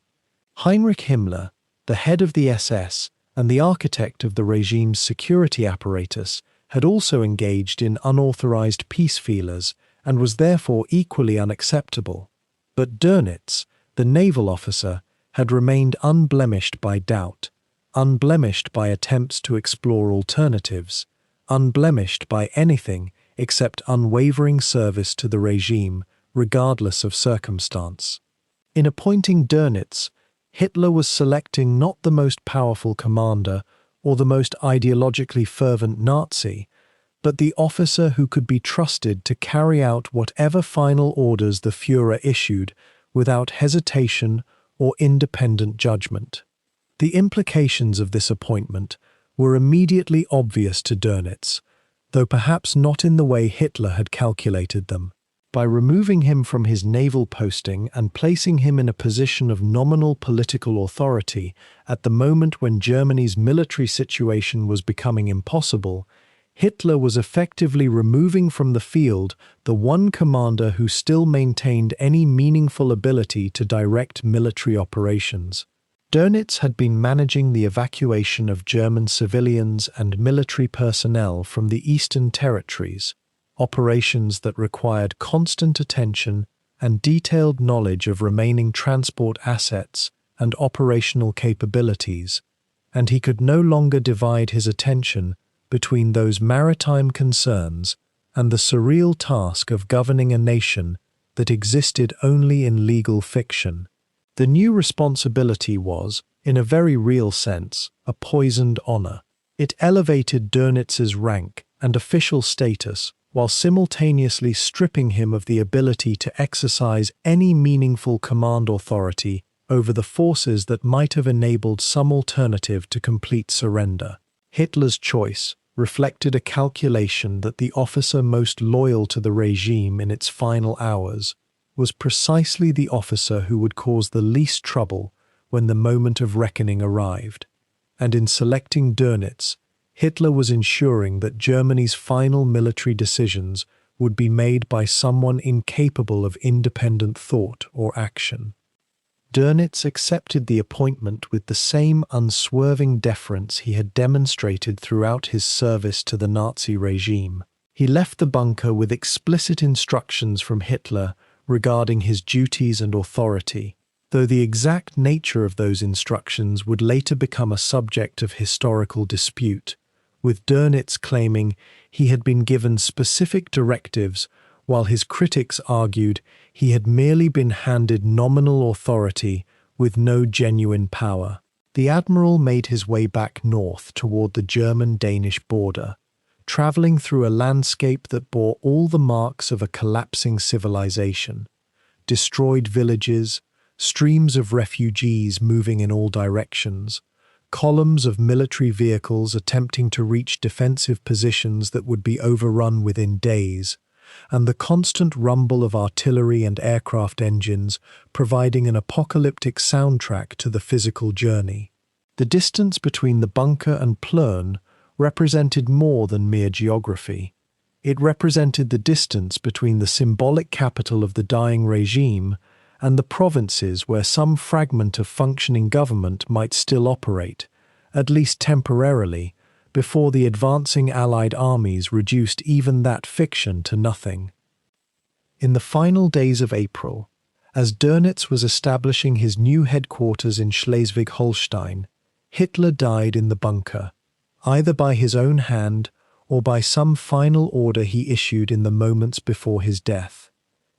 Heinrich Himmler, the head of the SS and the architect of the regime's security apparatus, had also engaged in unauthorized peace feelers and was therefore equally unacceptable. But Dönitz, the naval officer, had remained unblemished by doubt, unblemished by attempts to explore alternatives, unblemished by anything except unwavering service to the regime, regardless of circumstance. In appointing Dönitz, Hitler was selecting not the most powerful commander or the most ideologically fervent Nazi, but the officer who could be trusted to carry out whatever final orders the Führer issued without hesitation or independent judgment. The implications of this appointment were immediately obvious to Dönitz, though perhaps not in the way Hitler had calculated them. By removing him from his naval posting and placing him in a position of nominal political authority at the moment when Germany's military situation was becoming impossible, Hitler was effectively removing from the field the one commander who still maintained any meaningful ability to direct military operations. Dönitz had been managing the evacuation of German civilians and military personnel from the Eastern Territories, operations that required constant attention and detailed knowledge of remaining transport assets and operational capabilities, and he could no longer divide his attention between those maritime concerns and the surreal task of governing a nation that existed only in legal fiction. The new responsibility was, in a very real sense, a poisoned honor. It elevated Dönitz's rank and official status while simultaneously stripping him of the ability to exercise any meaningful command authority over the forces that might have enabled some alternative to complete surrender. Hitler's choice reflected a calculation that the officer most loyal to the regime in its final hours was precisely the officer who would cause the least trouble when the moment of reckoning arrived. And in selecting Dönitz, Hitler was ensuring that Germany's final military decisions would be made by someone incapable of independent thought or action. Dönitz accepted the appointment with the same unswerving deference he had demonstrated throughout his service to the Nazi regime. He left the bunker with explicit instructions from Hitler regarding his duties and authority, though the exact nature of those instructions would later become a subject of historical dispute, with Dönitz claiming he had been given specific directives while his critics argued he had merely been handed nominal authority with no genuine power. The admiral made his way back north toward the German-Danish border, traveling through a landscape that bore all the marks of a collapsing civilization: destroyed villages, streams of refugees moving in all directions, columns of military vehicles attempting to reach defensive positions that would be overrun within days, and the constant rumble of artillery and aircraft engines providing an apocalyptic soundtrack to the physical journey. The distance between the bunker and Plön represented more than mere geography. It represented the distance between the symbolic capital of the dying regime and the provinces where some fragment of functioning government might still operate, at least temporarily, before the advancing Allied armies reduced even that fiction to nothing. In the final days of April, as Dönitz was establishing his new headquarters in Schleswig-Holstein, Hitler died in the bunker, either by his own hand or by some final order he issued in the moments before his death.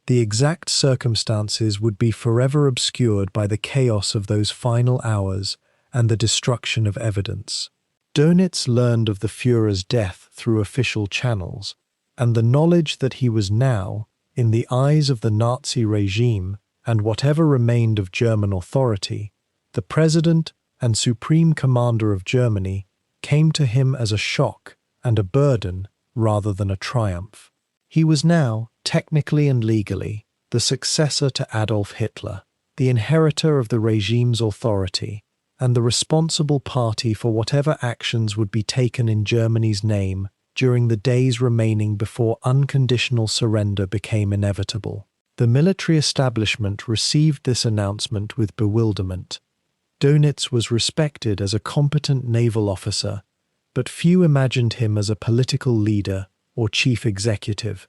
The exact circumstances would be forever obscured by the chaos of those final hours and the destruction of evidence. Dönitz learned of the Führer's death through official channels, and the knowledge that he was now, in the eyes of the Nazi regime and whatever remained of German authority, the president and supreme commander of Germany, came to him as a shock and a burden rather than a triumph. He was now, technically and legally, the successor to Adolf Hitler, the inheritor of the regime's authority, and the responsible party for whatever actions would be taken in Germany's name during the days remaining before unconditional surrender became inevitable. The military establishment received this announcement with bewilderment. Dönitz was respected as a competent naval officer, but few imagined him as a political leader or chief executive,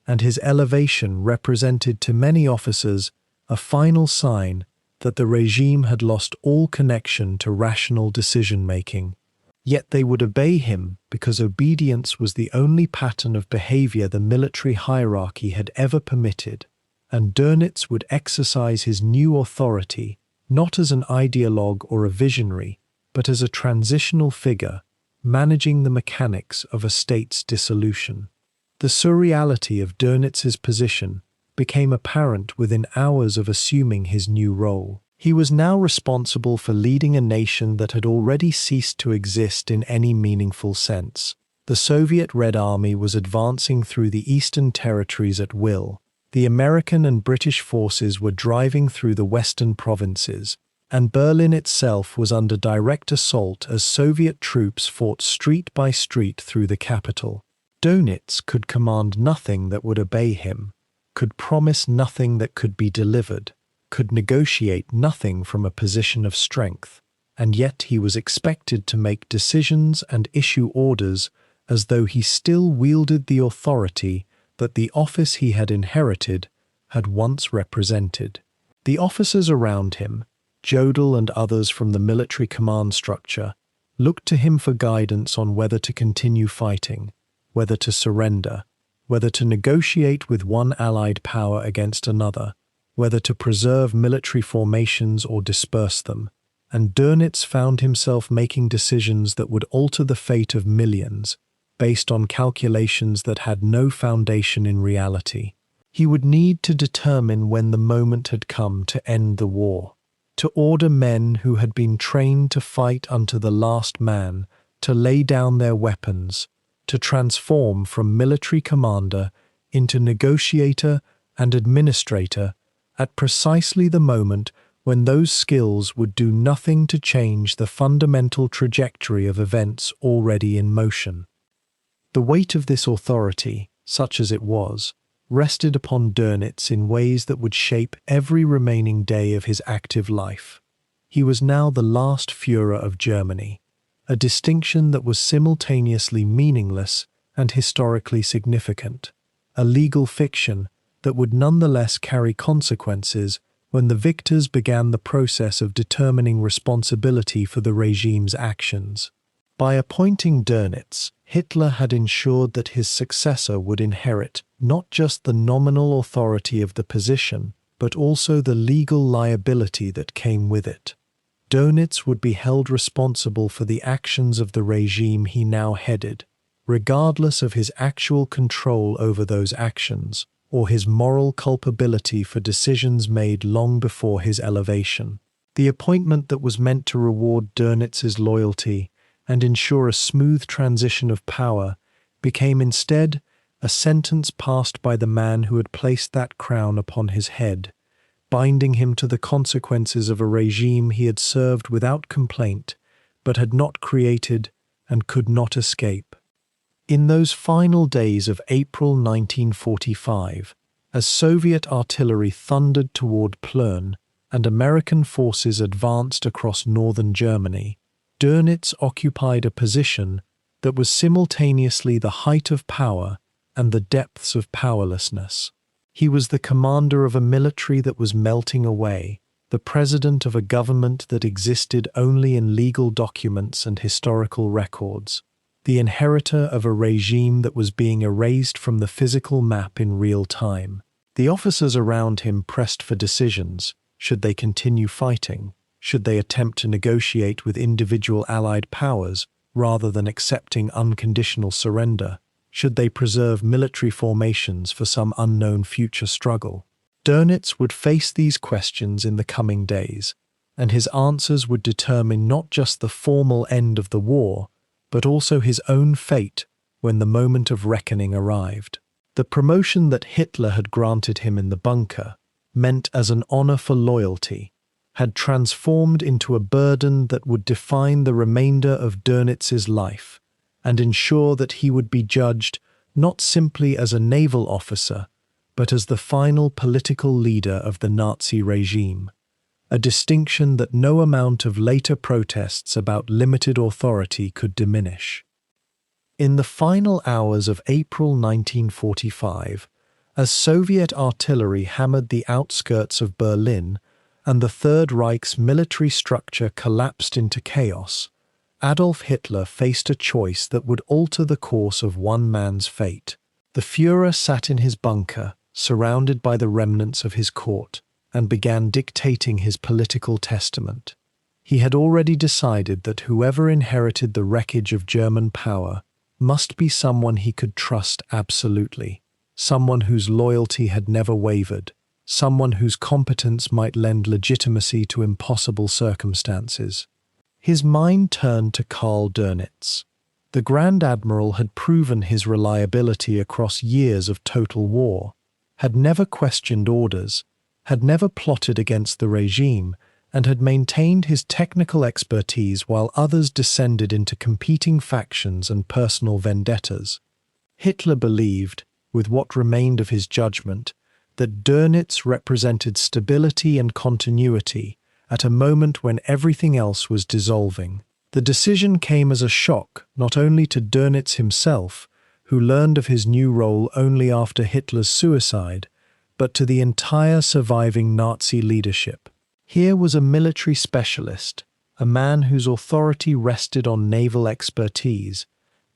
and his elevation represented to many officers a final sign that the regime had lost all connection to rational decision-making. Yet they would obey him because obedience was the only pattern of behavior the military hierarchy had ever permitted, and Dönitz would exercise his new authority not as an ideologue or a visionary, but as a transitional figure, managing the mechanics of a state's dissolution. The surreality of Dönitz's position became apparent within hours of assuming his new role. He was now responsible for leading a nation that had already ceased to exist in any meaningful sense. The Soviet Red Army was advancing through the eastern territories at will. The American and British forces were driving through the western provinces, and Berlin itself was under direct assault as Soviet troops fought street by street through the capital. Dönitz could command nothing that would obey him, could promise nothing that could be delivered, could negotiate nothing from a position of strength, and yet he was expected to make decisions and issue orders as though he still wielded the authority that the office he had inherited had once represented. The officers around him, Jodl and others from the military command structure, looked to him for guidance on whether to continue fighting, whether to surrender, whether to negotiate with one allied power against another, whether to preserve military formations or disperse them, and Dönitz found himself making decisions that would alter the fate of millions, based on calculations that had no foundation in reality. He would need to determine when the moment had come to end the war, to order men who had been trained to fight unto the last man, to lay down their weapons, to transform from military commander into negotiator and administrator at precisely the moment when those skills would do nothing to change the fundamental trajectory of events already in motion. The weight of this authority, such as it was, rested upon Dönitz in ways that would shape every remaining day of his active life. He was now the last Führer of Germany, a distinction that was simultaneously meaningless and historically significant, a legal fiction that would nonetheless carry consequences when the victors began the process of determining responsibility for the regime's actions. By appointing Dönitz, Hitler had ensured that his successor would inherit not just the nominal authority of the position, but also the legal liability that came with it. Dönitz would be held responsible for the actions of the regime he now headed, regardless of his actual control over those actions, or his moral culpability for decisions made long before his elevation. The appointment that was meant to reward Dönitz's loyalty and ensure a smooth transition of power became instead a sentence passed by the man who had placed that crown upon his head, binding him to the consequences of a regime he had served without complaint, but had not created and could not escape. In those final days of April 1945, as Soviet artillery thundered toward Plön and American forces advanced across northern Germany, Dönitz occupied a position that was simultaneously the height of power and the depths of powerlessness. He was the commander of a military that was melting away, the president of a government that existed only in legal documents and historical records, the inheritor of a regime that was being erased from the physical map in real time. The officers around him pressed for decisions. Should they continue fighting? Should they attempt to negotiate with individual Allied powers rather than accepting unconditional surrender? Should they preserve military formations for some unknown future struggle? Dönitz would face these questions in the coming days, and his answers would determine not just the formal end of the war, but also his own fate when the moment of reckoning arrived. The promotion that Hitler had granted him in the bunker, meant as an honor for loyalty, had transformed into a burden that would define the remainder of Dönitz's life and ensure that he would be judged not simply as a naval officer, but as the final political leader of the Nazi regime, a distinction that no amount of later protests about limited authority could diminish. In the final hours of April 1945, as Soviet artillery hammered the outskirts of Berlin and the Third Reich's military structure collapsed into chaos, Adolf Hitler faced a choice that would alter the course of one man's fate. The Führer sat in his bunker, surrounded by the remnants of his court, and began dictating his political testament. He had already decided that whoever inherited the wreckage of German power must be someone he could trust absolutely, someone whose loyalty had never wavered, someone whose competence might lend legitimacy to impossible circumstances. His mind turned to Karl Dönitz. The Grand Admiral had proven his reliability across years of total war, had never questioned orders, had never plotted against the regime, and had maintained his technical expertise while others descended into competing factions and personal vendettas. Hitler believed, with what remained of his judgment, that Dönitz represented stability and continuity at a moment when everything else was dissolving. The decision came as a shock not only to Dönitz himself, who learned of his new role only after Hitler's suicide, but to the entire surviving Nazi leadership. Here was a military specialist, a man whose authority rested on naval expertise,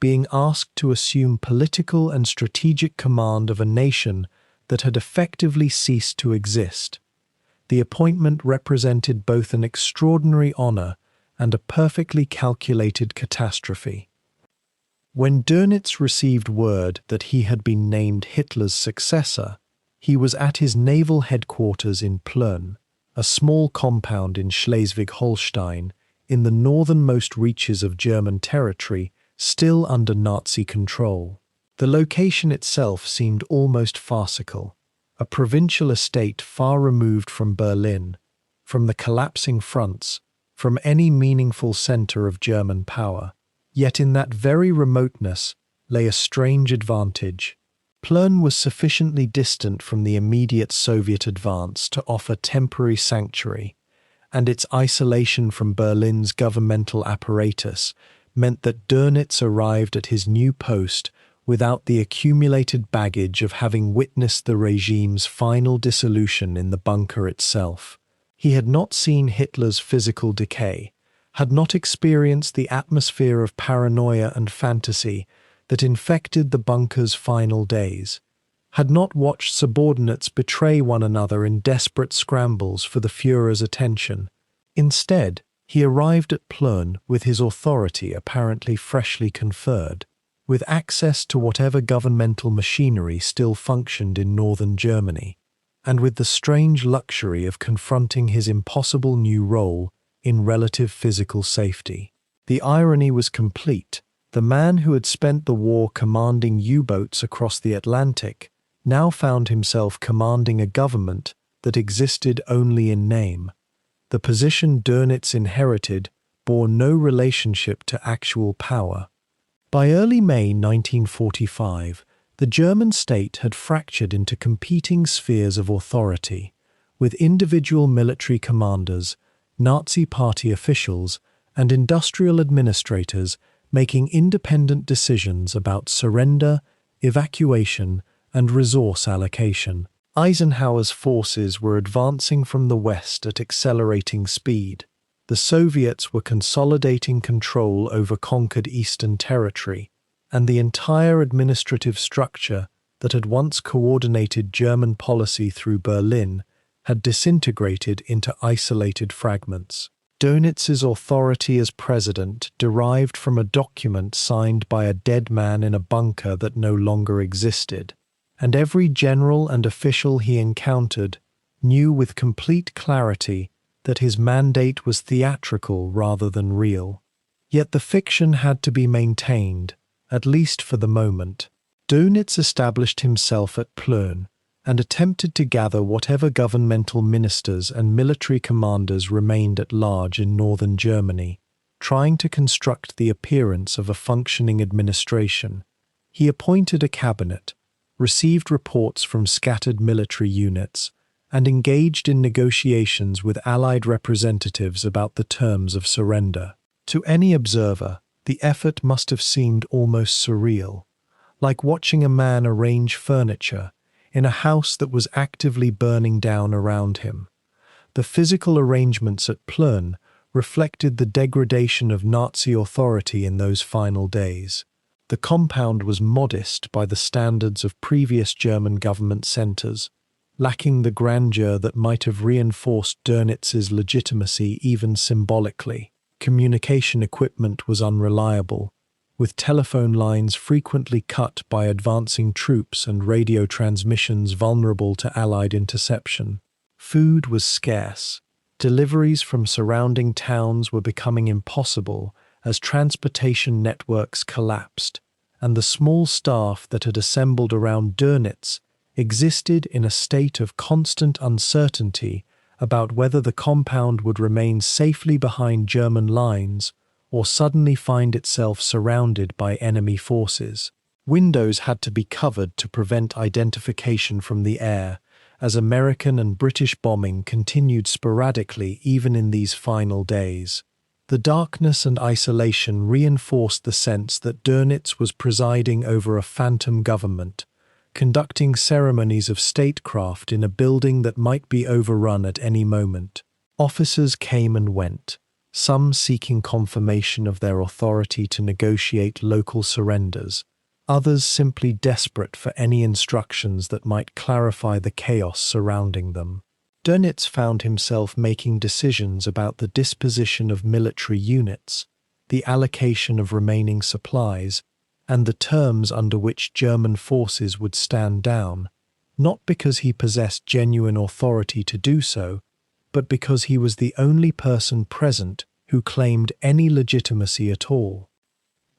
being asked to assume political and strategic command of a nation that had effectively ceased to exist. The appointment represented both an extraordinary honor and a perfectly calculated catastrophe. When Dönitz received word that he had been named Hitler's successor, he was at his naval headquarters in Plön, a small compound in Schleswig-Holstein, in the northernmost reaches of German territory, still under Nazi control. The location itself seemed almost farcical, a provincial estate far removed from Berlin, from the collapsing fronts, from any meaningful center of German power. Yet in that very remoteness lay a strange advantage. Plön was sufficiently distant from the immediate Soviet advance to offer temporary sanctuary, and its isolation from Berlin's governmental apparatus meant that Dönitz arrived at his new post without the accumulated baggage of having witnessed the regime's final dissolution in the bunker itself. He had not seen Hitler's physical decay, had not experienced the atmosphere of paranoia and fantasy that infected the bunker's final days, had not watched subordinates betray one another in desperate scrambles for the Führer's attention. Instead, he arrived at Plön with his authority apparently freshly conferred, with access to whatever governmental machinery still functioned in northern Germany, and with the strange luxury of confronting his impossible new role in relative physical safety. The irony was complete. The man who had spent the war commanding U-boats across the Atlantic now found himself commanding a government that existed only in name. The position Dönitz inherited bore no relationship to actual power. By early May 1945, the German state had fractured into competing spheres of authority, with individual military commanders, Nazi party officials, and industrial administrators making independent decisions about surrender, evacuation, and resource allocation. Eisenhower's forces were advancing from the west at accelerating speed. The Soviets were consolidating control over conquered Eastern territory, and the entire administrative structure that had once coordinated German policy through Berlin had disintegrated into isolated fragments. Dönitz's authority as president derived from a document signed by a dead man in a bunker that no longer existed, and every general and official he encountered knew with complete clarity that his mandate was theatrical rather than real. Yet the fiction had to be maintained, at least for the moment. Dönitz established himself at Plön and attempted to gather whatever governmental ministers and military commanders remained at large in northern Germany, trying to construct the appearance of a functioning administration. He appointed a cabinet, received reports from scattered military units, and engaged in negotiations with Allied representatives about the terms of surrender. To any observer, the effort must have seemed almost surreal, like watching a man arrange furniture in a house that was actively burning down around him. The physical arrangements at Plön reflected the degradation of Nazi authority in those final days. The compound was modest by the standards of previous German government centers, lacking the grandeur that might have reinforced Dönitz's legitimacy even symbolically. Communication equipment was unreliable, with telephone lines frequently cut by advancing troops and radio transmissions vulnerable to Allied interception. Food was scarce. Deliveries from surrounding towns were becoming impossible as transportation networks collapsed, and the small staff that had assembled around Dönitz existed in a state of constant uncertainty about whether the compound would remain safely behind German lines or suddenly find itself surrounded by enemy forces. Windows had to be covered to prevent identification from the air, as American and British bombing continued sporadically even in these final days. The darkness and isolation reinforced the sense that Dönitz was presiding over a phantom government, conducting ceremonies of statecraft in a building that might be overrun at any moment. Officers came and went, some seeking confirmation of their authority to negotiate local surrenders, others simply desperate for any instructions that might clarify the chaos surrounding them. Dönitz found himself making decisions about the disposition of military units, the allocation of remaining supplies, and the terms under which German forces would stand down, not because he possessed genuine authority to do so, but because he was the only person present who claimed any legitimacy at all.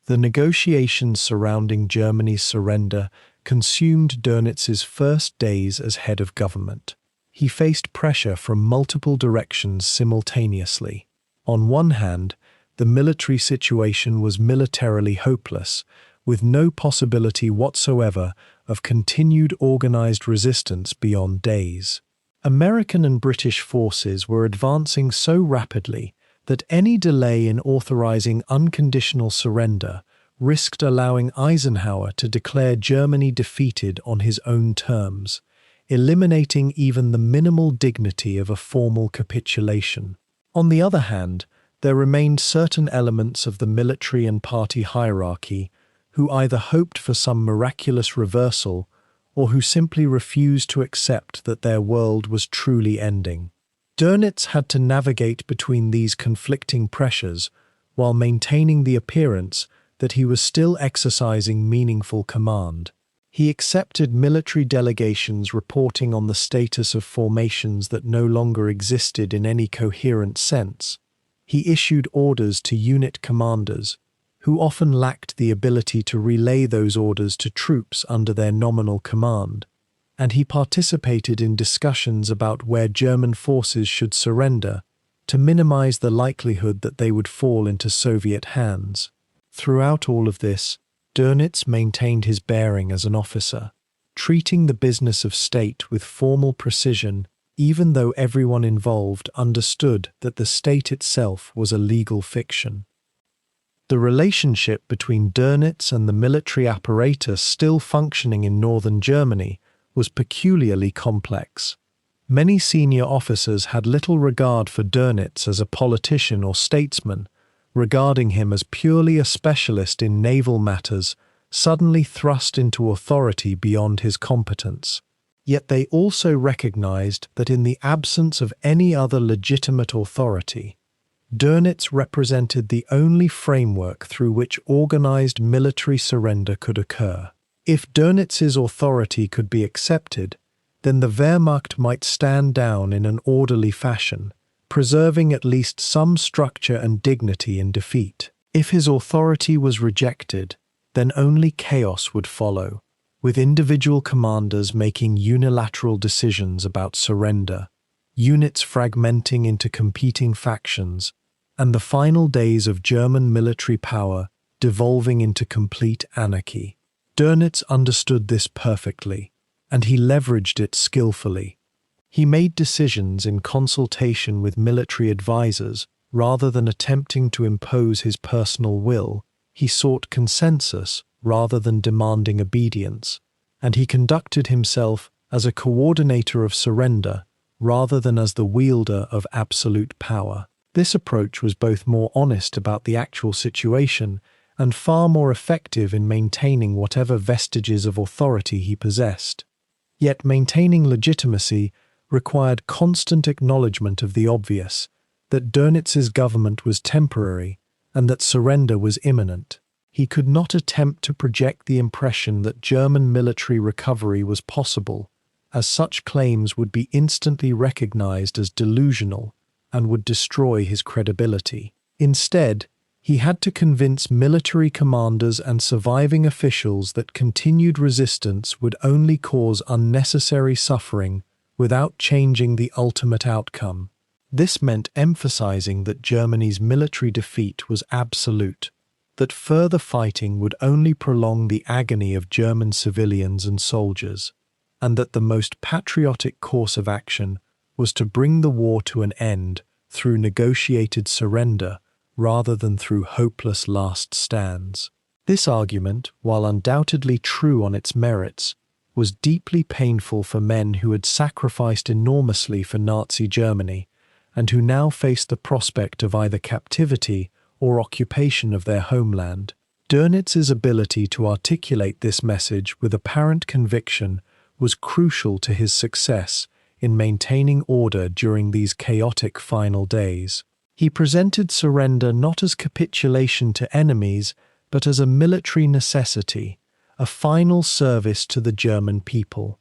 The negotiations surrounding Germany's surrender consumed Dönitz's first days as head of government. He faced pressure from multiple directions simultaneously. On one hand, the military situation was militarily hopeless, with no possibility whatsoever of continued organized resistance beyond days. American and British forces were advancing so rapidly that any delay in authorizing unconditional surrender risked allowing Eisenhower to declare Germany defeated on his own terms, eliminating even the minimal dignity of a formal capitulation. On the other hand, there remained certain elements of the military and party hierarchy who either hoped for some miraculous reversal or who simply refused to accept that their world was truly ending. Dönitz had to navigate between these conflicting pressures while maintaining the appearance that he was still exercising meaningful command. He accepted military delegations reporting on the status of formations that no longer existed in any coherent sense. He issued orders to unit commanders, who often lacked the ability to relay those orders to troops under their nominal command, and he participated in discussions about where German forces should surrender to minimize the likelihood that they would fall into Soviet hands. Throughout all of this, Dönitz maintained his bearing as an officer, treating the business of state with formal precision, even though everyone involved understood that the state itself was a legal fiction. The relationship between Dönitz and the military apparatus still functioning in northern Germany was peculiarly complex. Many senior officers had little regard for Dönitz as a politician or statesman, regarding him as purely a specialist in naval matters, suddenly thrust into authority beyond his competence. Yet they also recognized that in the absence of any other legitimate authority, Dönitz represented the only framework through which organized military surrender could occur. If Dönitz's authority could be accepted, then the Wehrmacht might stand down in an orderly fashion, preserving at least some structure and dignity in defeat. If his authority was rejected, then only chaos would follow, with individual commanders making unilateral decisions about surrender, units fragmenting into competing factions, and the final days of German military power devolving into complete anarchy. Dönitz understood this perfectly, and he leveraged it skillfully. He made decisions in consultation with military advisors rather than attempting to impose his personal will. He sought consensus rather than demanding obedience, and he conducted himself as a coordinator of surrender rather than as the wielder of absolute power. This approach was both more honest about the actual situation and far more effective in maintaining whatever vestiges of authority he possessed. Yet maintaining legitimacy required constant acknowledgement of the obvious, that Dönitz's government was temporary and that surrender was imminent. He could not attempt to project the impression that German military recovery was possible, as such claims would be instantly recognized as delusional and would destroy his credibility. Instead, he had to convince military commanders and surviving officials that continued resistance would only cause unnecessary suffering without changing the ultimate outcome. This meant emphasizing that Germany's military defeat was absolute, that further fighting would only prolong the agony of German civilians and soldiers, and that the most patriotic course of action was to bring the war to an end through negotiated surrender rather than through hopeless last stands. This argument, while undoubtedly true on its merits, was deeply painful for men who had sacrificed enormously for Nazi Germany and who now faced the prospect of either captivity or occupation of their homeland. Dönitz's ability to articulate this message with apparent conviction was crucial to his success in maintaining order during these chaotic final days. He presented surrender not as capitulation to enemies, but as a military necessity, a final service to the German people.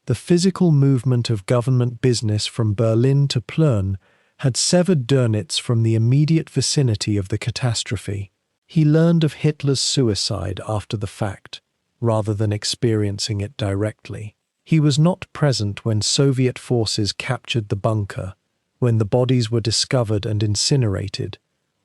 The physical movement of government business from Berlin to Plön had severed Dönitz from the immediate vicinity of the catastrophe. He learned of Hitler's suicide after the fact, rather than experiencing it directly. He was not present when Soviet forces captured the bunker, when the bodies were discovered and incinerated,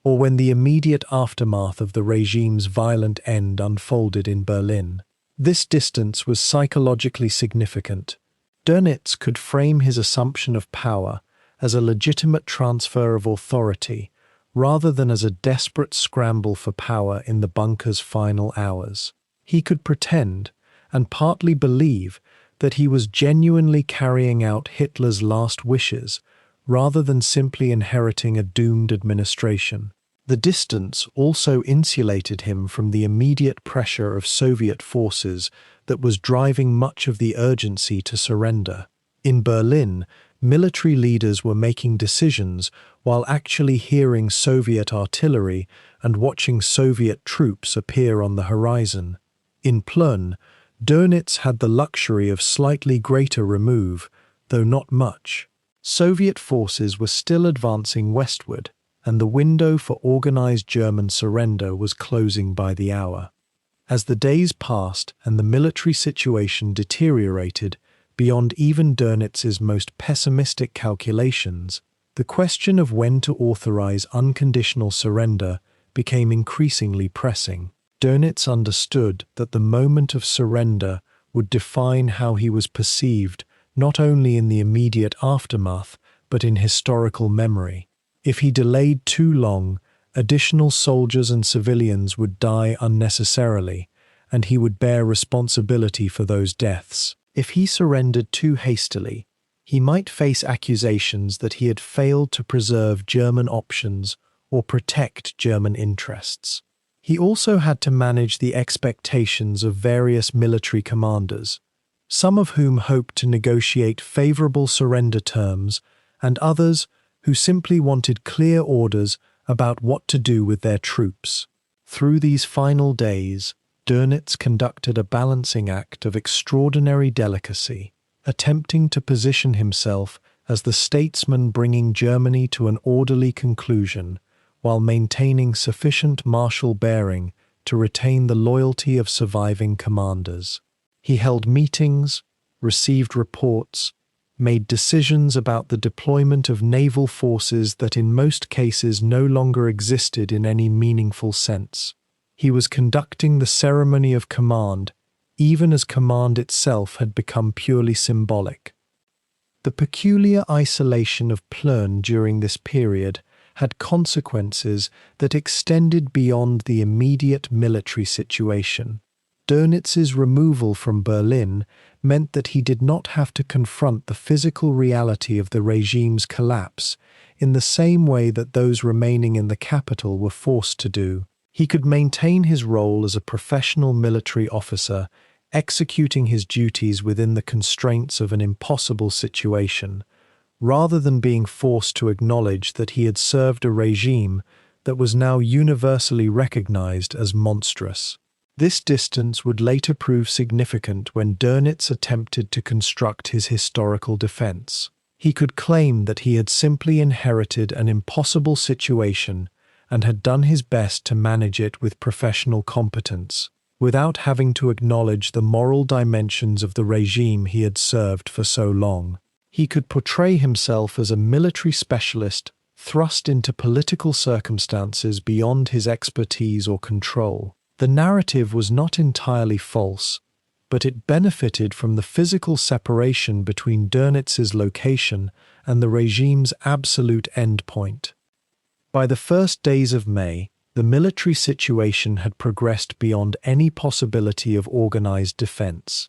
or when the immediate aftermath of the regime's violent end unfolded in Berlin. This distance was psychologically significant. Dönitz could frame his assumption of power as a legitimate transfer of authority, rather than as a desperate scramble for power in the bunker's final hours. He could pretend, and partly believe, that he was genuinely carrying out Hitler's last wishes, rather than simply inheriting a doomed administration. The distance also insulated him from the immediate pressure of Soviet forces that was driving much of the urgency to surrender. In Berlin, military leaders were making decisions while actually hearing Soviet artillery and watching Soviet troops appear on the horizon. In Plön, Dönitz had the luxury of slightly greater remove, though not much. Soviet forces were still advancing westward, and the window for organized German surrender was closing by the hour. As the days passed and the military situation deteriorated beyond even Dönitz's most pessimistic calculations, the question of when to authorize unconditional surrender became increasingly pressing. Dönitz understood that the moment of surrender would define how he was perceived not only in the immediate aftermath, but in historical memory. If he delayed too long, additional soldiers and civilians would die unnecessarily, and he would bear responsibility for those deaths. If he surrendered too hastily, he might face accusations that he had failed to preserve German options or protect German interests. He also had to manage the expectations of various military commanders, some of whom hoped to negotiate favorable surrender terms, and others who simply wanted clear orders about what to do with their troops. Through these final days, Dönitz conducted a balancing act of extraordinary delicacy, attempting to position himself as the statesman bringing Germany to an orderly conclusion, while maintaining sufficient martial bearing to retain the loyalty of surviving commanders. He held meetings, received reports, made decisions about the deployment of naval forces that in most cases no longer existed in any meaningful sense. He was conducting the ceremony of command, even as command itself had become purely symbolic. The peculiar isolation of Plön during this period had consequences that extended beyond the immediate military situation. Dönitz's removal from Berlin meant that he did not have to confront the physical reality of the regime's collapse in the same way that those remaining in the capital were forced to do. He could maintain his role as a professional military officer, executing his duties within the constraints of an impossible situation, rather than being forced to acknowledge that he had served a regime that was now universally recognized as monstrous. This distance would later prove significant when Dönitz attempted to construct his historical defense. He could claim that he had simply inherited an impossible situation and had done his best to manage it with professional competence, without having to acknowledge the moral dimensions of the regime he had served for so long. He could portray himself as a military specialist thrust into political circumstances beyond his expertise or control. The narrative was not entirely false, but it benefited from the physical separation between Dönitz's location and the regime's absolute endpoint. By the first days of May, the military situation had progressed beyond any possibility of organized defense.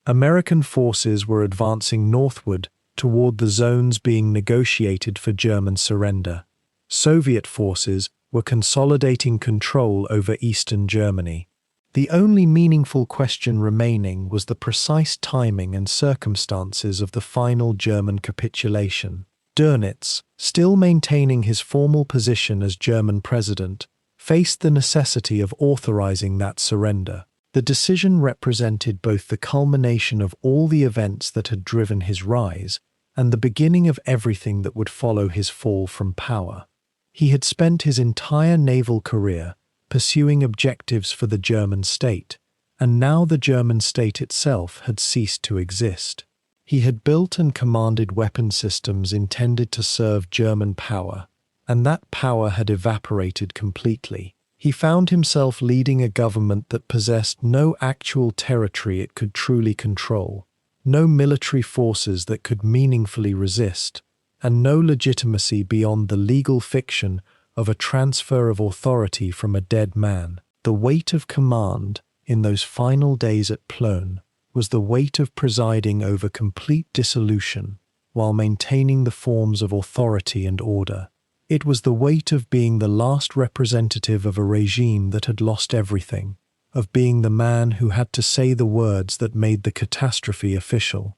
American forces were advancing northward toward the zones being negotiated for German surrender. Soviet forces were consolidating control over eastern Germany. The only meaningful question remaining was the precise timing and circumstances of the final German capitulation. Dönitz, still maintaining his formal position as German president, faced the necessity of authorizing that surrender. The decision represented both the culmination of all the events that had driven his rise and the beginning of everything that would follow his fall from power. He had spent his entire naval career pursuing objectives for the German state, and now the German state itself had ceased to exist. He had built and commanded weapon systems intended to serve German power, and that power had evaporated completely. He found himself leading a government that possessed no actual territory it could truly control, no military forces that could meaningfully resist, and no legitimacy beyond the legal fiction of a transfer of authority from a dead man. The weight of command in those final days at Plön was the weight of presiding over complete dissolution while maintaining the forms of authority and order. It was the weight of being the last representative of a regime that had lost everything, of being the man who had to say the words that made the catastrophe official.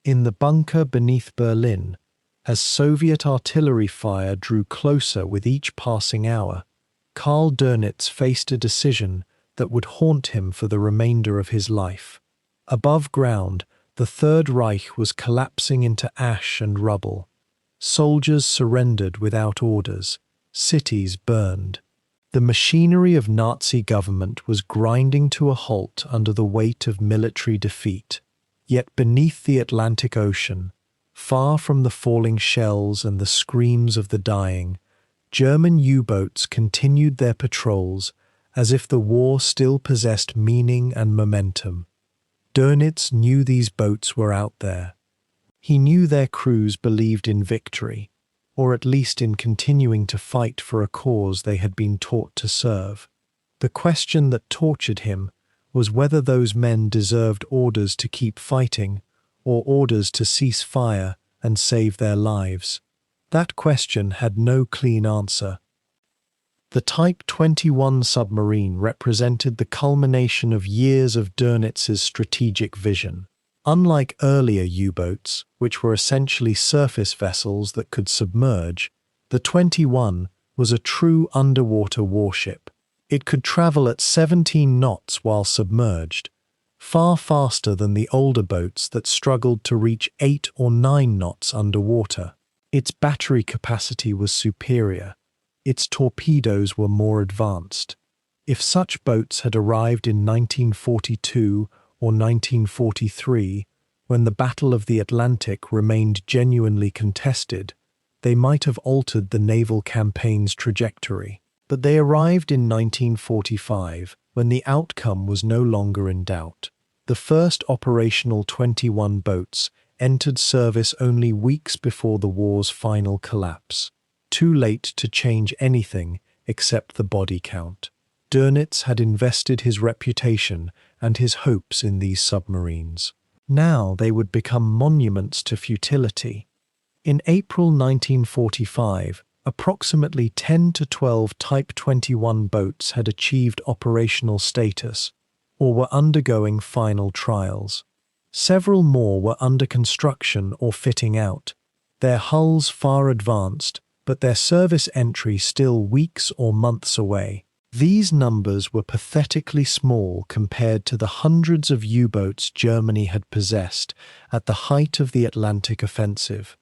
In the bunker beneath Berlin, as Soviet artillery fire drew closer with each passing hour, Karl Dönitz faced a decision that would haunt him for the remainder of his life. Above ground, the Third Reich was collapsing into ash and rubble. Soldiers surrendered without orders. Cities burned. The machinery of Nazi government was grinding to a halt under the weight of military defeat. Yet beneath the Atlantic Ocean, far from the falling shells and the screams of the dying, German U-boats continued their patrols as if the war still possessed meaning and momentum. Dönitz knew these boats were out there. He knew their crews believed in victory, or at least in continuing to fight for a cause they had been taught to serve. The question that tortured him was whether those men deserved orders to keep fighting or orders to cease fire and save their lives. That question had no clean answer. The Type 21 submarine represented the culmination of years of Dönitz's strategic vision. Unlike earlier U-boats, which were essentially surface vessels that could submerge, the 21 was a true underwater warship. It could travel at 17 knots while submerged, far faster than the older boats that struggled to reach 8 or 9 knots underwater. Its battery capacity was superior. Its torpedoes were more advanced. If such boats had arrived in 1942 or 1943, when the Battle of the Atlantic remained genuinely contested, they might have altered the naval campaign's trajectory. But they arrived in 1945, when the outcome was no longer in doubt. The first operational 21 boats entered service only weeks before the war's final collapse, too late to change anything except the body count. Dönitz had invested his reputation and his hopes in these submarines. Now they would become monuments to futility. In April 1945, approximately 10 to 12 Type 21 boats had achieved operational status, or were undergoing final trials. Several more were under construction or fitting out, their hulls far advanced, but their service entry still weeks or months away. These numbers were pathetically small compared to the hundreds of U-boats Germany had possessed at the height of the Atlantic offensive.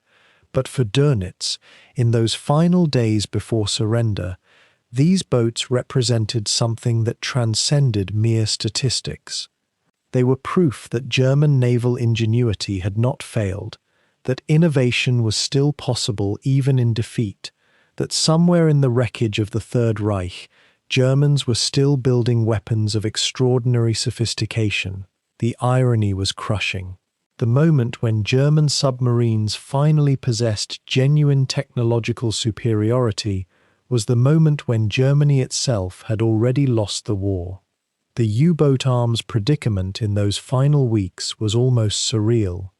But for Dönitz, in those final days before surrender, these boats represented something that transcended mere statistics. They were proof that German naval ingenuity had not failed, that innovation was still possible even in defeat, that somewhere in the wreckage of the Third Reich, Germans were still building weapons of extraordinary sophistication. The irony was crushing. The moment when German submarines finally possessed genuine technological superiority was the moment when Germany itself had already lost the war. The U-boat arms predicament in those final weeks was almost surreal.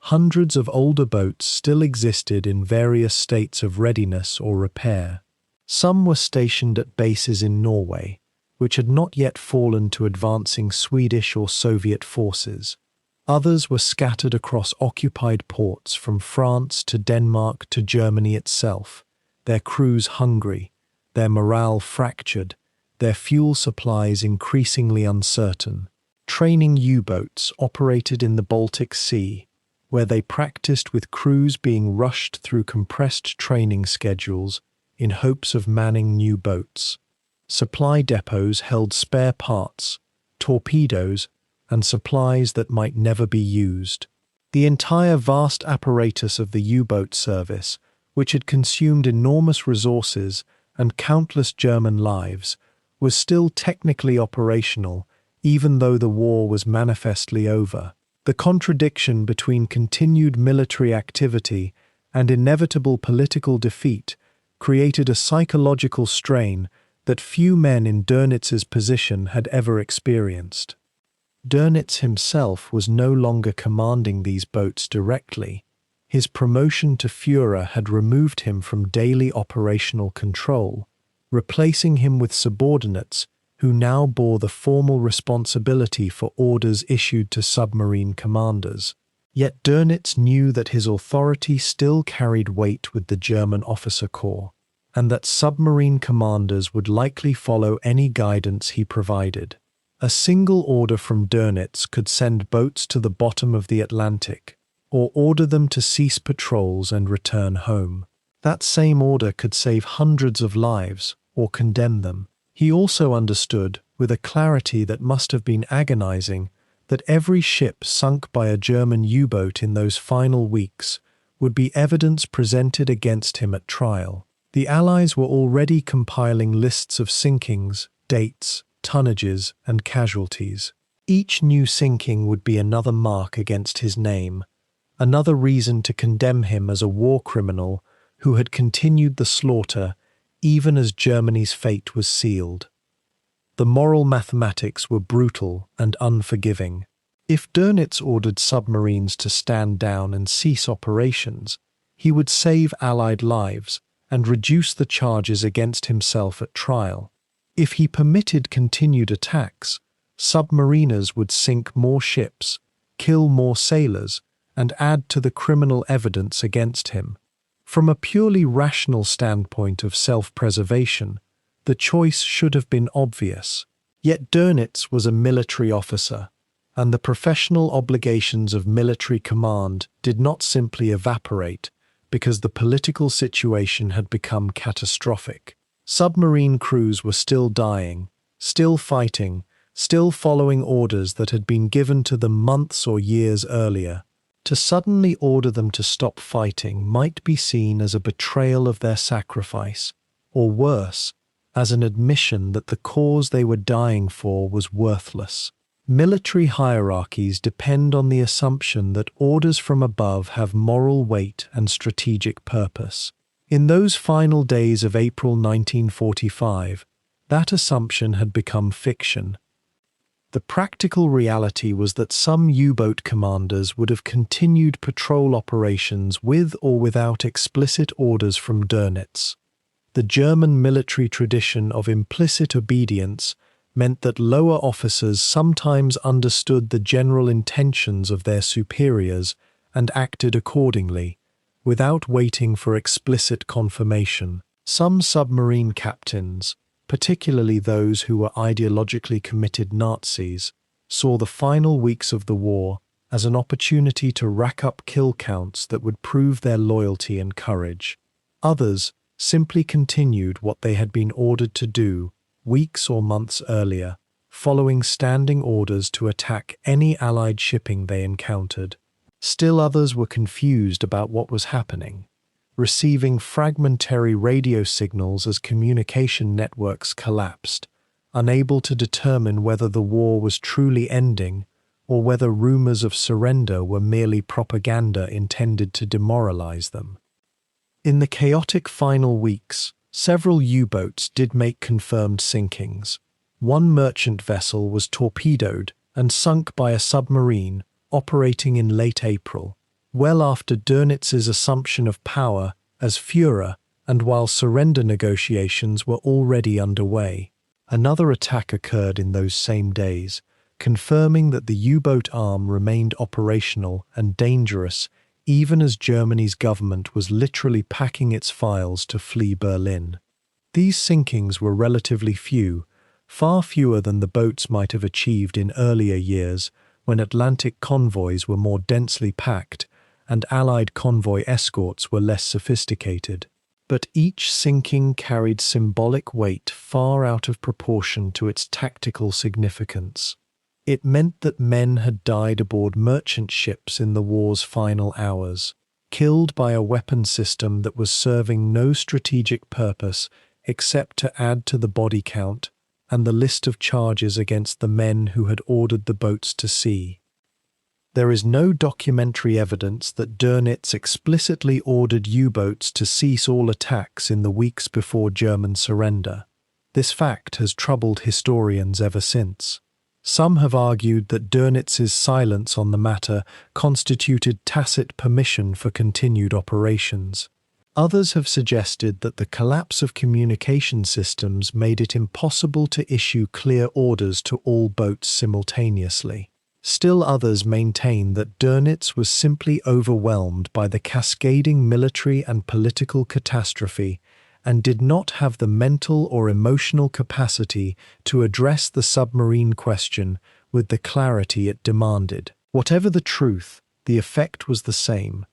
Hundreds of older boats still existed in various states of readiness or repair. Some were stationed at bases in Norway, which had not yet fallen to advancing Swedish or Soviet forces. Others were scattered across occupied ports from France to Denmark to Germany itself, their crews hungry, their morale fractured, their fuel supplies increasingly uncertain. Training U-boats operated in the Baltic Sea, where they practiced with crews being rushed through compressed training schedules in hopes of manning new boats. Supply depots held spare parts, torpedoes, and supplies that might never be used. The entire vast apparatus of the U-boat service, which had consumed enormous resources and countless German lives, was still technically operational, even though the war was manifestly over. The contradiction between continued military activity and inevitable political defeat created a psychological strain that few men in Dönitz's position had ever experienced. Dönitz himself was no longer commanding these boats directly. His promotion to Führer had removed him from daily operational control, replacing him with subordinates who now bore the formal responsibility for orders issued to submarine commanders. Yet Dönitz knew that his authority still carried weight with the German officer corps, and that submarine commanders would likely follow any guidance he provided. A single order from Dönitz could send boats to the bottom of the Atlantic, or order them to cease patrols and return home. That same order could save hundreds of lives, or condemn them. He also understood, with a clarity that must have been agonizing, that every ship sunk by a German U-boat in those final weeks would be evidence presented against him at trial. The Allies were already compiling lists of sinkings, dates, tonnages, and casualties. Each new sinking would be another mark against his name, another reason to condemn him as a war criminal who had continued the slaughter even as Germany's fate was sealed. The moral mathematics were brutal and unforgiving. If Dönitz ordered submarines to stand down and cease operations, he would save Allied lives and reduce the charges against himself at trial. If he permitted continued attacks, submariners would sink more ships, kill more sailors, and add to the criminal evidence against him. From a purely rational standpoint of self-preservation, the choice should have been obvious. Yet Dönitz was a military officer, and the professional obligations of military command did not simply evaporate because the political situation had become catastrophic. Submarine crews were still dying, still fighting, still following orders that had been given to them months or years earlier. To suddenly order them to stop fighting might be seen as a betrayal of their sacrifice, or worse, as an admission that the cause they were dying for was worthless. Military hierarchies depend on the assumption that orders from above have moral weight and strategic purpose. In those final days of April 1945, that assumption had become fiction. The practical reality was that some U-boat commanders would have continued patrol operations with or without explicit orders from Dönitz. The German military tradition of implicit obedience meant that lower officers sometimes understood the general intentions of their superiors and acted accordingly, without waiting for explicit confirmation. Some submarine captains, particularly those who were ideologically committed Nazis, saw the final weeks of the war as an opportunity to rack up kill counts that would prove their loyalty and courage. Others simply continued what they had been ordered to do weeks or months earlier, following standing orders to attack any Allied shipping they encountered. Still others were confused about what was happening, receiving fragmentary radio signals as communication networks collapsed, unable to determine whether the war was truly ending or whether rumors of surrender were merely propaganda intended to demoralize them. In the chaotic final weeks, several U-boats did make confirmed sinkings. One merchant vessel was torpedoed and sunk by a submarine operating in late April, well after Dönitz's assumption of power as Führer and while surrender negotiations were already underway. Another attack occurred in those same days, confirming that the U-boat arm remained operational and dangerous even as Germany's government was literally packing its files to flee Berlin. These sinkings were relatively few, far fewer than the boats might have achieved in earlier years when Atlantic convoys were more densely packed and Allied convoy escorts were less sophisticated. But each sinking carried symbolic weight far out of proportion to its tactical significance. It meant that men had died aboard merchant ships in the war's final hours, killed by a weapon system that was serving no strategic purpose except to add to the body count and the list of charges against the men who had ordered the boats to sea. There is no documentary evidence that Dönitz explicitly ordered U-boats to cease all attacks in the weeks before German surrender. This fact has troubled historians ever since. Some have argued that Dönitz's silence on the matter constituted tacit permission for continued operations. Others have suggested that the collapse of communication systems made it impossible to issue clear orders to all boats simultaneously. Still others maintain that Dönitz was simply overwhelmed by the cascading military and political catastrophe and did not have the mental or emotional capacity to address the submarine question with the clarity it demanded. Whatever the truth, the effect was the same.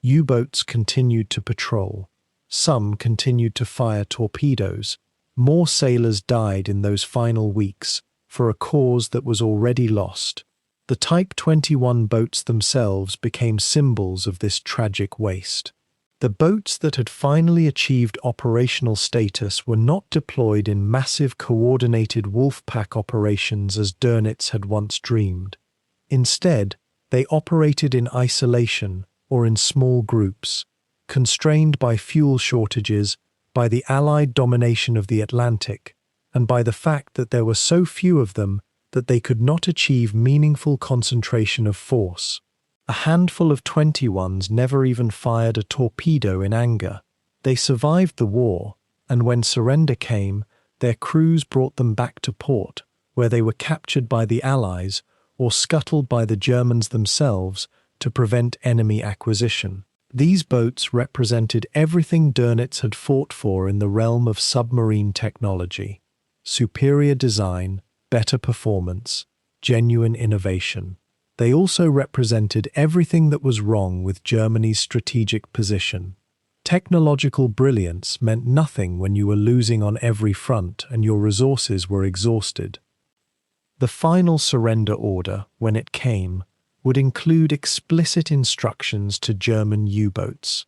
U-boats continued to patrol. Some continued to fire torpedoes. More sailors died in those final weeks for a cause that was already lost. The Type 21 boats themselves became symbols of this tragic waste. The boats that had finally achieved operational status were not deployed in massive coordinated wolf-pack operations as Dönitz had once dreamed. Instead, they operated in isolation or in small groups, constrained by fuel shortages, by the Allied domination of the Atlantic, and by the fact that there were so few of them that they could not achieve meaningful concentration of force. A handful of 21s never even fired a torpedo in anger. They survived the war, and when surrender came, their crews brought them back to port, where they were captured by the Allies or scuttled by the Germans themselves to prevent enemy acquisition. These boats represented everything Dönitz had fought for in the realm of submarine technology: superior design, better performance, genuine innovation. They also represented everything that was wrong with Germany's strategic position. Technological brilliance meant nothing when you were losing on every front and your resources were exhausted. The final surrender order, when it came, would include explicit instructions to German U-boats.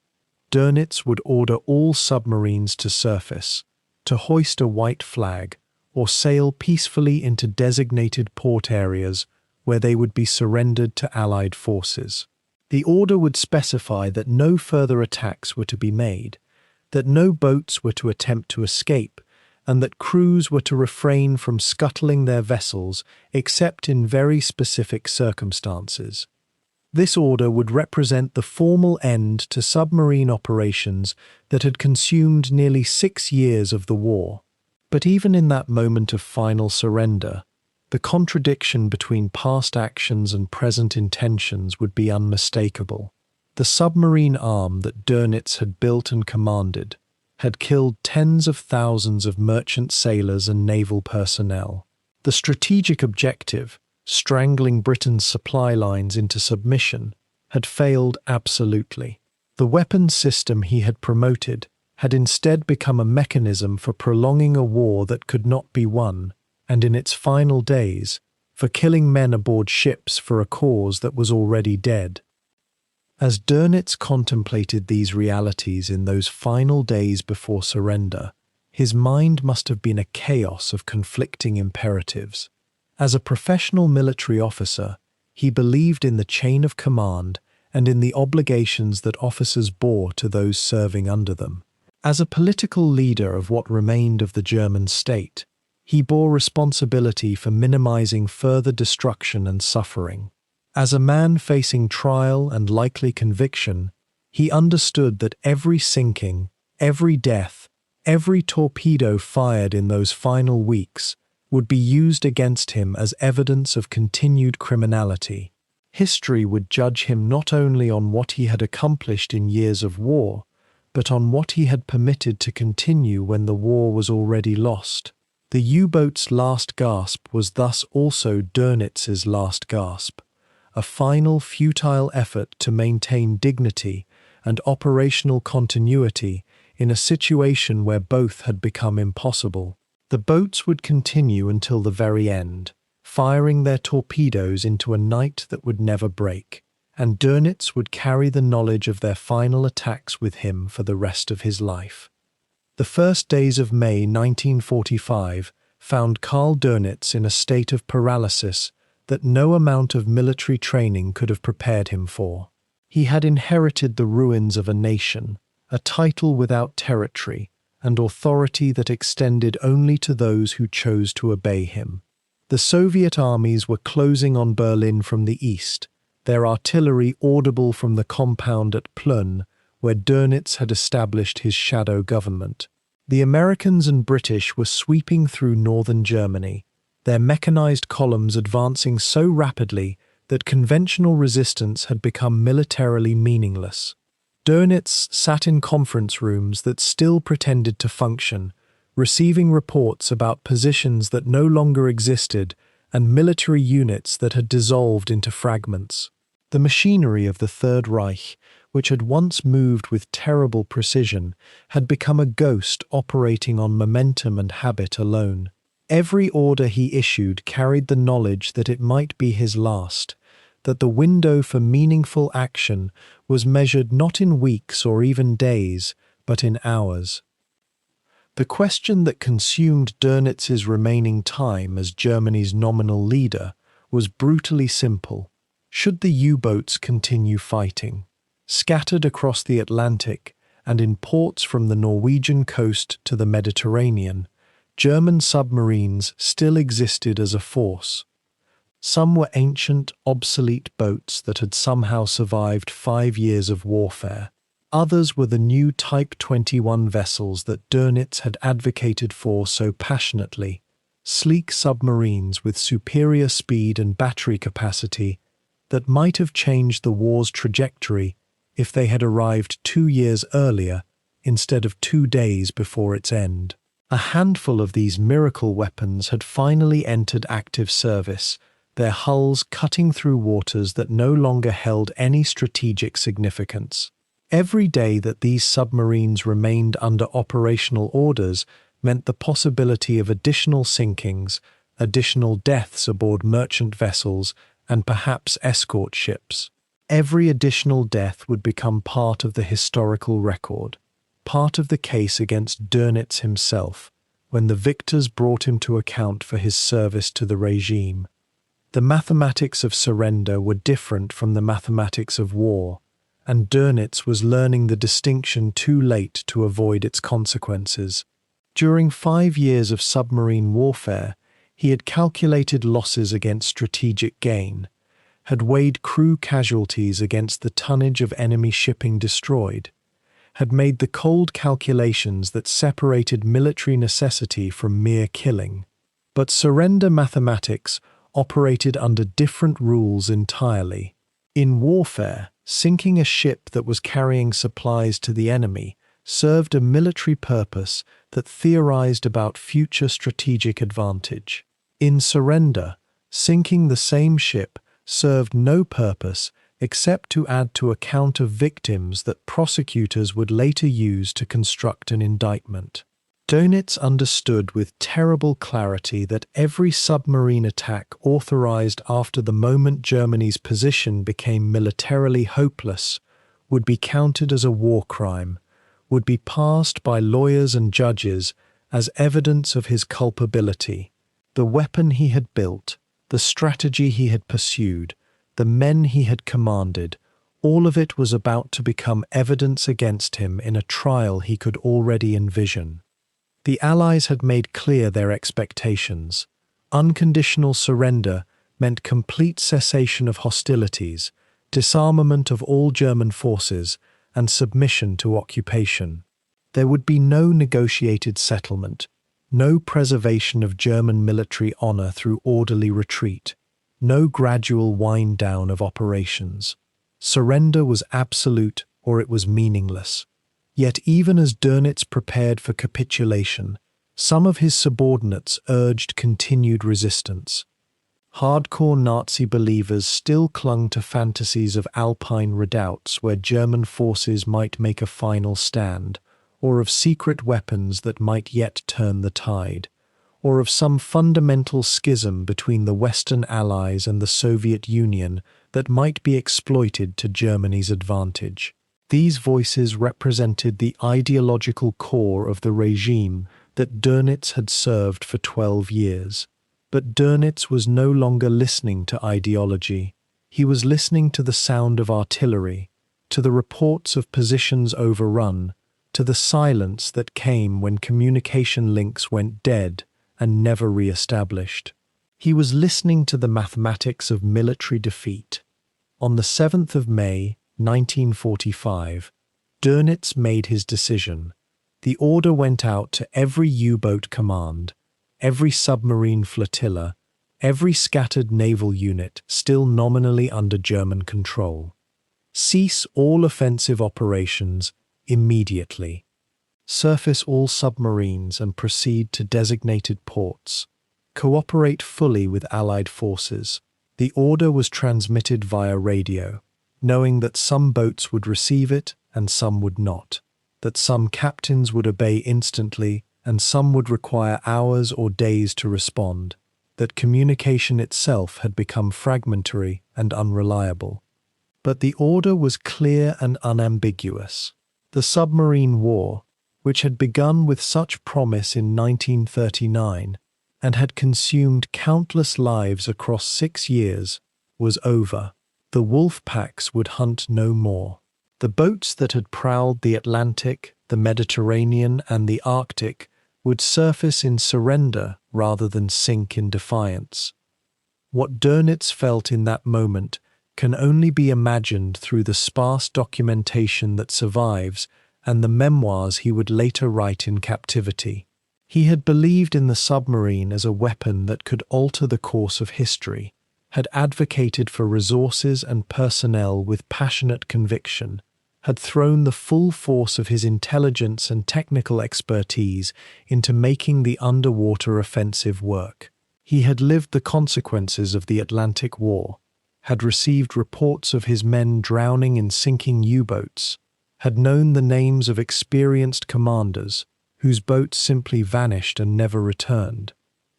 Dönitz would order all submarines to surface, to hoist a white flag, or sail peacefully into designated port areas where they would be surrendered to Allied forces. The order would specify that no further attacks were to be made, that no boats were to attempt to escape, and that crews were to refrain from scuttling their vessels except in very specific circumstances. This order would represent the formal end to submarine operations that had consumed nearly 6 years of the war. But even in that moment of final surrender, the contradiction between past actions and present intentions would be unmistakable. The submarine arm that Dönitz had built and commanded had killed tens of thousands of merchant sailors and naval personnel. The strategic objective, strangling Britain's supply lines into submission, had failed absolutely. The weapons system he had promoted had instead become a mechanism for prolonging a war that could not be won, and in its final days, for killing men aboard ships for a cause that was already dead. As Dönitz contemplated these realities in those final days before surrender, his mind must have been a chaos of conflicting imperatives. As a professional military officer, he believed in the chain of command and in the obligations that officers bore to those serving under them. As a political leader of what remained of the German state, he bore responsibility for minimizing further destruction and suffering. As a man facing trial and likely conviction, he understood that every sinking, every death, every torpedo fired in those final weeks would be used against him as evidence of continued criminality. History would judge him not only on what he had accomplished in years of war, but on what he had permitted to continue when the war was already lost. The U-boat's last gasp was thus also Dönitz's last gasp, a final futile effort to maintain dignity and operational continuity in a situation where both had become impossible. The boats would continue until the very end, firing their torpedoes into a night that would never break, and Dönitz would carry the knowledge of their final attacks with him for the rest of his life. The first days of May 1945 found Karl Dönitz in a state of paralysis that no amount of military training could have prepared him for. He had inherited the ruins of a nation, a title without territory, and authority that extended only to those who chose to obey him. The Soviet armies were closing on Berlin from the east, their artillery audible from the compound at Plön, where Dönitz had established his shadow government. The Americans and British were sweeping through northern Germany, their mechanized columns advancing so rapidly that conventional resistance had become militarily meaningless. Dönitz sat in conference rooms that still pretended to function, receiving reports about positions that no longer existed and military units that had dissolved into fragments. The machinery of the Third Reich, which had once moved with terrible precision, had become a ghost operating on momentum and habit alone. Every order he issued carried the knowledge that it might be his last, that the window for meaningful action was measured not in weeks or even days, but in hours. The question that consumed Dönitz's remaining time as Germany's nominal leader was brutally simple. Should the U-boats continue fighting? Scattered across the Atlantic and in ports from the Norwegian coast to the Mediterranean, German submarines still existed as a force. Some were ancient, obsolete boats that had somehow survived 5 years of warfare. Others were the new Type 21 vessels that Dönitz had advocated for so passionately, sleek submarines with superior speed and battery capacity that might have changed the war's trajectory if they had arrived 2 years earlier instead of 2 days before its end. A handful of these miracle weapons had finally entered active service, their hulls cutting through waters that no longer held any strategic significance. Every day that these submarines remained under operational orders meant the possibility of additional sinkings, additional deaths aboard merchant vessels, and perhaps escort ships. Every additional death would become part of the historical record, part of the case against Dönitz himself, when the victors brought him to account for his service to the regime. The mathematics of surrender were different from the mathematics of war, and Dönitz was learning the distinction too late to avoid its consequences. During 5 years of submarine warfare, he had calculated losses against strategic gain, had weighed crew casualties against the tonnage of enemy shipping destroyed, had made the cold calculations that separated military necessity from mere killing. But surrender mathematics operated under different rules entirely. In warfare, sinking a ship that was carrying supplies to the enemy served a military purpose that theorized about future strategic advantage. In surrender, sinking the same ship served no purpose except to add to a count of victims that prosecutors would later use to construct an indictment. Dönitz understood with terrible clarity that every submarine attack authorized after the moment Germany's position became militarily hopeless would be counted as a war crime, would be passed by lawyers and judges as evidence of his culpability. The weapon he had built, the strategy he had pursued, the men he had commanded, all of it was about to become evidence against him in a trial he could already envision. The Allies had made clear their expectations. Unconditional surrender meant complete cessation of hostilities, disarmament of all German forces, and submission to occupation. There would be no negotiated settlement, no preservation of German military honor through orderly retreat, no gradual wind-down of operations. Surrender was absolute or it was meaningless. Yet even as Dönitz prepared for capitulation, some of his subordinates urged continued resistance. Hardcore Nazi believers still clung to fantasies of Alpine redoubts where German forces might make a final stand, or of secret weapons that might yet turn the tide, or of some fundamental schism between the Western Allies and the Soviet Union that might be exploited to Germany's advantage. These voices represented the ideological core of the regime that Dönitz had served for 12 years. But Dönitz was no longer listening to ideology. He was listening to the sound of artillery, to the reports of positions overrun, to the silence that came when communication links went dead and never re-established. He was listening to the mathematics of military defeat. On the 7th of May, 1945, Dönitz made his decision. The order went out to every U-boat command, every submarine flotilla, every scattered naval unit still nominally under German control. Cease all offensive operations immediately. Surface all submarines and proceed to designated ports. Cooperate fully with Allied forces. The order was transmitted via radio, knowing that some boats would receive it and some would not, that some captains would obey instantly and some would require hours or days to respond, that communication itself had become fragmentary and unreliable. But the order was clear and unambiguous. The submarine war, which had begun with such promise in 1939 and had consumed countless lives across 6 years, was over. The wolf packs would hunt no more. The boats that had prowled the Atlantic, the Mediterranean, and the Arctic would surface in surrender rather than sink in defiance. What Dönitz felt in that moment can only be imagined through the sparse documentation that survives and the memoirs he would later write in captivity. He had believed in the submarine as a weapon that could alter the course of history, had advocated for resources and personnel with passionate conviction, had thrown the full force of his intelligence and technical expertise into making the underwater offensive work. He had lived the consequences of the Atlantic War, had received reports of his men drowning in sinking U-boats, had known the names of experienced commanders whose boats simply vanished and never returned.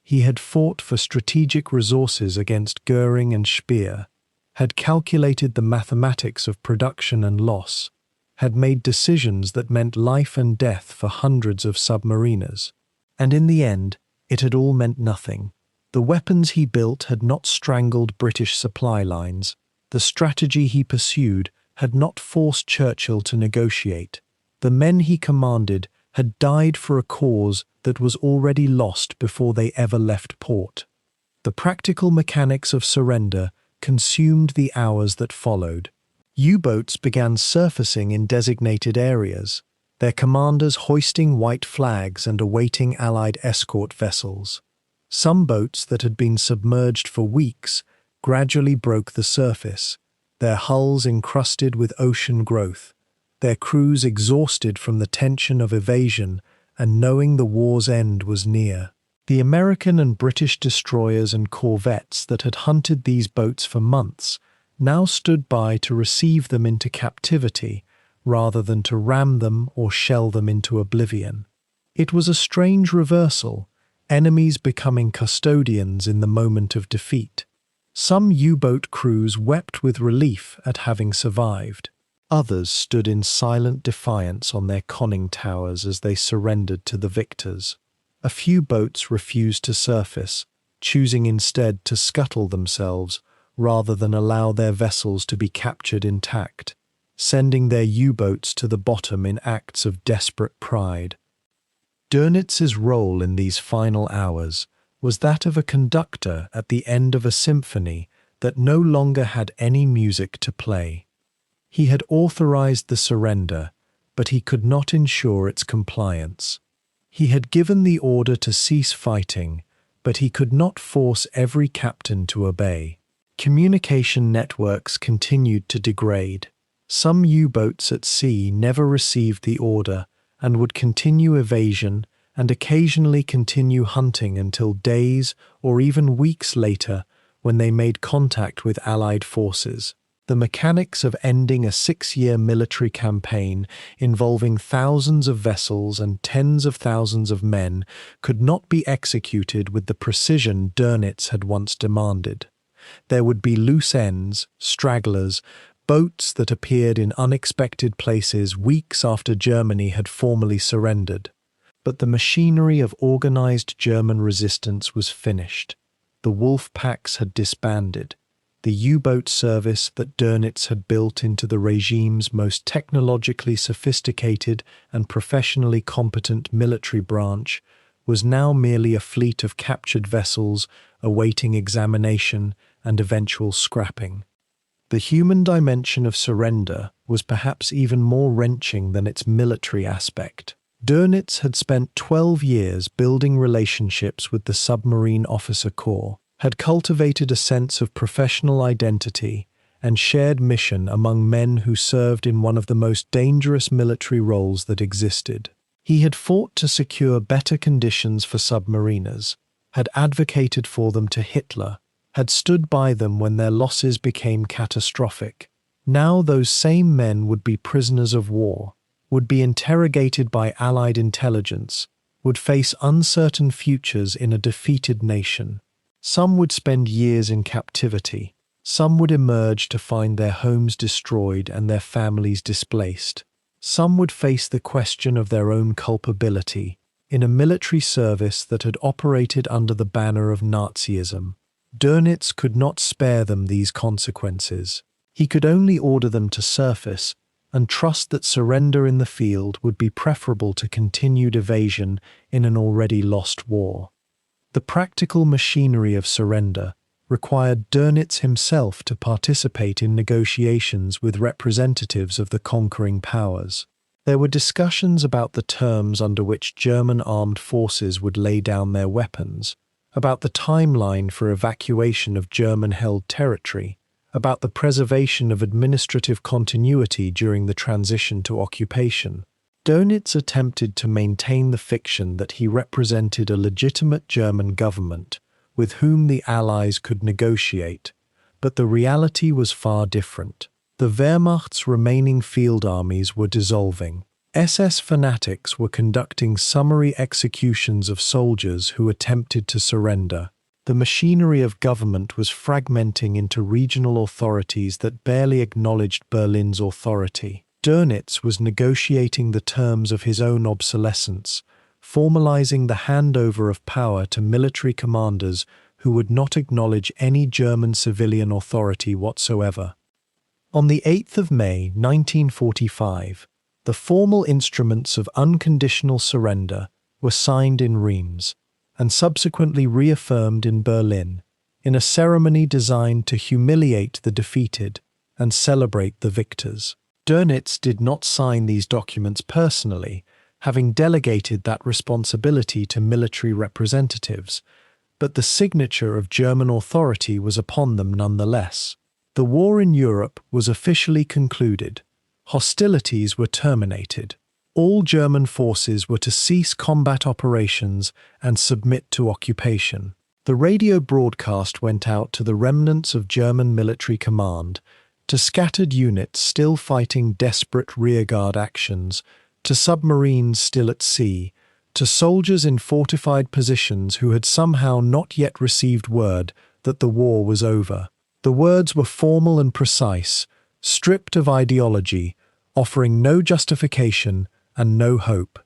He had fought for strategic resources against Goering and Speer, had calculated the mathematics of production and loss, had made decisions that meant life and death for hundreds of submariners. And in the end, it had all meant nothing. The weapons he built had not strangled British supply lines. The strategy he pursued had not forced Churchill to negotiate. The men he commanded had died for a cause that was already lost before they ever left port. The practical mechanics of surrender consumed the hours that followed. U-boats began surfacing in designated areas, their commanders hoisting white flags and awaiting Allied escort vessels. Some boats that had been submerged for weeks gradually broke the surface, their hulls encrusted with ocean growth, their crews exhausted from the tension of evasion and knowing the war's end was near. The American and British destroyers and corvettes that had hunted these boats for months now stood by to receive them into captivity rather than to ram them or shell them into oblivion. It was a strange reversal, enemies becoming custodians in the moment of defeat. Some U-boat crews wept with relief at having survived. Others stood in silent defiance on their conning towers as they surrendered to the victors. A few boats refused to surface, choosing instead to scuttle themselves rather than allow their vessels to be captured intact, sending their U-boats to the bottom in acts of desperate pride. Dönitz's role in these final hours was that of a conductor at the end of a symphony that no longer had any music to play. He had authorized the surrender, but he could not ensure its compliance. He had given the order to cease fighting, but he could not force every captain to obey. Communication networks continued to degrade. Some U-boats at sea never received the order and would continue evasion and occasionally continue hunting until days or even weeks later when they made contact with Allied forces. The mechanics of ending a 6-year military campaign involving thousands of vessels and tens of thousands of men could not be executed with the precision Dönitz had once demanded. There would be loose ends, stragglers, boats that appeared in unexpected places weeks after Germany had formally surrendered. But the machinery of organized German resistance was finished. The wolf packs had disbanded. The U-boat service that Dönitz had built into the regime's most technologically sophisticated and professionally competent military branch was now merely a fleet of captured vessels awaiting examination and eventual scrapping. The human dimension of surrender was perhaps even more wrenching than its military aspect. Dönitz had spent 12 years building relationships with the submarine officer corps, had cultivated a sense of professional identity and shared mission among men who served in one of the most dangerous military roles that existed. He had fought to secure better conditions for submariners, had advocated for them to Hitler, had stood by them when their losses became catastrophic. Now those same men would be prisoners of war, would be interrogated by Allied intelligence, would face uncertain futures in a defeated nation. Some would spend years in captivity. Some would emerge to find their homes destroyed and their families displaced. Some would face the question of their own culpability in a military service that had operated under the banner of Nazism. Dönitz could not spare them these consequences. He could only order them to surface and trust that surrender in the field would be preferable to continued evasion in an already lost war. The practical machinery of surrender required Dönitz himself to participate in negotiations with representatives of the conquering powers. There were discussions about the terms under which German armed forces would lay down their weapons, about the timeline for evacuation of German-held territory, about the preservation of administrative continuity during the transition to occupation. Dönitz attempted to maintain the fiction that he represented a legitimate German government with whom the Allies could negotiate, but the reality was far different. The Wehrmacht's remaining field armies were dissolving. SS fanatics were conducting summary executions of soldiers who attempted to surrender. The machinery of government was fragmenting into regional authorities that barely acknowledged Berlin's authority. Dönitz was negotiating the terms of his own obsolescence, formalizing the handover of power to military commanders who would not acknowledge any German civilian authority whatsoever. On the 8th of May 1945, the formal instruments of unconditional surrender were signed in Reims and subsequently reaffirmed in Berlin in a ceremony designed to humiliate the defeated and celebrate the victors. Dönitz did not sign these documents personally, having delegated that responsibility to military representatives, but the signature of German authority was upon them nonetheless. The war in Europe was officially concluded. Hostilities were terminated. All German forces were to cease combat operations and submit to occupation. The radio broadcast went out to the remnants of German military command, to scattered units still fighting desperate rearguard actions, to submarines still at sea, to soldiers in fortified positions who had somehow not yet received word that the war was over. The words were formal and precise, stripped of ideology, offering no justification and no hope.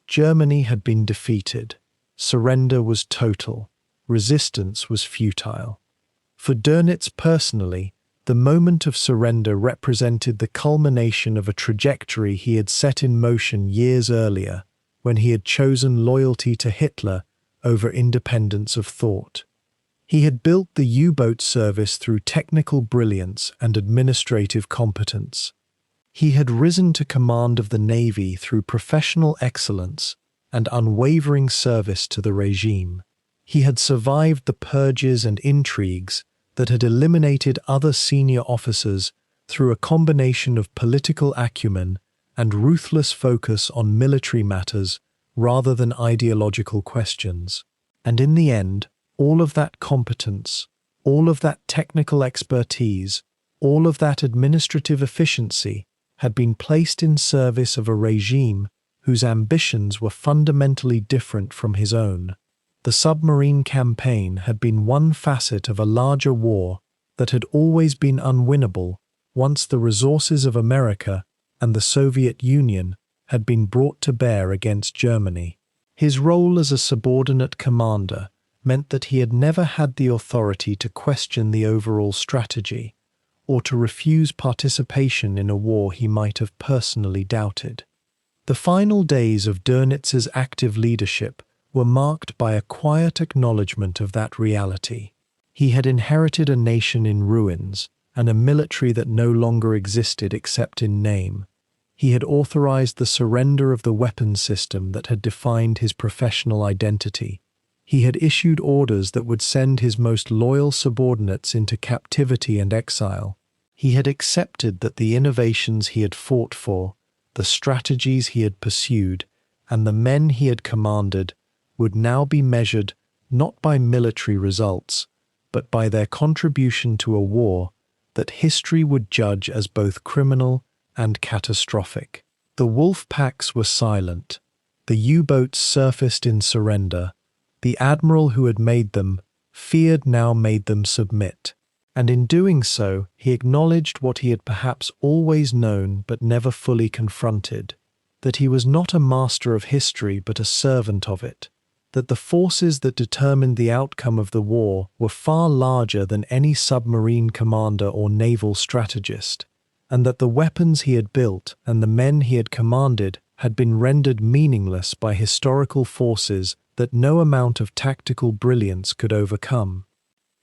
Germany had been defeated. Surrender was total. Resistance was futile. For Dönitz personally, the moment of surrender represented the culmination of a trajectory he had set in motion years earlier, when he had chosen loyalty to Hitler over independence of thought. He had built the U-boat service through technical brilliance and administrative competence. He had risen to command of the Navy through professional excellence and unwavering service to the regime. He had survived the purges and intrigues that had eliminated other senior officers through a combination of political acumen and ruthless focus on military matters rather than ideological questions. And in the end, all of that competence, all of that technical expertise, all of that administrative efficiency had been placed in service of a regime whose ambitions were fundamentally different from his own. The submarine campaign had been one facet of a larger war that had always been unwinnable once the resources of America and the Soviet Union had been brought to bear against Germany. His role as a subordinate commander meant that he had never had the authority to question the overall strategy or to refuse participation in a war he might have personally doubted. The final days of Dönitz's active leadership were marked by a quiet acknowledgement of that reality. He had inherited a nation in ruins and a military that no longer existed except in name. He had authorized the surrender of the weapons system that had defined his professional identity. He had issued orders that would send his most loyal subordinates into captivity and exile. He had accepted that the innovations he had fought for, the strategies he had pursued, and the men he had commanded would now be measured not by military results, but by their contribution to a war that history would judge as both criminal and catastrophic. The wolf packs were silent. The U-boats surfaced in surrender. The admiral who had made them, feared now made them submit. And in doing so, he acknowledged what he had perhaps always known but never fully confronted, that he was not a master of history but a servant of it, that the forces that determined the outcome of the war were far larger than any submarine commander or naval strategist, and that the weapons he had built and the men he had commanded had been rendered meaningless by historical forces that no amount of tactical brilliance could overcome.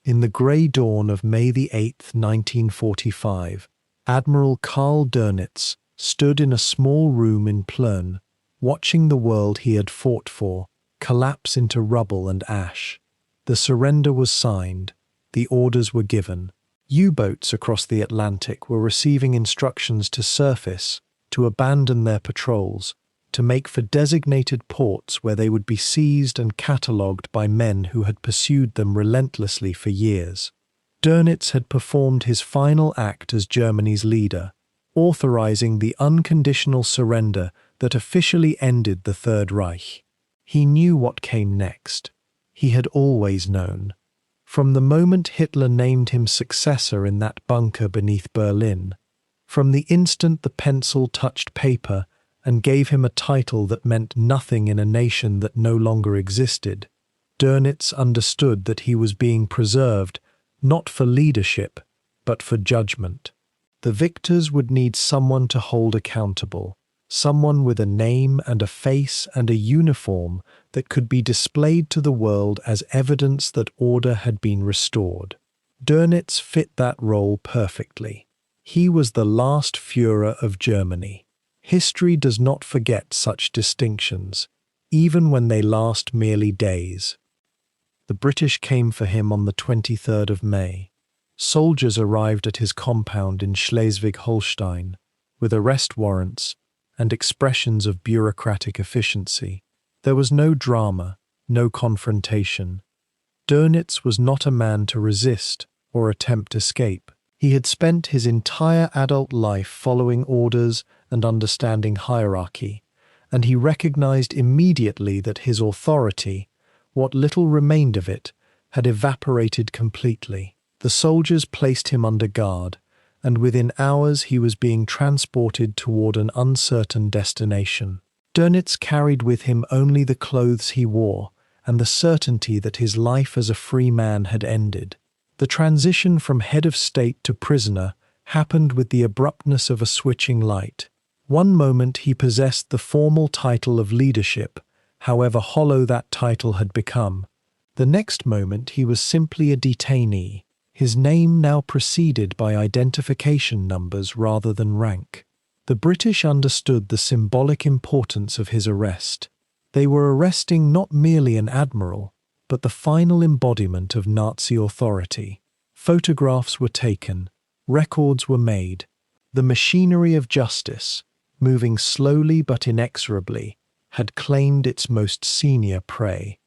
In the grey dawn of May the 8th, 1945, Admiral Karl Dönitz stood in a small room in Plön, watching the world he had fought for collapse into rubble and ash. The surrender was signed, the orders were given. U-boats across the Atlantic were receiving instructions to surface, to abandon their patrols, to make for designated ports where they would be seized and catalogued by men who had pursued them relentlessly for years. Dönitz had performed his final act as Germany's leader, authorizing the unconditional surrender that officially ended the Third Reich. He knew what came next. He had always known. From the moment Hitler named him successor in that bunker beneath Berlin, from the instant the pencil touched paper and gave him a title that meant nothing in a nation that no longer existed, Dönitz understood that he was being preserved not for leadership, but for judgment. The victors would need someone to hold accountable, someone with a name and a face and a uniform that could be displayed to the world as evidence that order had been restored. Dönitz fit that role perfectly. He was the last Führer of Germany. History does not forget such distinctions, even when they last merely days. The British came for him on the 23rd of May. Soldiers arrived at his compound in Schleswig-Holstein with arrest warrants and expressions of bureaucratic efficiency. There was no drama, no confrontation. Dönitz was not a man to resist or attempt escape. He had spent his entire adult life following orders and understanding hierarchy, and he recognized immediately that his authority, what little remained of it, had evaporated completely. The soldiers placed him under guard, and within hours he was being transported toward an uncertain destination. Dönitz carried with him only the clothes he wore and the certainty that his life as a free man had ended. The transition from head of state to prisoner happened with the abruptness of a switching light. One moment he possessed the formal title of leadership, however hollow that title had become. The next moment he was simply a detainee, his name now preceded by identification numbers rather than rank. The British understood the symbolic importance of his arrest. They were arresting not merely an admiral, but the final embodiment of Nazi authority. Photographs were taken, records were made, The machinery of justice, moving slowly but inexorably, had claimed its most senior prey.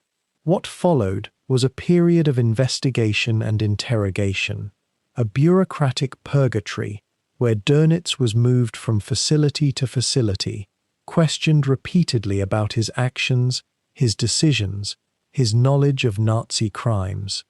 What followed was a period of investigation and interrogation, a bureaucratic purgatory where Dönitz was moved from facility to facility, questioned repeatedly about his actions, his decisions, his knowledge of Nazi crimes.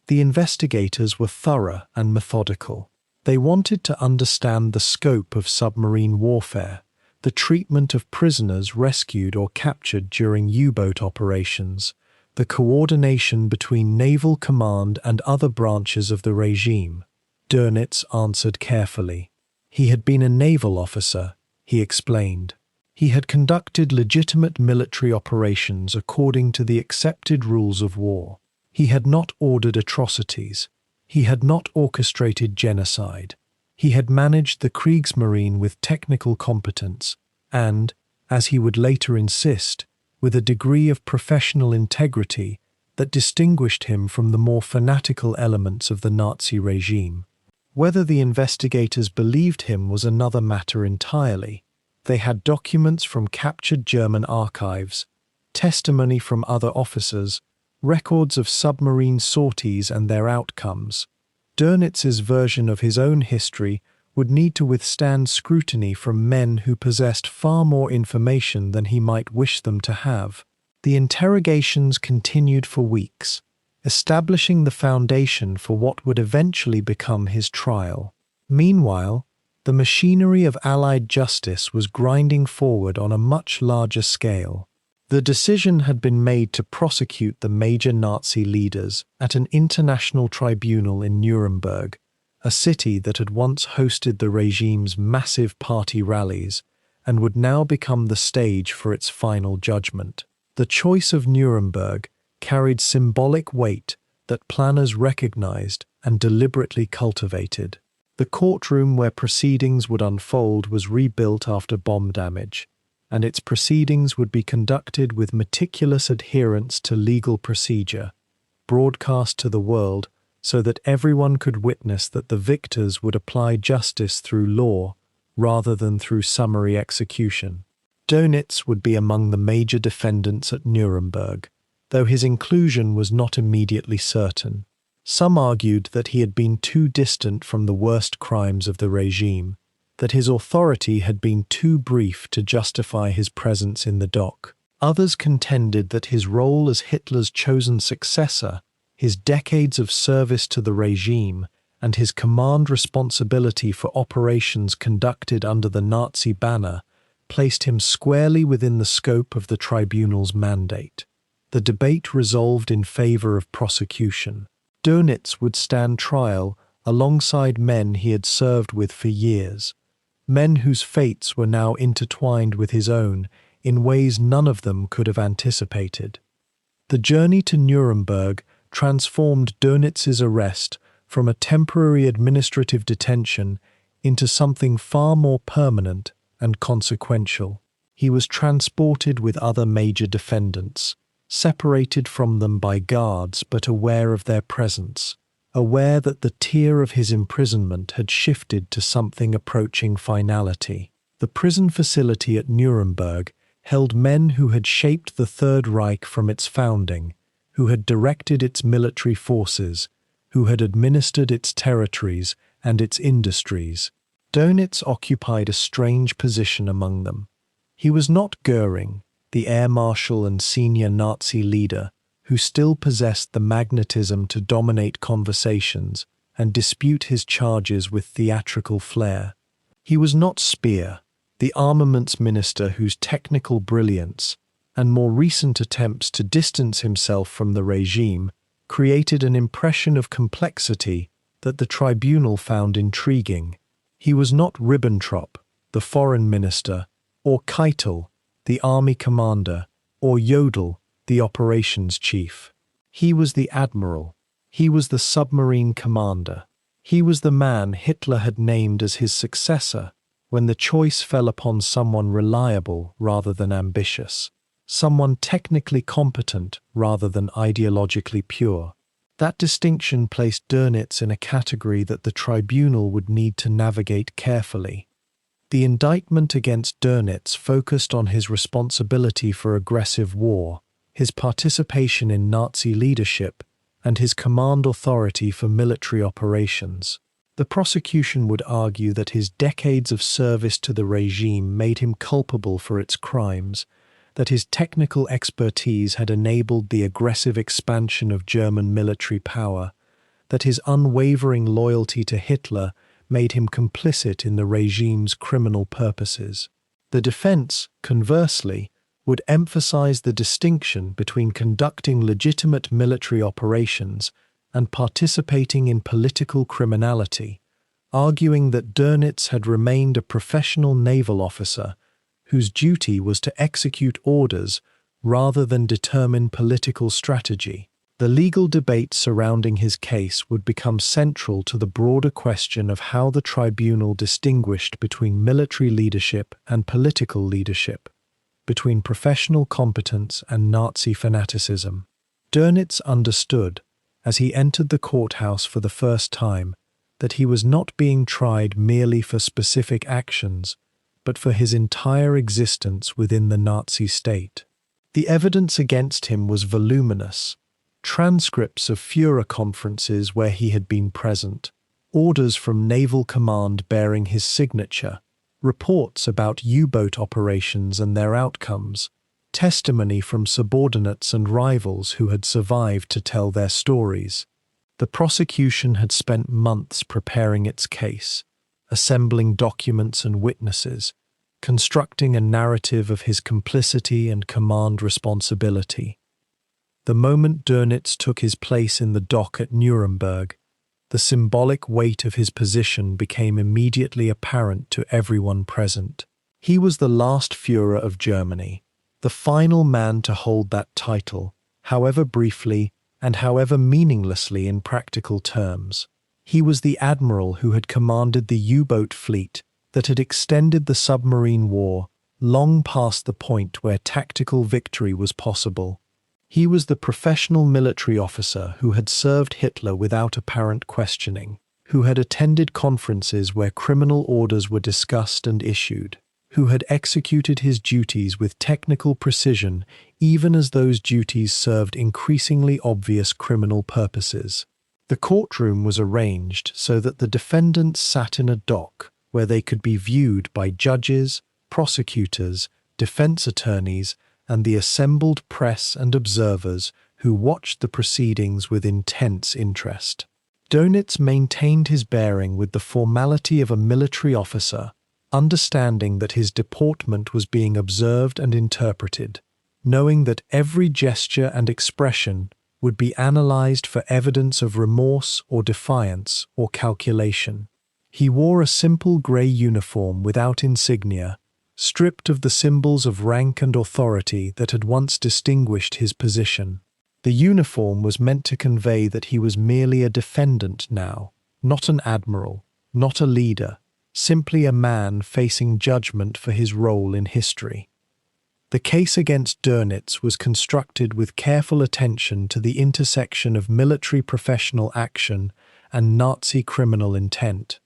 The investigators were thorough and methodical. They wanted to understand the scope of submarine warfare, the treatment of prisoners rescued or captured during U-boat operations, the coordination between naval command and other branches of the regime. Dönitz answered carefully. He had been a naval officer, he explained. He had conducted legitimate military operations according to the accepted rules of war. He had not ordered atrocities. He had not orchestrated genocide. He had managed the Kriegsmarine with technical competence and, as he would later insist, with a degree of professional integrity that distinguished him from the more fanatical elements of the Nazi regime. Whether the investigators believed him was another matter entirely. They had documents from captured German archives, testimony from other officers, records of submarine sorties and their outcomes. Dönitz's version of his own history would need to withstand scrutiny from men who possessed far more information than he might wish them to have. The interrogations continued for weeks, establishing the foundation for what would eventually become his trial. Meanwhile, the machinery of Allied justice was grinding forward on a much larger scale. The decision had been made to prosecute the major Nazi leaders at an international tribunal in Nuremberg, a city that had once hosted the regime's massive party rallies and would now become the stage for its final judgment. The choice of Nuremberg carried symbolic weight that planners recognized and deliberately cultivated. The courtroom where proceedings would unfold was rebuilt after bomb damage, and its proceedings would be conducted with meticulous adherence to legal procedure, broadcast to the world so that everyone could witness that the victors would apply justice through law rather than through summary execution. Dönitz would be among the major defendants at Nuremberg, though his inclusion was not immediately certain. Some argued that he had been too distant from the worst crimes of the regime, that his authority had been too brief to justify his presence in the dock. Others contended that his role as Hitler's chosen successor, his decades of service to the regime, and his command responsibility for operations conducted under the Nazi banner placed him squarely within the scope of the tribunal's mandate. The debate resolved in favor of prosecution. Dönitz would stand trial alongside men he had served with for years, men whose fates were now intertwined with his own in ways none of them could have anticipated. The journey to Nuremberg transformed Dönitz's arrest from a temporary administrative detention into something far more permanent and consequential. He was transported with other major defendants, separated from them by guards but aware of their presence, aware that the tier of his imprisonment had shifted to something approaching finality. The prison facility at Nuremberg held men who had shaped the Third Reich from its founding, who had directed its military forces, who had administered its territories and its industries. Dönitz occupied a strange position among them. He was not Goering, the air marshal and senior Nazi leader, who still possessed the magnetism to dominate conversations and dispute his charges with theatrical flair. He was not Speer, the armaments minister whose technical brilliance and more recent attempts to distance himself from the regime created an impression of complexity that the tribunal found intriguing. He was not Ribbentrop, the foreign minister, or Keitel, the army commander, or Jodl, the operations chief. He was the admiral. He was the submarine commander. He was the man Hitler had named as his successor when the choice fell upon someone reliable rather than ambitious, someone technically competent rather than ideologically pure. That distinction placed Dönitz in a category that the tribunal would need to navigate carefully. The indictment against Dönitz focused on his responsibility for aggressive war, his participation in Nazi leadership, and his command authority for military operations. The prosecution would argue that his decades of service to the regime made him culpable for its crimes, that his technical expertise had enabled the aggressive expansion of German military power, that his unwavering loyalty to Hitler made him complicit in the regime's criminal purposes. The defense, conversely, would emphasize the distinction between conducting legitimate military operations and participating in political criminality, arguing that Dönitz had remained a professional naval officer whose duty was to execute orders rather than determine political strategy. The legal debate surrounding his case would become central to the broader question of how the tribunal distinguished between military leadership and political leadership, between professional competence and Nazi fanaticism. Dönitz understood, as he entered the courthouse for the first time, that he was not being tried merely for specific actions, but for his entire existence within the Nazi state. The evidence against him was voluminous: transcripts of Führer conferences where he had been present, orders from Naval Command bearing his signature, reports about U-boat operations and their outcomes, testimony from subordinates and rivals who had survived to tell their stories. The prosecution had spent months preparing its case, assembling documents and witnesses, constructing a narrative of his complicity and command responsibility. The moment Dönitz took his place in the dock at Nuremberg, the symbolic weight of his position became immediately apparent to everyone present. He was the last Führer of Germany, the final man to hold that title, however briefly and however meaninglessly in practical terms. He was the admiral who had commanded the U-boat fleet that had extended the submarine war long past the point where tactical victory was possible. He was the professional military officer who had served Hitler without apparent questioning, who had attended conferences where criminal orders were discussed and issued, who had executed his duties with technical precision even as those duties served increasingly obvious criminal purposes. The courtroom was arranged so that the defendants sat in a dock where they could be viewed by judges, prosecutors, defense attorneys, and the assembled press and observers who watched the proceedings with intense interest. Dönitz maintained his bearing with the formality of a military officer, understanding that his deportment was being observed and interpreted, knowing that every gesture and expression would be analyzed for evidence of remorse or defiance or calculation. He wore a simple grey uniform without insignia, stripped of the symbols of rank and authority that had once distinguished his position. The uniform was meant to convey that he was merely a defendant now, not an admiral, not a leader, simply a man facing judgment for his role in history. The case against Dönitz was constructed with careful attention to the intersection of military professional action and Nazi criminal intent.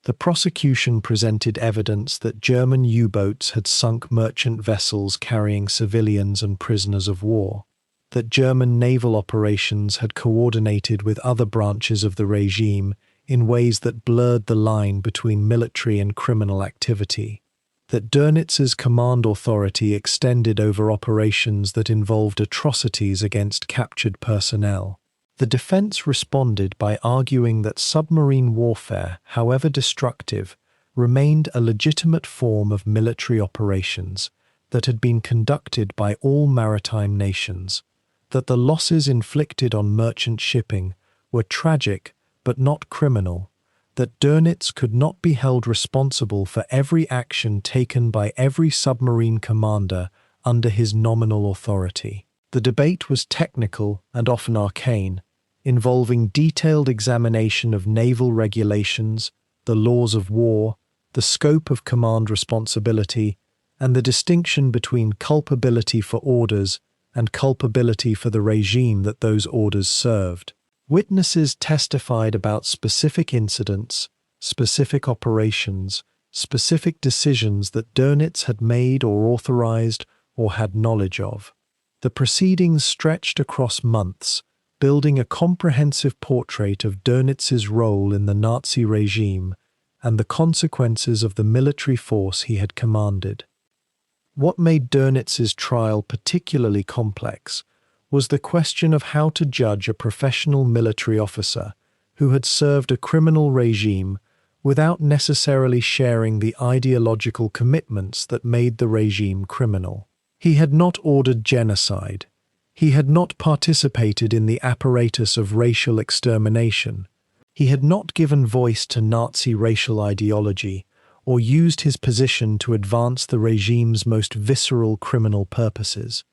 The prosecution presented evidence that German U-boats had sunk merchant vessels carrying civilians and prisoners of war, that German naval operations had coordinated with other branches of the regime in ways that blurred the line between military and criminal activity, that Dönitz's command authority extended over operations that involved atrocities against captured personnel. The defense responded by arguing that submarine warfare, however destructive, remained a legitimate form of military operations that had been conducted by all maritime nations, that the losses inflicted on merchant shipping were tragic but not criminal, that Dönitz could not be held responsible for every action taken by every submarine commander under his nominal authority. The debate was technical and often arcane, involving detailed examination of naval regulations, the laws of war, the scope of command responsibility, and the distinction between culpability for orders and culpability for the regime that those orders served. Witnesses testified about specific incidents, specific operations, specific decisions that Dönitz had made or authorized or had knowledge of. The proceedings stretched across months, building a comprehensive portrait of Dönitz's role in the Nazi regime and the consequences of the military force he had commanded. What made Dönitz's trial particularly complex was the question of how to judge a professional military officer who had served a criminal regime without necessarily sharing the ideological commitments that made the regime criminal. He had not ordered genocide. He had not participated in the apparatus of racial extermination. He had not given voice to Nazi racial ideology or used his position to advance the regime's most visceral criminal purposes.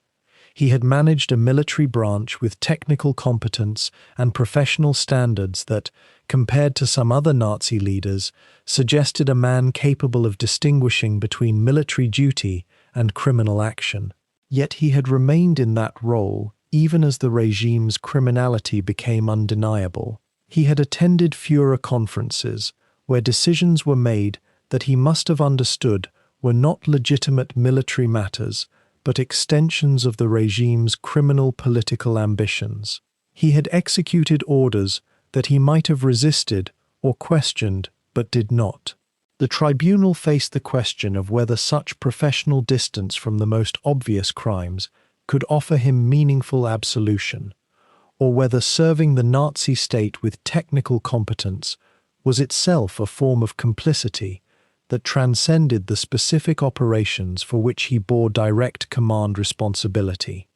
He had managed a military branch with technical competence and professional standards that, compared to some other Nazi leaders, suggested a man capable of distinguishing between military duty and criminal action. Yet he had remained in that role even as the regime's criminality became undeniable. He had attended Führer conferences where decisions were made that he must have understood were not legitimate military matters, but extensions of the regime's criminal political ambitions. He had executed orders that he might have resisted or questioned, but did not. The tribunal faced the question of whether such professional distance from the most obvious crimes could offer him meaningful absolution, or whether serving the Nazi state with technical competence was itself a form of complicity that transcended the specific operations for which he bore direct command responsibility.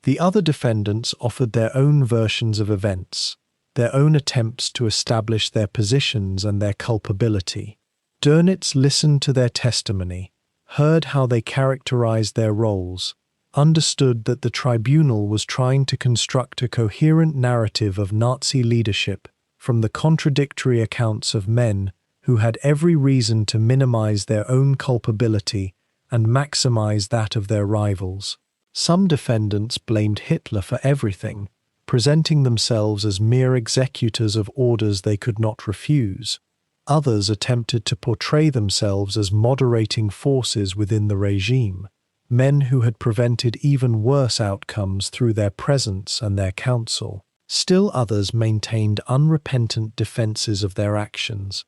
The other defendants offered their own versions of events, their own attempts to establish their positions and their culpability. Dönitz listened to their testimony, heard how they characterized their roles, understood that the tribunal was trying to construct a coherent narrative of Nazi leadership from the contradictory accounts of men who had every reason to minimize their own culpability and maximize that of their rivals. Some defendants blamed Hitler for everything, presenting themselves as mere executors of orders they could not refuse. Others attempted to portray themselves as moderating forces within the regime, men who had prevented even worse outcomes through their presence and their counsel. Still others maintained unrepentant defenses of their actions,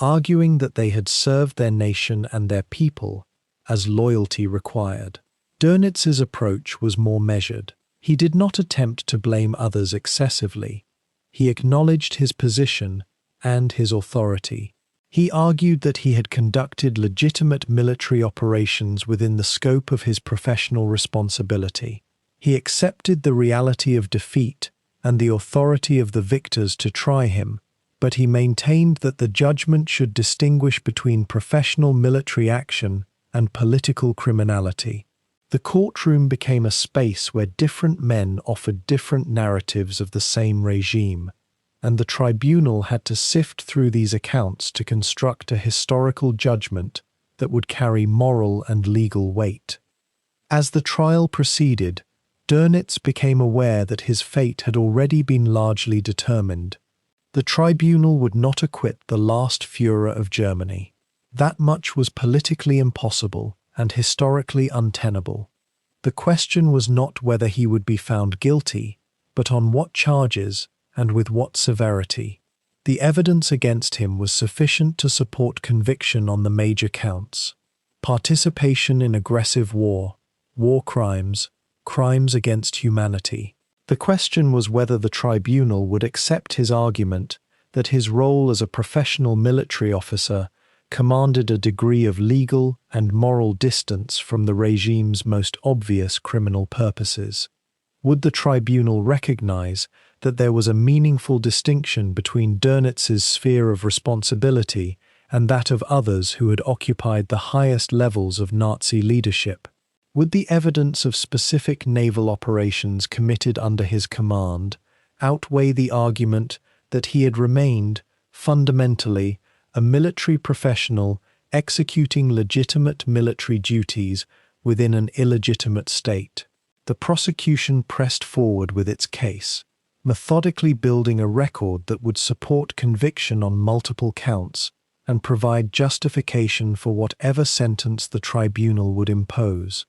arguing that they had served their nation and their people as loyalty required. Dönitz's approach was more measured. He did not attempt to blame others excessively. He acknowledged his position and his authority. He argued that he had conducted legitimate military operations within the scope of his professional responsibility. He accepted the reality of defeat and the authority of the victors to try him, but he maintained that the judgment should distinguish between professional military action and political criminality. The courtroom became a space where different men offered different narratives of the same regime, and the tribunal had to sift through these accounts to construct a historical judgment that would carry moral and legal weight. As the trial proceeded, Dönitz became aware that his fate had already been largely determined. The tribunal would not acquit the last Führer of Germany. That much was politically impossible and historically untenable. The question was not whether he would be found guilty, but on what charges and with what severity. The evidence against him was sufficient to support conviction on the major counts: participation in aggressive war, war crimes, crimes against humanity. The question was whether the tribunal would accept his argument that his role as a professional military officer commanded a degree of legal and moral distance from the regime's most obvious criminal purposes. Would the tribunal recognize that there was a meaningful distinction between Dönitz's sphere of responsibility and that of others who had occupied the highest levels of Nazi leadership? Would the evidence of specific naval operations committed under his command outweigh the argument that he had remained, fundamentally, a military professional executing legitimate military duties within an illegitimate state? The prosecution pressed forward with its case, methodically building a record that would support conviction on multiple counts and provide justification for whatever sentence the tribunal would impose.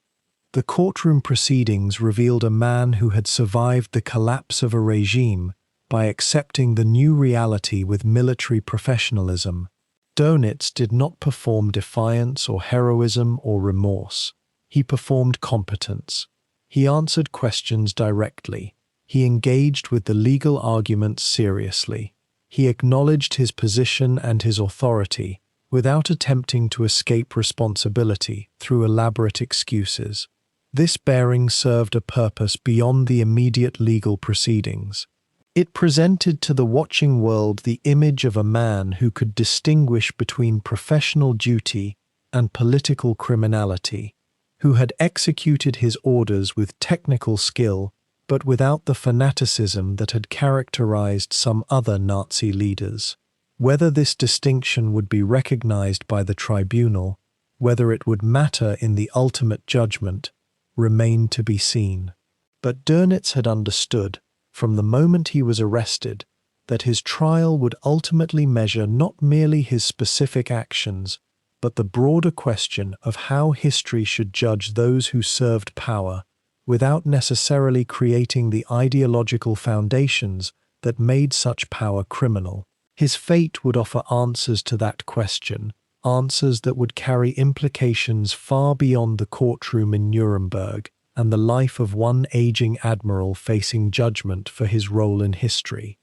The courtroom proceedings revealed a man who had survived the collapse of a regime by accepting the new reality with military professionalism. Dönitz did not perform defiance or heroism or remorse. He performed competence. He answered questions directly. He engaged with the legal arguments seriously. He acknowledged his position and his authority without attempting to escape responsibility through elaborate excuses. This bearing served a purpose beyond the immediate legal proceedings. It presented to the watching world the image of a man who could distinguish between professional duty and political criminality, who had executed his orders with technical skill but without the fanaticism that had characterized some other Nazi leaders. Whether this distinction would be recognized by the tribunal, whether it would matter in the ultimate judgment, remained to be seen. But Dönitz had understood, from the moment he was arrested, that his trial would ultimately measure not merely his specific actions, but the broader question of how history should judge those who served power, without necessarily creating the ideological foundations that made such power criminal. His fate would offer answers to that question, answers that would carry implications far beyond the courtroom in Nuremberg and the life of one aging admiral facing judgment for his role in history.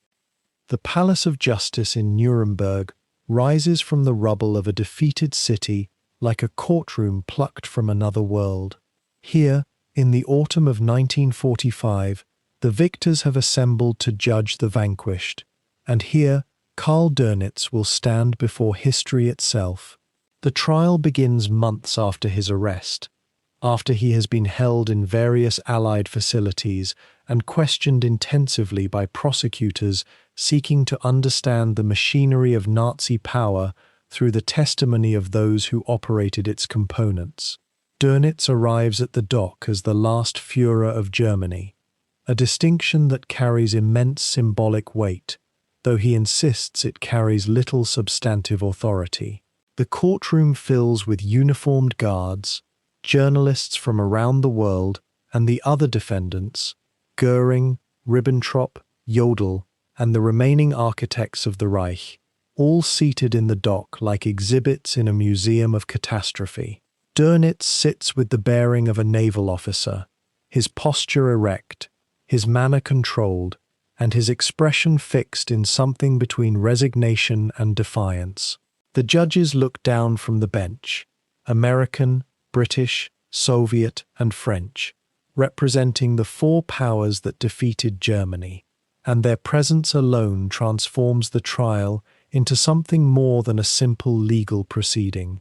The Palace of Justice in Nuremberg rises from the rubble of a defeated city like a courtroom plucked from another world. Here, in the autumn of 1945, the victors have assembled to judge the vanquished, and here Karl Dönitz will stand before history itself. The trial begins months after his arrest, after he has been held in various Allied facilities and questioned intensively by prosecutors seeking to understand the machinery of Nazi power through the testimony of those who operated its components. Dönitz arrives at the dock as the last Führer of Germany, a distinction that carries immense symbolic weight, though he insists it carries little substantive authority. The courtroom fills with uniformed guards, journalists from around the world, and the other defendants, Göring, Ribbentrop, Jodl, and the remaining architects of the Reich, all seated in the dock like exhibits in a museum of catastrophe. Dönitz sits with the bearing of a naval officer, his posture erect, his manner controlled, and his expression fixed in something between resignation and defiance. The judges look down from the bench, American, British, Soviet, and French, representing the four powers that defeated Germany, and their presence alone transforms the trial into something more than a simple legal proceeding.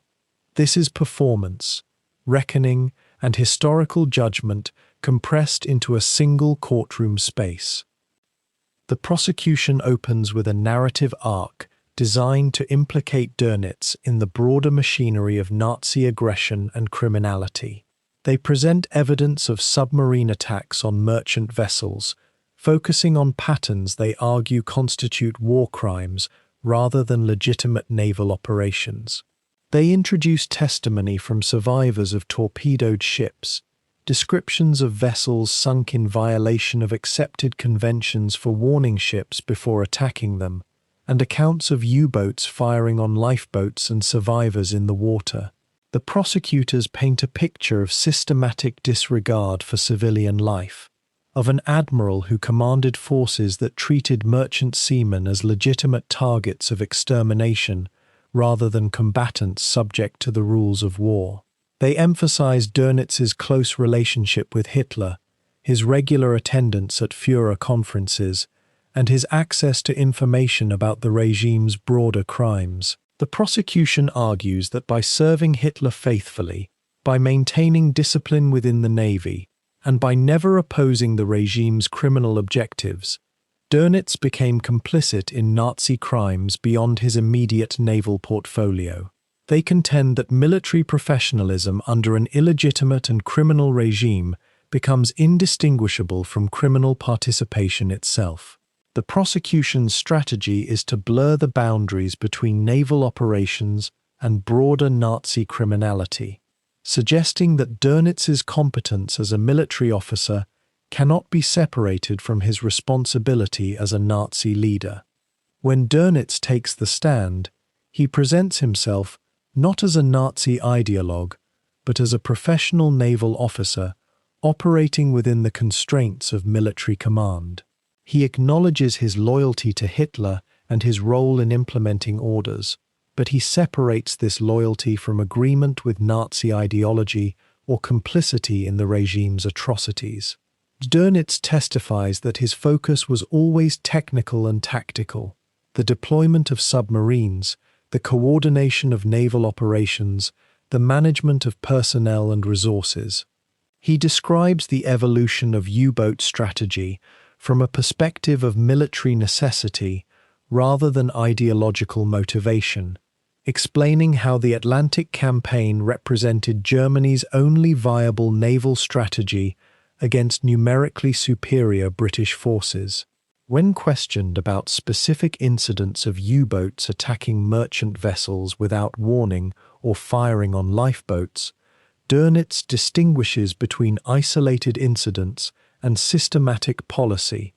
This is performance, reckoning, and historical judgment compressed into a single courtroom space. The prosecution opens with a narrative arc designed to implicate Dönitz in the broader machinery of Nazi aggression and criminality. They present evidence of submarine attacks on merchant vessels, focusing on patterns they argue constitute war crimes rather than legitimate naval operations. They introduce testimony from survivors of torpedoed ships, descriptions of vessels sunk in violation of accepted conventions for warning ships before attacking them, and accounts of U-boats firing on lifeboats and survivors in the water. The prosecutors paint a picture of systematic disregard for civilian life, of an admiral who commanded forces that treated merchant seamen as legitimate targets of extermination rather than combatants subject to the rules of war. They emphasize Dönitz's close relationship with Hitler, his regular attendance at Führer conferences, and his access to information about the regime's broader crimes. The prosecution argues that by serving Hitler faithfully, by maintaining discipline within the Navy, and by never opposing the regime's criminal objectives, Dönitz became complicit in Nazi crimes beyond his immediate naval portfolio. They contend that military professionalism under an illegitimate and criminal regime becomes indistinguishable from criminal participation itself. The prosecution's strategy is to blur the boundaries between naval operations and broader Nazi criminality, suggesting that Dönitz's competence as a military officer cannot be separated from his responsibility as a Nazi leader. When Dönitz takes the stand, he presents himself not as a Nazi ideologue, but as a professional naval officer operating within the constraints of military command. He acknowledges his loyalty to Hitler and his role in implementing orders, but he separates this loyalty from agreement with Nazi ideology or complicity in the regime's atrocities. Dönitz testifies that his focus was always technical and tactical: the deployment of submarines, the coordination of naval operations, the management of personnel and resources. He describes the evolution of U-boat strategy from a perspective of military necessity rather than ideological motivation, explaining how the Atlantic campaign represented Germany's only viable naval strategy against numerically superior British forces. When questioned about specific incidents of U-boats attacking merchant vessels without warning or firing on lifeboats, Dönitz distinguishes between isolated incidents and systematic policy,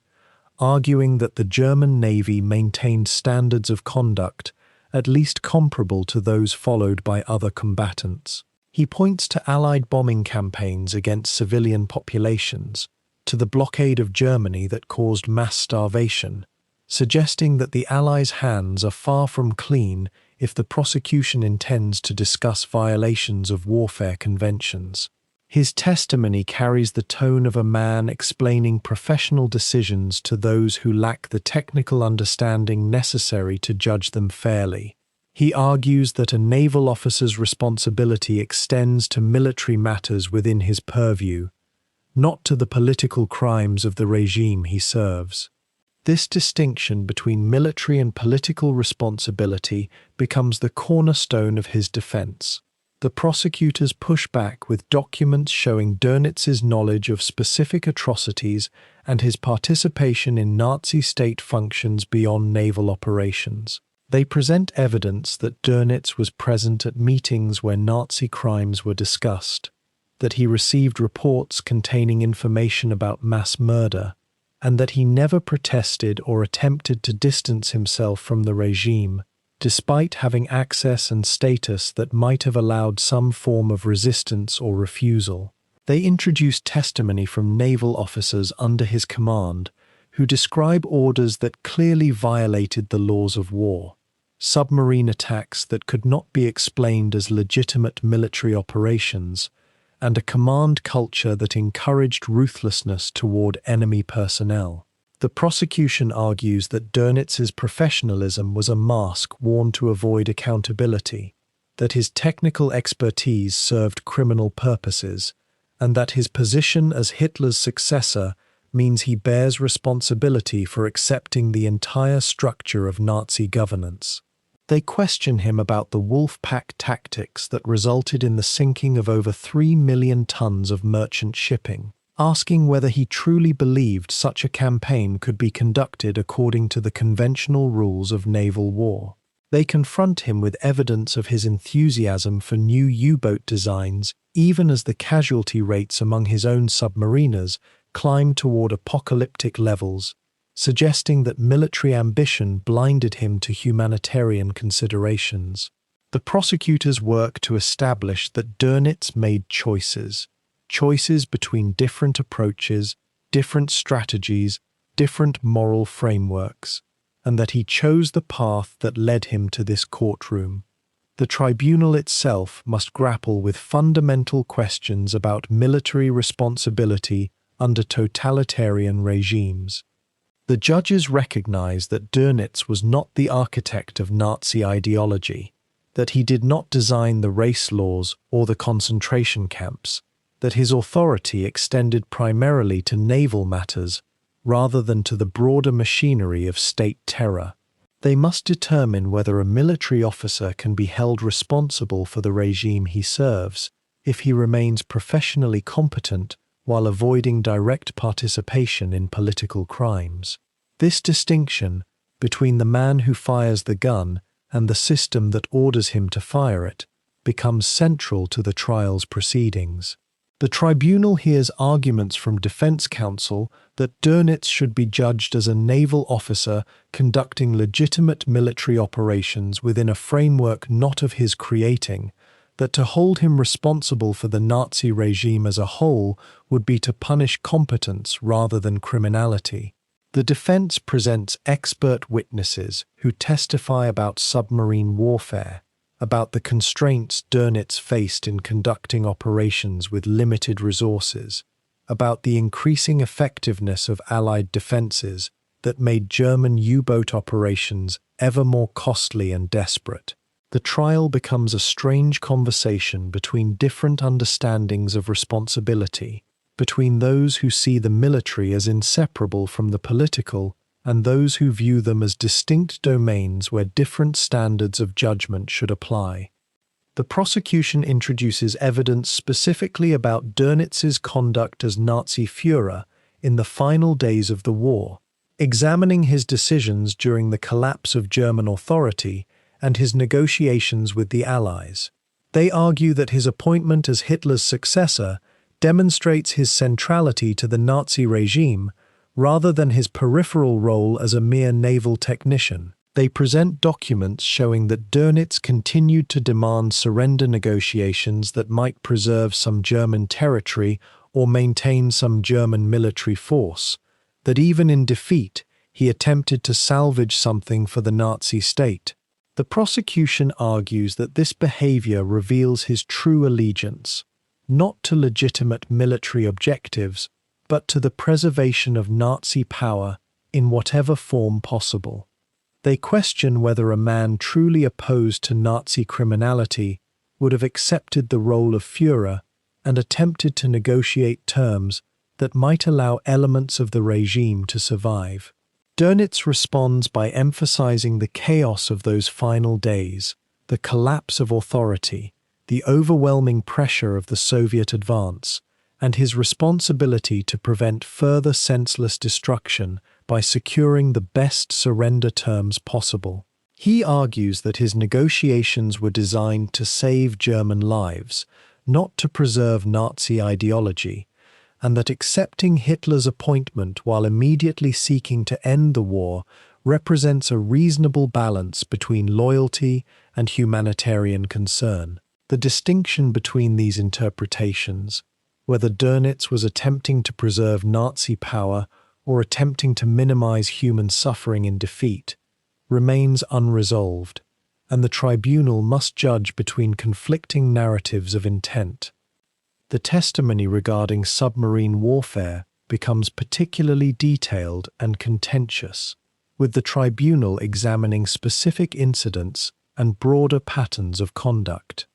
arguing that the German Navy maintained standards of conduct at least comparable to those followed by other combatants. He points to Allied bombing campaigns against civilian populations, to the blockade of Germany that caused mass starvation, suggesting that the Allies' hands are far from clean if the prosecution intends to discuss violations of warfare conventions. His testimony carries the tone of a man explaining professional decisions to those who lack the technical understanding necessary to judge them fairly. He argues that a naval officer's responsibility extends to military matters within his purview, not to the political crimes of the regime he serves. This distinction between military and political responsibility becomes the cornerstone of his defense. The prosecutors push back with documents showing Dönitz's knowledge of specific atrocities and his participation in Nazi state functions beyond naval operations. They present evidence that Dönitz was present at meetings where Nazi crimes were discussed, that he received reports containing information about mass murder, and that he never protested or attempted to distance himself from the regime, despite having access and status that might have allowed some form of resistance or refusal. They introduce testimony from naval officers under his command who describe orders that clearly violated the laws of war, submarine attacks that could not be explained as legitimate military operations, and a command culture that encouraged ruthlessness toward enemy personnel. The prosecution argues that Dönitz's professionalism was a mask worn to avoid accountability, that his technical expertise served criminal purposes, and that his position as Hitler's successor means he bears responsibility for accepting the entire structure of Nazi governance. They question him about the wolf pack tactics that resulted in the sinking of over 3 million tons of merchant shipping, asking whether he truly believed such a campaign could be conducted according to the conventional rules of naval war. They confront him with evidence of his enthusiasm for new U-boat designs, even as the casualty rates among his own submariners climbed toward apocalyptic levels, suggesting that military ambition blinded him to humanitarian considerations. The prosecutors work to establish that Dönitz made choices between different approaches, different strategies, different moral frameworks, and that he chose the path that led him to this courtroom. The tribunal itself must grapple with fundamental questions about military responsibility under totalitarian regimes. The judges recognize that Dönitz was not the architect of Nazi ideology, that he did not design the race laws or the concentration camps, that his authority extended primarily to naval matters rather than to the broader machinery of state terror. They must determine whether a military officer can be held responsible for the regime he serves if he remains professionally competent while avoiding direct participation in political crimes. This distinction between the man who fires the gun and the system that orders him to fire it becomes central to the trial's proceedings. The tribunal hears arguments from defense counsel that Dönitz should be judged as a naval officer conducting legitimate military operations within a framework not of his creating, that to hold him responsible for the Nazi regime as a whole would be to punish competence rather than criminality. The defense presents expert witnesses who testify about submarine warfare, about the constraints Dönitz faced in conducting operations with limited resources, about the increasing effectiveness of Allied defenses that made German U-boat operations ever more costly and desperate. The trial becomes a strange conversation between different understandings of responsibility, between those who see the military as inseparable from the political and those who view them as distinct domains where different standards of judgment should apply. The prosecution introduces evidence specifically about Dönitz's conduct as Nazi Führer in the final days of the war, examining his decisions during the collapse of German authority and his negotiations with the Allies. They argue that his appointment as Hitler's successor demonstrates his centrality to the Nazi regime rather than his peripheral role as a mere naval technician. They present documents showing that Dönitz continued to demand surrender negotiations that might preserve some German territory or maintain some German military force, that even in defeat he attempted to salvage something for the Nazi state. The prosecution argues that this behavior reveals his true allegiance, not to legitimate military objectives, but to the preservation of Nazi power in whatever form possible. They question whether a man truly opposed to Nazi criminality would have accepted the role of Führer and attempted to negotiate terms that might allow elements of the regime to survive. Dönitz responds by emphasizing the chaos of those final days, the collapse of authority, the overwhelming pressure of the Soviet advance, and his responsibility to prevent further senseless destruction by securing the best surrender terms possible. He argues that his negotiations were designed to save German lives, not to preserve Nazi ideology, and that accepting Hitler's appointment while immediately seeking to end the war represents a reasonable balance between loyalty and humanitarian concern. The distinction between these interpretations, whether Dönitz was attempting to preserve Nazi power or attempting to minimize human suffering in defeat, remains unresolved, and the tribunal must judge between conflicting narratives of intent. The testimony regarding submarine warfare becomes particularly detailed and contentious, with the tribunal examining specific incidents and broader patterns of conduct.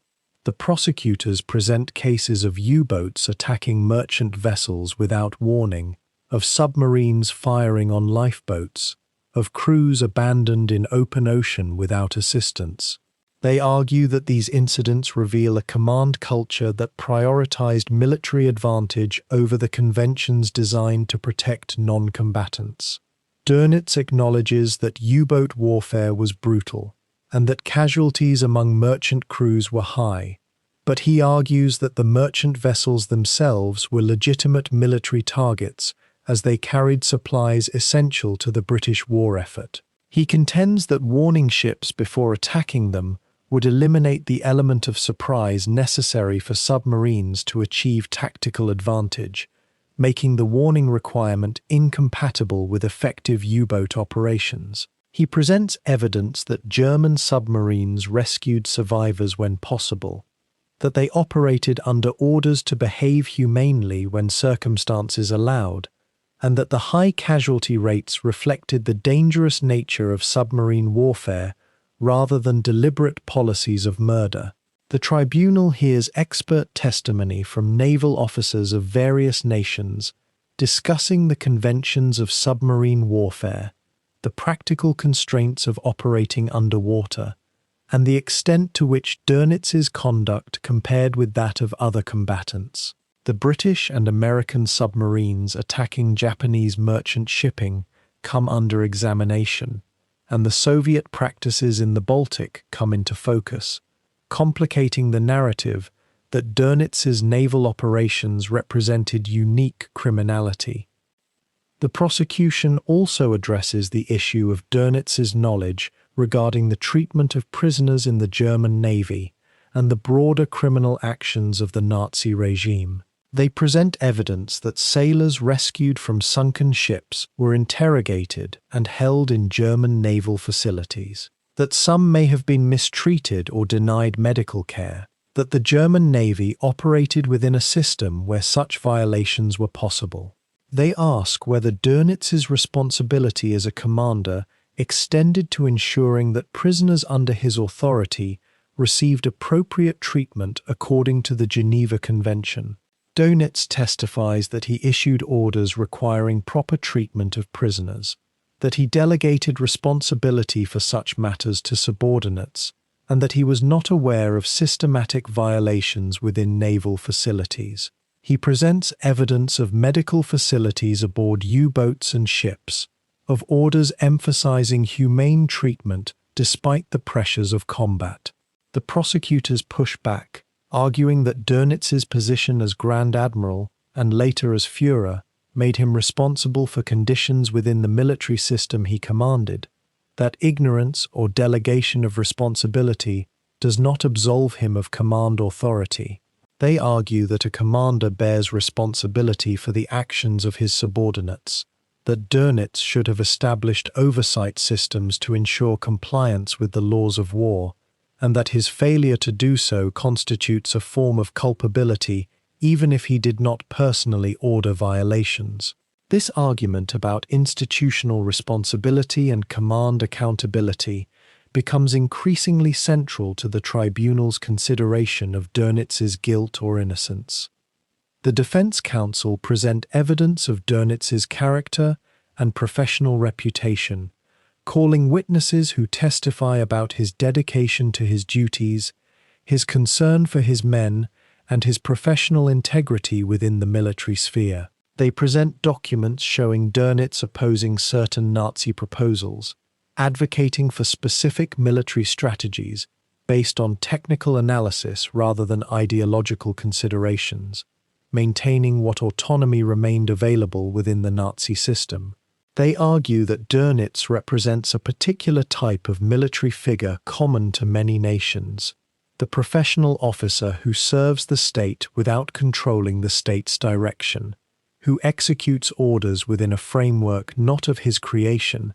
The prosecutors present cases of U-boats attacking merchant vessels without warning, of submarines firing on lifeboats, of crews abandoned in open ocean without assistance. They argue that these incidents reveal a command culture that prioritized military advantage over the conventions designed to protect non-combatants. Dönitz acknowledges that U-boat warfare was brutal, and that casualties among merchant crews were high, but he argues that the merchant vessels themselves were legitimate military targets as they carried supplies essential to the British war effort. He contends that warning ships before attacking them would eliminate the element of surprise necessary for submarines to achieve tactical advantage, making the warning requirement incompatible with effective U-boat operations. He presents evidence that German submarines rescued survivors when possible, that they operated under orders to behave humanely when circumstances allowed, and that the high casualty rates reflected the dangerous nature of submarine warfare rather than deliberate policies of murder. The tribunal hears expert testimony from naval officers of various nations discussing the conventions of submarine warfare, the practical constraints of operating underwater, and the extent to which Dönitz's conduct compared with that of other combatants. The British and American submarines attacking Japanese merchant shipping come under examination, and the Soviet practices in the Baltic come into focus, complicating the narrative that Dönitz's naval operations represented unique criminality. The prosecution also addresses the issue of Dönitz's knowledge regarding the treatment of prisoners in the German Navy and the broader criminal actions of the Nazi regime. They present evidence that sailors rescued from sunken ships were interrogated and held in German naval facilities, that some may have been mistreated or denied medical care, that the German Navy operated within a system where such violations were possible. They ask whether Dönitz's responsibility as a commander extended to ensuring that prisoners under his authority received appropriate treatment according to the Geneva Convention. Dönitz testifies that he issued orders requiring proper treatment of prisoners, that he delegated responsibility for such matters to subordinates, and that he was not aware of systematic violations within naval facilities. He presents evidence of medical facilities aboard U-boats and ships, of orders emphasizing humane treatment despite the pressures of combat. The prosecutors push back, arguing that Dönitz's position as Grand Admiral and later as Führer made him responsible for conditions within the military system he commanded, that ignorance or delegation of responsibility does not absolve him of command authority. They argue that a commander bears responsibility for the actions of his subordinates, that Dönitz should have established oversight systems to ensure compliance with the laws of war, and that his failure to do so constitutes a form of culpability even if he did not personally order violations. This argument about institutional responsibility and command accountability becomes increasingly central to the tribunal's consideration of Dönitz's guilt or innocence. The defense counsel present evidence of Dönitz's character and professional reputation, calling witnesses who testify about his dedication to his duties, his concern for his men, and his professional integrity within the military sphere. They present documents showing Dönitz opposing certain Nazi proposals, advocating for specific military strategies based on technical analysis rather than ideological considerations, maintaining what autonomy remained available within the Nazi system. They argue that Dönitz represents a particular type of military figure common to many nations, the professional officer who serves the state without controlling the state's direction, who executes orders within a framework not of his creation,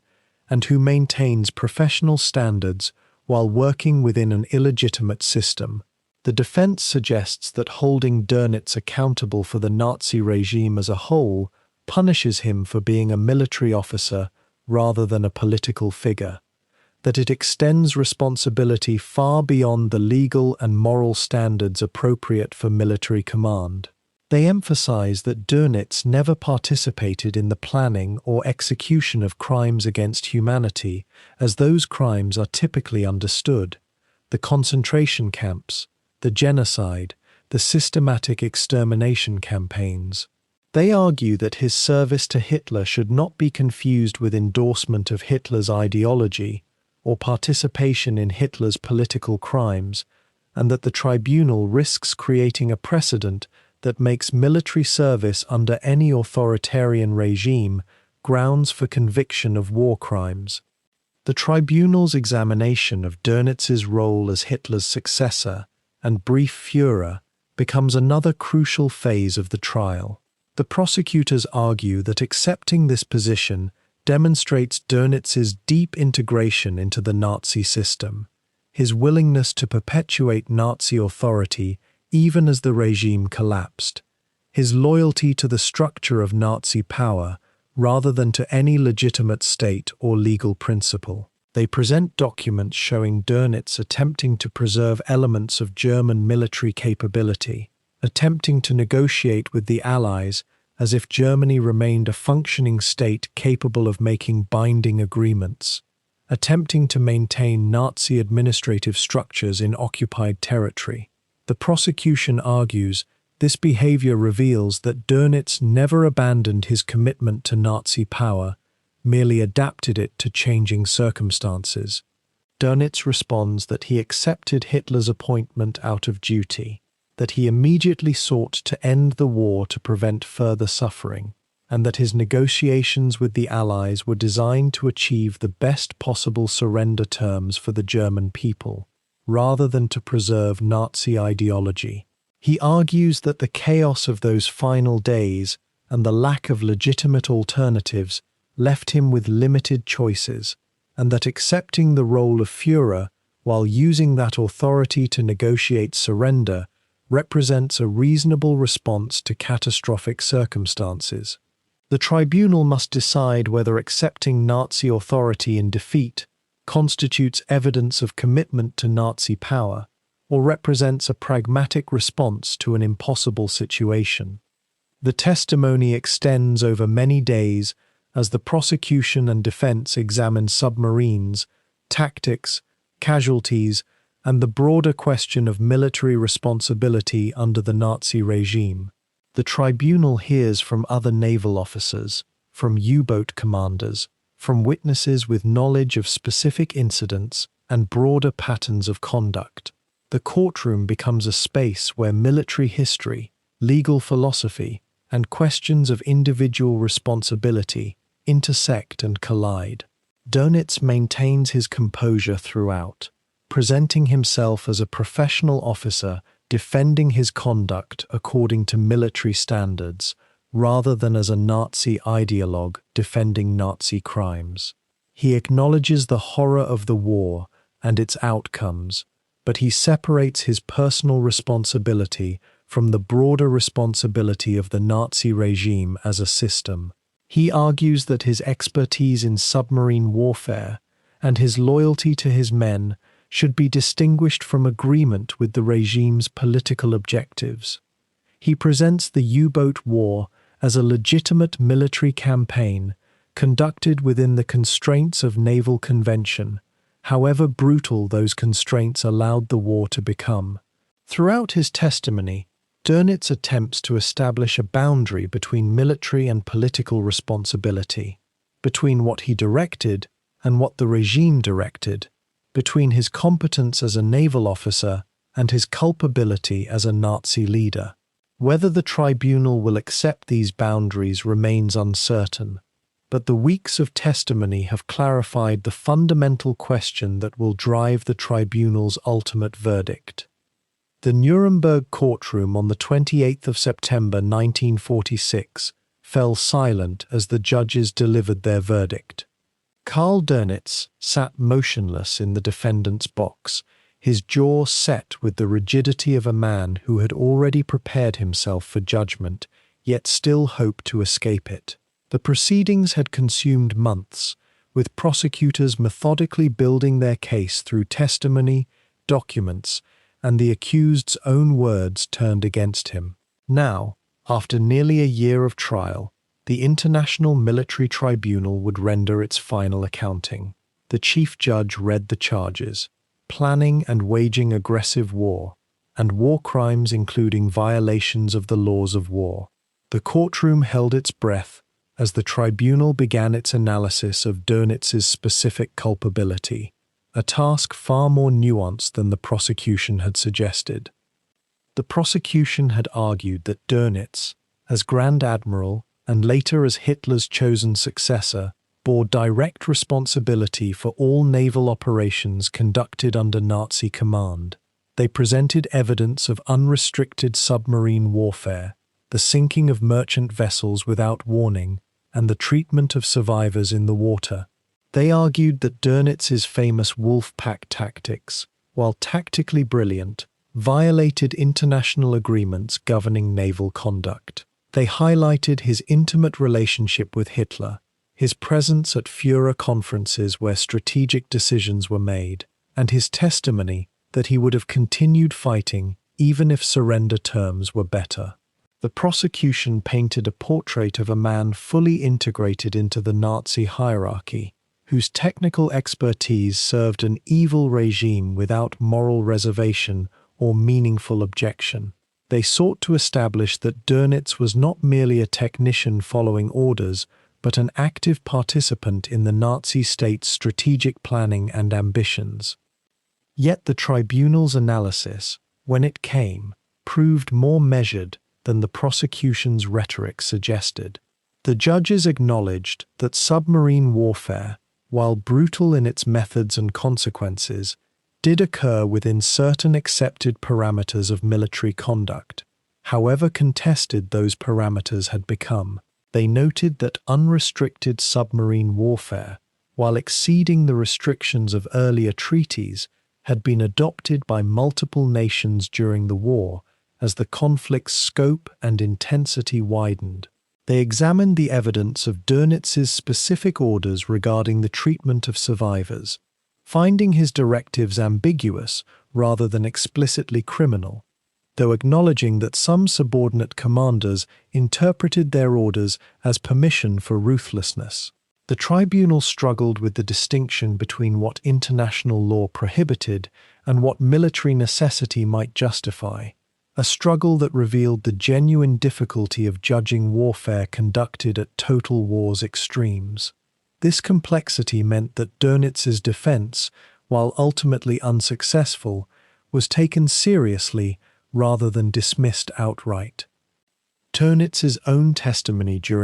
and who maintains professional standards while working within an illegitimate system. The defense suggests that holding Dönitz accountable for the Nazi regime as a whole punishes him for being a military officer rather than a political figure, that it extends responsibility far beyond the legal and moral standards appropriate for military command. They emphasize that Dönitz never participated in the planning or execution of crimes against humanity as those crimes are typically understood: the concentration camps, the genocide, the systematic extermination campaigns. They argue that his service to Hitler should not be confused with endorsement of Hitler's ideology or participation in Hitler's political crimes, and that the tribunal risks creating a precedent that makes military service under any authoritarian regime grounds for conviction of war crimes. The tribunal's examination of Dönitz's role as Hitler's successor and brief Führer becomes another crucial phase of the trial. The prosecutors argue that accepting this position demonstrates Dönitz's deep integration into the Nazi system, his willingness to perpetuate Nazi authority even as the regime collapsed, his loyalty to the structure of Nazi power rather than to any legitimate state or legal principle. They present documents showing Dönitz attempting to preserve elements of German military capability, attempting to negotiate with the Allies as if Germany remained a functioning state capable of making binding agreements, attempting to maintain Nazi administrative structures in occupied territory. The prosecution argues this behavior reveals that Dönitz never abandoned his commitment to Nazi power, merely adapted it to changing circumstances. Dönitz responds that he accepted Hitler's appointment out of duty, that he immediately sought to end the war to prevent further suffering, and that his negotiations with the Allies were designed to achieve the best possible surrender terms for the German people, rather than to preserve Nazi ideology. He argues that the chaos of those final days and the lack of legitimate alternatives left him with limited choices, and that accepting the role of Führer while using that authority to negotiate surrender represents a reasonable response to catastrophic circumstances. The tribunal must decide whether accepting Nazi authority in defeat constitutes evidence of commitment to Nazi power or represents a pragmatic response to an impossible situation. The testimony extends over many days as the prosecution and defense examine submarines, tactics, casualties, and the broader question of military responsibility under the Nazi regime. The tribunal hears from other naval officers, from U-boat commanders, from witnesses with knowledge of specific incidents and broader patterns of conduct. The courtroom becomes a space where military history, legal philosophy, and questions of individual responsibility intersect and collide. Dönitz maintains his composure throughout, presenting himself as a professional officer defending his conduct according to military standards, rather than as a Nazi ideologue defending Nazi crimes. He acknowledges the horror of the war and its outcomes, but he separates his personal responsibility from the broader responsibility of the Nazi regime as a system. He argues that his expertise in submarine warfare and his loyalty to his men should be distinguished from agreement with the regime's political objectives. He presents the U-boat war as a legitimate military campaign conducted within the constraints of naval convention, however brutal those constraints allowed the war to become. Throughout his testimony, Dönitz attempts to establish a boundary between military and political responsibility, between what he directed and what the regime directed, between his competence as a naval officer and his culpability as a Nazi leader. Whether the tribunal will accept these boundaries remains uncertain, but the weeks of testimony have clarified the fundamental question that will drive the tribunal's ultimate verdict. The Nuremberg courtroom on the 28th of September 1946 fell silent as the judges delivered their verdict. Karl Dönitz sat motionless in the defendant's box, his jaw set with the rigidity of a man who had already prepared himself for judgment, yet still hoped to escape it. The proceedings had consumed months, with prosecutors methodically building their case through testimony, documents, and the accused's own words turned against him. Now, after nearly a year of trial, the International Military Tribunal would render its final accounting. The chief judge read the charges: planning and waging aggressive war, and war crimes including violations of the laws of war. The courtroom held its breath as the tribunal began its analysis of Dönitz's specific culpability, a task far more nuanced than the prosecution had suggested. The prosecution had argued that Dönitz, as Grand Admiral and later as Hitler's chosen successor, bore direct responsibility for all naval operations conducted under Nazi command. They presented evidence of unrestricted submarine warfare, the sinking of merchant vessels without warning, and the treatment of survivors in the water. They argued that Dönitz's famous wolf pack tactics, while tactically brilliant, violated international agreements governing naval conduct. They highlighted his intimate relationship with Hitler, his presence at Führer conferences where strategic decisions were made, and his testimony that he would have continued fighting even if surrender terms were better. The prosecution painted a portrait of a man fully integrated into the Nazi hierarchy, whose technical expertise served an evil regime without moral reservation or meaningful objection. They sought to establish that Dönitz was not merely a technician following orders, but an active participant in the Nazi state's strategic planning and ambitions. Yet the tribunal's analysis, when it came, proved more measured than the prosecution's rhetoric suggested. The judges acknowledged that submarine warfare, while brutal in its methods and consequences, did occur within certain accepted parameters of military conduct, however contested those parameters had become. They noted that unrestricted submarine warfare, while exceeding the restrictions of earlier treaties, had been adopted by multiple nations during the war as the conflict's scope and intensity widened. They examined the evidence of Dönitz's specific orders regarding the treatment of survivors, finding his directives ambiguous rather than explicitly criminal, though acknowledging that some subordinate commanders interpreted their orders as permission for ruthlessness. The tribunal struggled with the distinction between what international law prohibited and what military necessity might justify, a struggle that revealed the genuine difficulty of judging warfare conducted at total war's extremes. This complexity meant that Dönitz's defense, while ultimately unsuccessful, was taken seriously rather than dismissed outright. Dönitz's own testimony during